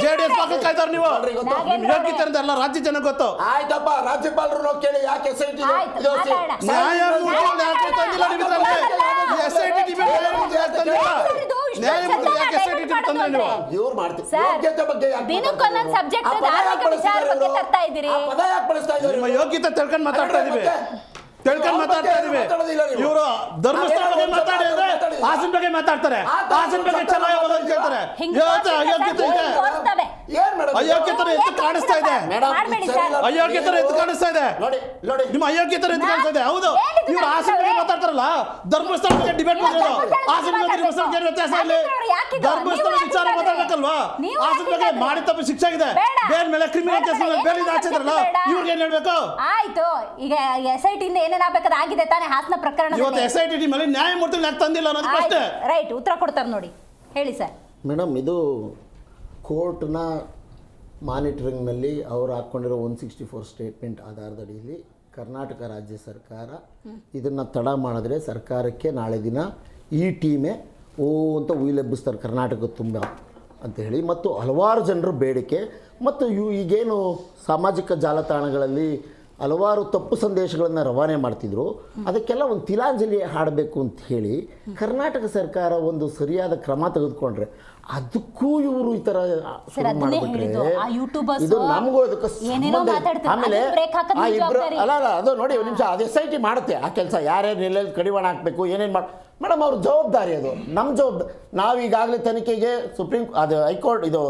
JDS ಬಾಳ್ತಾ ಇದ್ದಾರೆ. ನೀವು ಯೋಗ್ಯತೆ ಎಲ್ಲ ರಾಜ್ಯ ಜನ ಗೊತ್ತು. ಆಯ್ತಪ್ಪ, ರಾಜ್ಯಪಾಲರು ಕೇಳಿ ಯಾಕೆ SIT ನ್ಯಾಯಮೂರ್ತಿಗಳು ಯಾಕೆ ತಂದಿಲ್ಲ ನಿಮ್ದ್ರಲ್ಲಿ? SIT ಡಿಬೇಟ್ ನ್ಯಾಯಮೂರ್ತಿ ಯಾಕೆ SIT ಡಿಬೇಟ್ ತಂದ್ರೆ ನೀವು? ಇವ್ರು ಮಾಡ್ತೀವಿ ಯೋಗ್ಯತೆ ಬಗ್ಗೆ ದಿನಕ್ಕೊಂದೊಂದು ಸಬ್ಜೆಕ್ಟ್ ಧಾರ್ಮಿಕ ವಿಚಾರ ಬಗ್ಗೆ ತರ್ತಾ ಇದ್ದೀರಿ. ಪದ ಯಾಕೆ ಬಳಸ್ತಾ ಇದ್ದಾರೆ? ನಿಮ್ಮ ಯೋಗ್ಯತೆ ತಿಳ್ಕೊಂಡು ಮಾತಾಡ್ತಾ ಇದೀವಿ, ತಿಳ್ಕೊಂಡು ಮಾತಾಡ್ತಾ ಇದೀವಿ. ಇವರು ಧರ್ಮಸ್ಥಳ ಬಗ್ಗೆ ಮಾತಾಡಿದ್ರೆ ಹಾಸನ ಬಗ್ಗೆ ಮಾತಾಡ್ತಾರೆ, ಹಾಸನ ಬಗ್ಗೆ ಚೆನ್ನಾಗಿ ಓದೋದು ಕೇಳ್ತಾರೆ. ಅಯೋಗ್ಯತೆ ಇದೆ, ಅಯೋಗ್ಯತೆ ಎದ್ದು ಕಾಣಿಸ್ತಾ ಇದೆ, ಅಯೋಗ್ಯತೆ ಎದ್ದು ಕಾಣಿಸ್ತಾ ಇದೆ, ನಿಮ್ಮ ಅಯೋಗ್ಯತೆ ಎದ್ದು ಕಾಣಿಸ್ತಾ ಇದೆ. ಹೌದು, ಇವ್ರು ಹಾಸನ ಬಗ್ಗೆ ಮಾತಾಡ್ತಾರಲ್ಲ, ಧರ್ಮಸ್ಥಳ ಬಗ್ಗೆ ಡಿಬೇಟ್ ಮಾಡಿದ್ರು. ಹಾಸನ ಬಗ್ಗೆ ಧರ್ಮಸ್ಥಳಕ್ಕೆ ಏನು ವ್ಯತ್ಯಾಸ ಇಲ್ಲಿ? ಧರ್ಮಸ್ಥಳ ವಿಚಾರ ಮಾತಾಡ್ಬೇಕಲ್ವಾ? ಹಾಸನ ಬಗ್ಗೆ ಮಾಡಿ ತಪ್ಪು ಶಿಕ್ಷೆ ಆಗಿದೆ, ಬೇರೆ ಮೇಲೆ ಕ್ರಿಮಿನಲ್ ಕೇಸ್ ಬೇರೆ ಹಾಕಿದ್ರಲ್ಲ, ಇವ್ರಿಗೆ ಏನ್ ಹೇಳ್ಬೇಕು? ಆಯ್ತು, ಈಗ SIT ಇಂದ ಏನೇನಾಗಬೇಕಾದ ಆಗಿದೆ ತಾನೇ ಹಾಸನ ಪ್ರಕರಣ. ಇವತ್ತು SIT ಟೀಮ್ ಅಲ್ಲಿ ನ್ಯಾಯಮೂರ್ತಿಗಳು ಯಾಕೆ ತಂದಿಲ್ಲ ಅನ್ನೋದು ಪ್ರಶ್ನೆ. ರೈಟ್, ಉತ್ತರ ಕೊಡ್ತಾರೆ ನೋಡಿ, ಹೇಳಿ ಸರ್. ಮೇಡಮ್, ಇದು ಕೋರ್ಟ್ನ ಮಾನಿಟರಿಂಗ್ನಲ್ಲಿ ಅವರು ಹಾಕ್ಕೊಂಡಿರೋ 164 ಸ್ಟೇಟ್ಮೆಂಟ್ ಆಧಾರದಡಿಯಲ್ಲಿ ಕರ್ನಾಟಕ ರಾಜ್ಯ ಸರ್ಕಾರ ಇದನ್ನು ತಡ ಮಾಡಿದ್ರೆ ಸರ್ಕಾರಕ್ಕೆ ನಾಳೆ ದಿನ ಈ ಟೀಮೇ ಅಂತ ಉಯಿಲೆಬ್ಬಿಸ್ತಾರೆ ಕರ್ನಾಟಕ ತುಂಬ ಅಂತ ಹೇಳಿ, ಮತ್ತು ಹಲವಾರು ಜನರ ಬೇಡಿಕೆ, ಮತ್ತು ಈಗೇನು ಸಾಮಾಜಿಕ ಜಾಲತಾಣಗಳಲ್ಲಿ ಹಲವಾರು ತಪ್ಪು ಸಂದೇಶಗಳನ್ನು ರವಾನೆ ಮಾಡ್ತಿದ್ರು, ಅದಕ್ಕೆಲ್ಲ ಒಂದು ತಿಲಾಂಜಲಿ ಹಾಡಬೇಕು ಅಂತ ಹೇಳಿ ಕರ್ನಾಟಕ ಸರ್ಕಾರ ಒಂದು ಸರಿಯಾದ ಕ್ರಮ ತೆಗೆದುಕೊಂಡ್ರೆ, ಅದಕ್ಕೂ ಇವರು ಈ ಥರ ಮಾಡಿಬಿಟ್ರೆ ಇದು ನಮಗೂ ಅದಕ್ಕೆ ಆಮೇಲೆ ಅಲ್ಲ ಅದು ನೋಡಿ ಒಂದು ನಿಮಿಷ, ಅದು SIT ಮಾಡುತ್ತೆ ಆ ಕೆಲಸ, ಯಾರ್ಯಾರು ಎಲ್ಲೆಲ್ಲಿ ಕಡಿವಾಣ ಹಾಕಬೇಕು ಏನೇನು ಮಾಡಿ. ಮೇಡಮ್, ಅವ್ರ ಜವಾಬ್ದಾರಿ ಅದು, ನಮ್ಮ ಜವಾಬ್ದಾರಿ. ನಾವೀಗಾಗಲೇ ತನಿಖೆಗೆ ಅದು ಹೈಕೋರ್ಟ್ ಇದು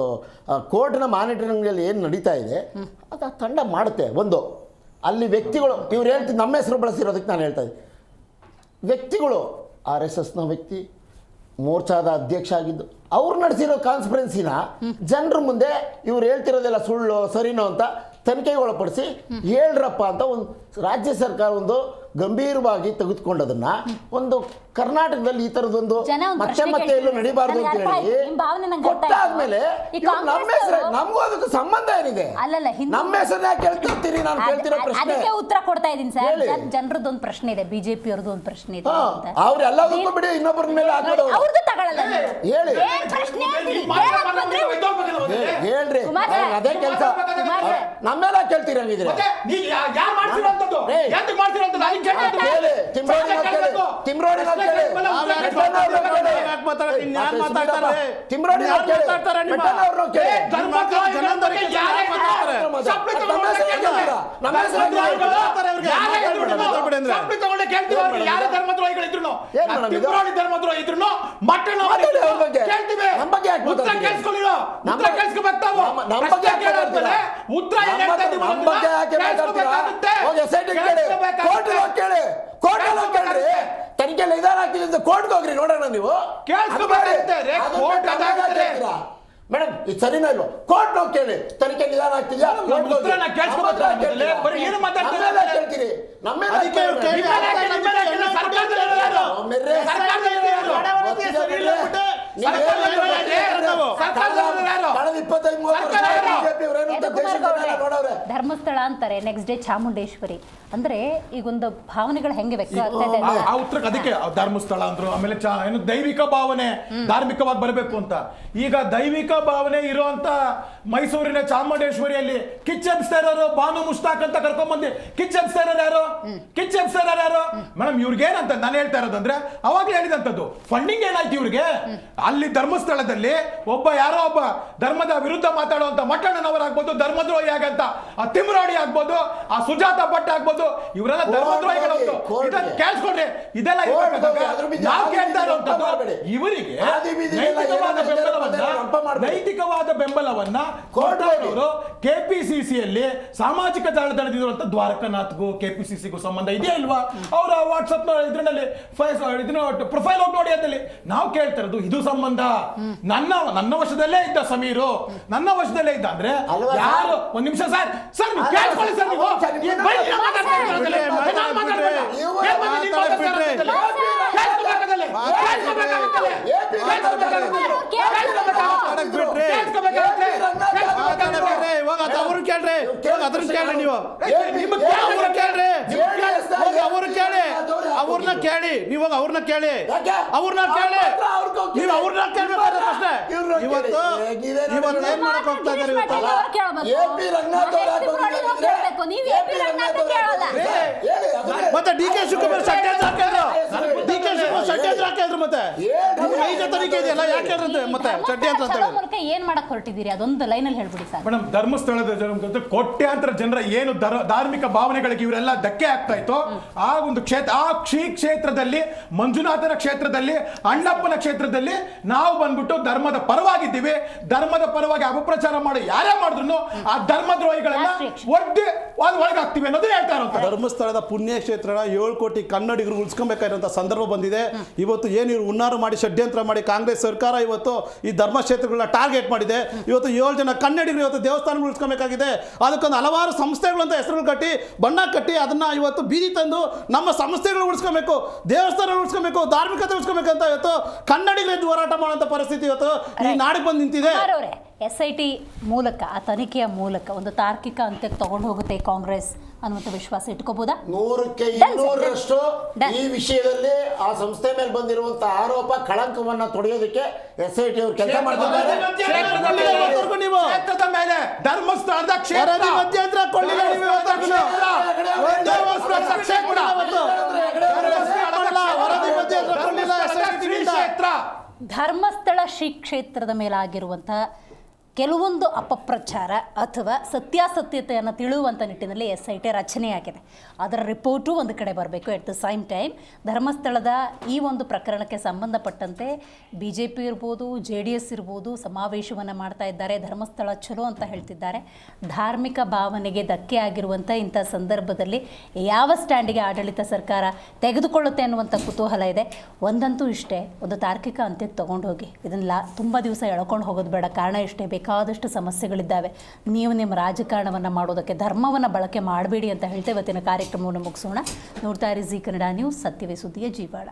ಕೋರ್ಟ್ನ ಮಾನಿಟರಿಂಗಲ್ಲಿ ಏನು ನಡೀತಾ ಇದೆ ಅದು ಆ ತಂಡ ಮಾಡುತ್ತೆ. ಒಂದು ಅಲ್ಲಿ ವ್ಯಕ್ತಿಗಳು, ಇವ್ರು ಹೇಳ್ತೀನಿ ನಮ್ಮ ಹೆಸರು ಬಳಸಿರೋದಕ್ಕೆ ನಾನು ಹೇಳ್ತಾ ಇದ್ದೀನಿ, ವ್ಯಕ್ತಿಗಳು RSSನ ವ್ಯಕ್ತಿ, ಮೋರ್ಚಾದ ಅಧ್ಯಕ್ಷ ಆಗಿದ್ದು, ಅವ್ರು ನಡೆಸಿರೋ ಕಾನ್ಸ್ಪರೆನ್ಸಿನ ಜನರ ಮುಂದೆ ಇವ್ರು ಹೇಳ್ತಿರೋದೆಲ್ಲ ಸುಳ್ಳು ಸರಿನೋ ಅಂತ ತನಿಖೆಗೆ ಒಳಪಡಿಸಿ ಹೇಳ್ರಪ್ಪ ಅಂತ ಒಂದು ರಾಜ್ಯ ಸರ್ಕಾರ ಒಂದು ಗಂಭೀರವಾಗಿ ತೆಗೆದುಕೊಂಡದನ್ನ ಒಂದು ಕರ್ನಾಟಕದಲ್ಲಿ ಈ ತರದೊಂದು ಮತ್ತೆ ಎಲ್ಲೂ ನಡೀಬಾರ್ದು ಅಂತ ಹೇಳಿ ಕೊಟ್ಟಾದ್ಮೇಲೆ ನಮ್ಮ ಹೆಸರು, ನಮಗೂ ಅದಕ್ಕೆ ಸಂಬಂಧ ಏನಿದೆ? ನಮ್ಮ ಹೆಸರನ್ನ ಕೇಳ್ತಿರ್ತೀರಿ, ನಾನು ಕೇಳ್ತಿರೋ ಪ್ರಶ್ನೆ ಉತ್ತರ ಕೊಡ್ತಾ ಇದ್ದೀನಿ ಸರ್. ಜನರದೊಂದು ಪ್ರಶ್ನೆ ಇದೆ, ಬಿಜೆಪಿ ಅವ್ರದ್ದು ಒಂದು ಪ್ರಶ್ನೆ ಇದೆ. ಅವ್ರು ಎಲ್ಲದಕ್ಕೂ ಬಿಡಿ ಇನ್ನೊಬ್ಬರ ಮೇಲೆ ಹಾಕೋದು ಹೇಳಿ ಹೇಳ್ರಿ, ಅದೇ ಕೆಲಸ ನಮ್ಮೆಲ್ಲ ಕೇಳ್ತೀರಂಗಿದ್ರೆ ತನಿಖೆಲ್ಲ ಇದಾಗ್ತಿದೆ, ಕೋರ್ಟ್ಗೆ ಹೋಗ್ರಿ ನೋಡೋಣ. ನೀವು ಮೇಡಮ್ ಇದು ಸರಿನಾ ಇಲ್ವಾ? ಕೋರ್ಟ್ ಹೋಗಿ ಕೇಳಿ, ತನಿಖೆ ನಿಧಾನ ಆಗ್ತಿದ್ಯಾ? ಕೇಳ್ತೀರಿ ಧರ್ಮಸ್ಥಳ ಅಂತಾರೆ, ನೆಕ್ಸ್ಟ್ ಡೇ ಚಾಮುಂಡೇಶ್ವರಿ ಅಂದ್ರೆ ಈಗೊಂದು ಭಾವನೆಗಳು ಹೆಂಗೆ ವ್ಯಕ್ತ ಆಗ್ತಾ ಇದೆ? ಆ ಉತ್ತರಕ್ಕೆ ಅದಕ್ಕೆ ಧರ್ಮಸ್ಥಳ ಅಂದ್ರು, ಆಮೇಲೆ ಏನು ದೈವಿಕ ಭಾವನೆ, ಧಾರ್ಮಿಕವಾಗಿ ಬರಬೇಕು ಅಂತ. ಈಗ ದೈವಿಕ ಭಾವನೆ ಇರುವಂತ ಮೈಸೂರಿನ ಚಾಮುಂಡೇಶ್ವರಿಯಲ್ಲಿ ಕಿಚ್ಚೆಬ್ಸ್ತಾ ಇರೋರು ಬಾನು ಮುಷ್ತಾಕ್ ಅಂತ ಕರ್ಕೊಂಡ್ಬಂದು ಕಿಚ್ಚೆಬ್ಸ್ತಾ ಇರೋರು ಯಾರು? ಕಿಚ್ಚೆಬ್ಸ್ತಾ ಇರೋರು ಯಾರು? ಮೇಡಮ್, ಇವ್ರಿಗೆ ಏನಂತ ನಾನು ಹೇಳ್ತಾ ಇರೋದಂದ್ರೆ, ಅವಾಗ್ಲೇ ಹೇಳಿದಂತದ್ದು ಫಂಡಿಂಗ್ ಏನಾಯ್ತು ಇವ್ರಿಗೆ? ಅಲ್ಲಿ ಧರ್ಮಸ್ಥಳದಲ್ಲಿ ಯಾರೋ ಒಬ್ಬ ಧರ್ಮದ ವಿರುದ್ಧ ಮಾತಾಡುವಂತ ಮಟ್ಟಣ್ಣನವರಾಗ್ಬೋದು, ಧರ್ಮದ್ರೋಹಿ ಆಗಂತ ಆ ತಿಮ್ರೋಡಿ ಆಗ್ಬೋದು, ಆ ಸುಜಾತ ಭಟ್ ಆಗ್ಬೋದು, ಇವರೆಲ್ಲ ಧರ್ಮದ್ರೋಹಿಗಳು. ಇದನ್ನ ಕೇಳಿಸ್ಕೊಂಡ್ರೆ ಇದೆಲ್ಲ ನಾವು ಕೇಳ್ತಾ ಇರುವಂತದ್ದು ಇವರಿಗೆ ತಪ್ಪ ಮಾಡ್ಬೇಡಿ. ನೈತಿಕವಾದ ಬೆಂಬಲವನ್ನ ಕೊಟ್ಟವರು ಕೆಪಿಸಿಸಿಯಲ್ಲಿ ಸಾಮಾಜಿಕ ಜಾಲತಾಣದಿರುವಂತ ದ್ವಾರಕನಾಥ್ಗೂ ಕೆಪಿಸಿಸಿಗೂ ಸಂಬಂಧ ಇದೆಯಾ ಇಲ್ವಾ? ಅವರ ವಾಟ್ಸಪ್ ಇದರಲ್ಲಿ ಪ್ರೊಫೈಲ್ ಹೋಗಿ ನೋಡಿ ಅಂತಲ್ಲಿ ನಾವು ಕೇಳ್ತಾ ಇರೋದು ಇದು ಸಂಬಂಧ. ನನ್ನ ವಶದಲ್ಲೇ ಇದ್ದ ಸಮೀರು, ನನ್ನ ವಶದಲ್ಲೇ ಇದ್ದ ಅಂದ್ರೆ ಯಾರು? ಒಂದ್ ನಿಮಿಷ ಸರ್ ಕೇಳ್ಕೊಳ್ಳಿ ಸರ್, ನೀವು ಅವ್ರು ಕೇಳ್ರಿ, ಅದ್ರ ಕೇಳ್ರಿ, ನೀವು ಅವ್ರನ್ನ ಕೇಳಿ, ನೀವು ಅವ್ರನ್ನ ಕೇಳಿ, ಅವ್ರನ್ನ ಕೇಳಿ, ನೀವು ಅವ್ರನ್ನ ಕೇಳ್ಬೇಕಾದ್ರೆ ಪ್ರಶ್ನೆ. ಇವತ್ತು ಏನ್ ಮಾಡಕ್ ಹೋಗ್ತಾ ಇದ್ದಾರೆ? ಮತ್ತೆ ಡಿ ಕೆ ಶಿವಕುಮಾರ್ ಷಡ್ಯಂತ್ರ ಹಾಕಿದ್ರು, ಮತ್ತೆ ನೈಜ ತನಿಖೆ ಇದೆಯಲ್ಲ, ಯಾಕೆ ಮತ್ತೆ ಷಡ್ಯಂತ್ರ ಅಂತ ಹೇಳಿ ಏನ್ ಮಾಡಕ್ ಹೊರಟಿದ್ದೀರಿ ಅದೊಂದು ಲೈನಲ್ಲಿ ಹೇಳ್ಬಿಡಿ ಸರ್. ಮೇಡಮ್, ಧರ್ಮಸ್ಥಳದ ಕೋಟ್ಯಾಂತರ ಜನರ ಏನು ಧಾರ್ಮಿಕ ಭಾವನೆಗಳಿಗೆ ಇವರೆಲ್ಲ ಧಕ್ಕೆ ಆಗ್ತಾ ಇತ್ತು, ಆ ಒಂದು ಕ್ಷೇತ್ರ, ಆ ಕ್ಷೇತ್ರದಲ್ಲಿ, ಮಂಜುನಾಥನ ಕ್ಷೇತ್ರದಲ್ಲಿ, ಅಣ್ಣಪ್ಪನ ಕ್ಷೇತ್ರದಲ್ಲಿ ನಾವು ಬಂದ್ಬಿಟ್ಟು ಧರ್ಮದ ಪರವಾಗಿದ್ದೀವಿ. ಧರ್ಮದ ಪರವಾಗಿ ಅಪಪ್ರಚಾರ ಮಾಡಿ ಯಾರೇ ಮಾಡಿದ್ರು ಆ ಧರ್ಮದ್ರೋಹಿಗಳನ್ನ ಒಳಗಾಗ್ತೀವಿ ಅನ್ನೋದು ಹೇಳ್ತಾ ಇರೋದು. ಧರ್ಮಸ್ಥಳದ ಪುಣ್ಯ ಕ್ಷೇತ್ರನ 7 ಕೋಟಿ ಕನ್ನಡಿಗರು ಉಳಿಸ್ಕೊಬೇಕಾಗಿರುವಂತ ಸಂದರ್ಭ ಬಂದಿದೆ. ಇವತ್ತು ಏನು ಇವರು ಹುನ್ನಾರು ಮಾಡಿ ಷಡ್ಯಂತ್ರ ಮಾಡಿ ಕಾಂಗ್ರೆಸ್ ಸರ್ಕಾರ ಇವತ್ತು ಈ ಧರ್ಮ ಕ್ಷೇತ್ರಗಳನ್ನ ಟಾರ್ಗೆಟ್ ಮಾಡಿದೆ. ಇವತ್ತು 7 ಜನ ಕನ್ನಡಿಗರು ಇವತ್ತು ದೇವಸ್ಥಾನ ಉಳಿಸ್ಕೊಬೇಕಾಗಿದೆ. ಅದಕ್ಕೊಂದು ಹಲವಾರು ಸಂಸ್ಥೆಗಳು ಅಂತ ಹೆಸರು ಕಟ್ಟಿ, ಬಣ್ಣ ಕಟ್ಟಿ, ಅದನ್ನ ಇವತ್ತು ಬೀದಿ ತಂದು ನಮ್ಮ ಸಂಸ್ಥೆಗಳು ಉಳಿಸ್ಕೊಬೇಕು, ದೇವಸ್ಥಾನ ಉಳಿಸ್ಕೊಬೇಕು, ಧಾರ್ಮಿಕತೆ ಉಳಿಸ್ಕೊಬೇಕಂತ ಇವತ್ತು ಕನ್ನಡಿಗರು ಹೋರಾಟ ಮಾಡುವಂತ ಪರಿಸ್ಥಿತಿ ಇವತ್ತು ಈ ನಾಡಿಗೆ ಬಂದು ನಿಂತಿದೆ. SIT ಮೂಲಕ, ಆ ತನಿಖೆಯ ಮೂಲಕ ಒಂದು ತಾರ್ಕಿಕ ಅಂತ್ಯಕ್ಕೆ ತಗೊಂಡು ಹೋಗುತ್ತೆ ಕಾಂಗ್ರೆಸ್ ಅನ್ನುವಂಥ ವಿಶ್ವಾಸ ಇಟ್ಕೋಬಹುದಾ? 100ಕ್ಕೆ 200ರಷ್ಟು ಈ ವಿಷಯದಲ್ಲಿ ಆ ಸಂಸ್ಥೆ ಮೇಲೆ ಬಂದಿರುವಂತ ಆರೋಪ, ಕಳಂಕವನ್ನ ತೊಡೆಯೋದಕ್ಕೆ SIT ಅವರು ಕೆಲಸ ಮಾಡ್ತಿದ್ದಾರೆ. ಧರ್ಮಸ್ಥಳದ ಕ್ಷೇತ್ರ ಮಧ್ಯಂತರ ಧರ್ಮಸ್ಥಳ ಶ್ರೀ ಕ್ಷೇತ್ರದ ಮೇಲಾಗಿರುವಂಥ ಕೆಲವೊಂದು ಅಪಪ್ರಚಾರ ಅಥವಾ ಸತ್ಯಾಸತ್ಯತೆಯನ್ನು ತಿಳಿಯುವಂಥ ನಿಟ್ಟಿನಲ್ಲಿ SIT ರಚನೆಯಾಗಿದೆ. ಅದರ ರಿಪೋರ್ಟು ಒಂದು ಕಡೆ ಬರಬೇಕು. ಎಟ್ ದ ಸೇಮ್ ಟೈಮ್ ಧರ್ಮಸ್ಥಳದ ಈ ಒಂದು ಪ್ರಕರಣಕ್ಕೆ ಸಂಬಂಧಪಟ್ಟಂತೆ BJP ಇರ್ಬೋದು, JDS ಇರ್ಬೋದು ಸಮಾವೇಶವನ್ನು ಮಾಡ್ತಾ ಇದ್ದಾರೆ. ಧರ್ಮಸ್ಥಳ ಚಲೋ ಅಂತ ಹೇಳ್ತಿದ್ದಾರೆ. ಧಾರ್ಮಿಕ ಭಾವನೆಗೆ ಧಕ್ಕೆ ಆಗಿರುವಂಥ ಇಂಥ ಸಂದರ್ಭದಲ್ಲಿ ಯಾವ ಸ್ಟ್ಯಾಂಡಿಗೆ ಆಡಳಿತ ಸರ್ಕಾರ ತೆಗೆದುಕೊಳ್ಳುತ್ತೆ ಅನ್ನುವಂಥ ಕುತೂಹಲ ಇದೆ. ಒಂದಂತೂ ಇಷ್ಟೇ, ಒಂದು ತಾರ್ಕಿಕ ಅಂತ್ಯಕ್ಕೆ ತೊಗೊಂಡು ಹೋಗಿ, ಇದನ್ನೆಲ್ಲ ತುಂಬ ದಿವಸ ಎಳ್ಕೊಂಡು ಹೋಗೋದು ಬೇಡ. ಕಾರಣ ಇಷ್ಟೇ, ಬೇಕಾದಷ್ಟು ಸಮಸ್ಯೆಗಳಿದ್ದಾವೆ. ನೀವು ನಿಮ್ಮ ರಾಜಕಾರಣವನ್ನು ಮಾಡೋದಕ್ಕೆ ಧರ್ಮವನ್ನು ಬಳಕೆ ಮಾಡಬೇಡಿ ಅಂತ ಹೇಳ್ತೇವೆ. ಇವತ್ತಿನ ಕಾರ್ಯಕ್ರಮವನ್ನು ಮುಗಿಸೋಣ. ನೋಡ್ತಾ ಇರಿ ಜಿ ಕನ್ನಡ ನ್ಯೂಸ್, ಸತ್ಯವೇ ಸುದ್ದಿಯ ಜೀವಾಳ.